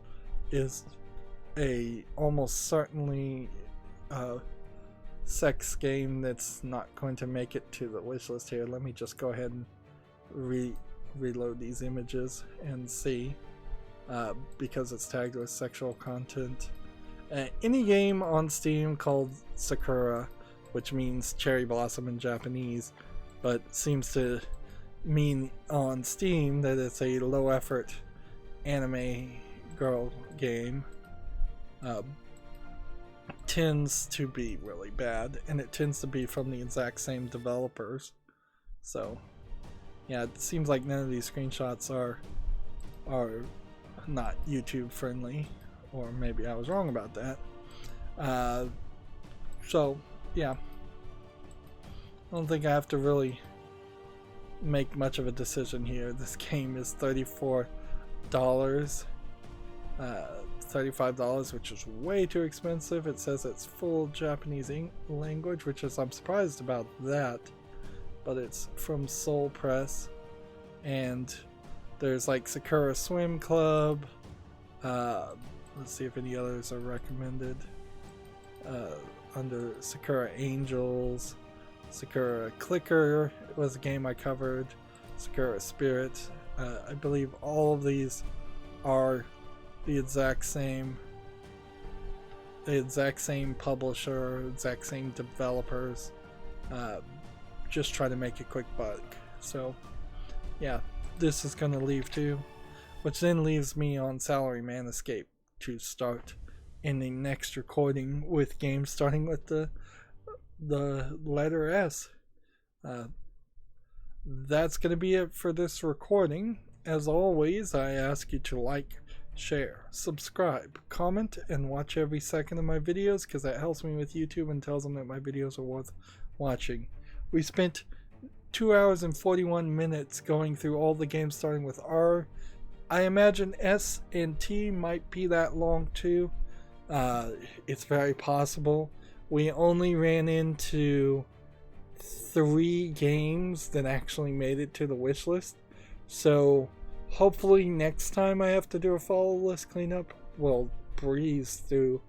is a almost certainly sex game that's not going to make it to the wish list here. Let me just go ahead and reload these images and see, because it's tagged with sexual content. Any game on Steam called Sakura, which means cherry blossom in Japanese, but seems to mean on Steam that it's a low effort anime girl game, tends to be really bad, and it tends to be from the exact same developers. So yeah, it seems like none of these screenshots are not YouTube friendly, or maybe I was wrong about that. So yeah, I don't think I have to really make much of a decision here. This game is $34, $35, which is way too expensive. It says it's full Japanese language, which is, I'm surprised about that, but it's from Soul Press, and there's like Sakura Swim Club. Let's see if any others are recommended. Under Sakura Angels, Sakura Clicker was a game I covered, Sakura Spirit. I believe all of these are the exact same publisher, exact same developers, just try to make a quick buck. So yeah, this is gonna leave too, which then leaves me on Salaryman Escape to start in the next recording with games starting with the letter S. That's going to be it for this recording. As always, I ask you to like, share, subscribe, comment, and watch every second of my videos, because that helps me with YouTube and tells them that my videos are worth watching. We spent 2 hours and 41 minutes going through all the games starting with R. I imagine S and T might be that long too. It's very possible. We only ran into 3 games that actually made it to the wish list, so hopefully next time I have to do a follow list cleanup, we'll breeze through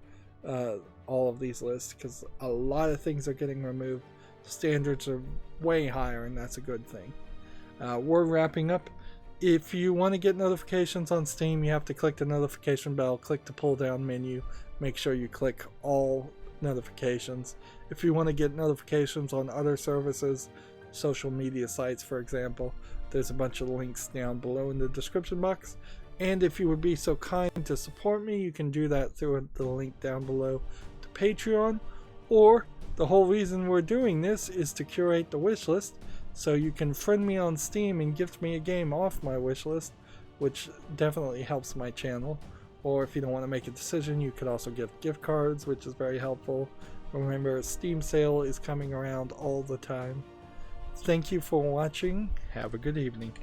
all of these lists, because a lot of things are getting removed. Standards are way higher, and that's a good thing. We're wrapping up. If you want to get notifications on Steam, you have to click the notification bell, click the pull down menu, make sure you click all notifications. If you want to get notifications on other services, social media sites for example, there's a bunch of links down below in the description box. And if you would be so kind to support me, you can do that through the link down below to Patreon. Or the whole reason we're doing this is to curate the wish list, so you can friend me on Steam and gift me a game off my wish list, which definitely helps my channel. Or if you don't want to make a decision, you could also gift gift cards, which is very helpful. Remember, Steam sale is coming around all the time. Thank you for watching. Have a good evening.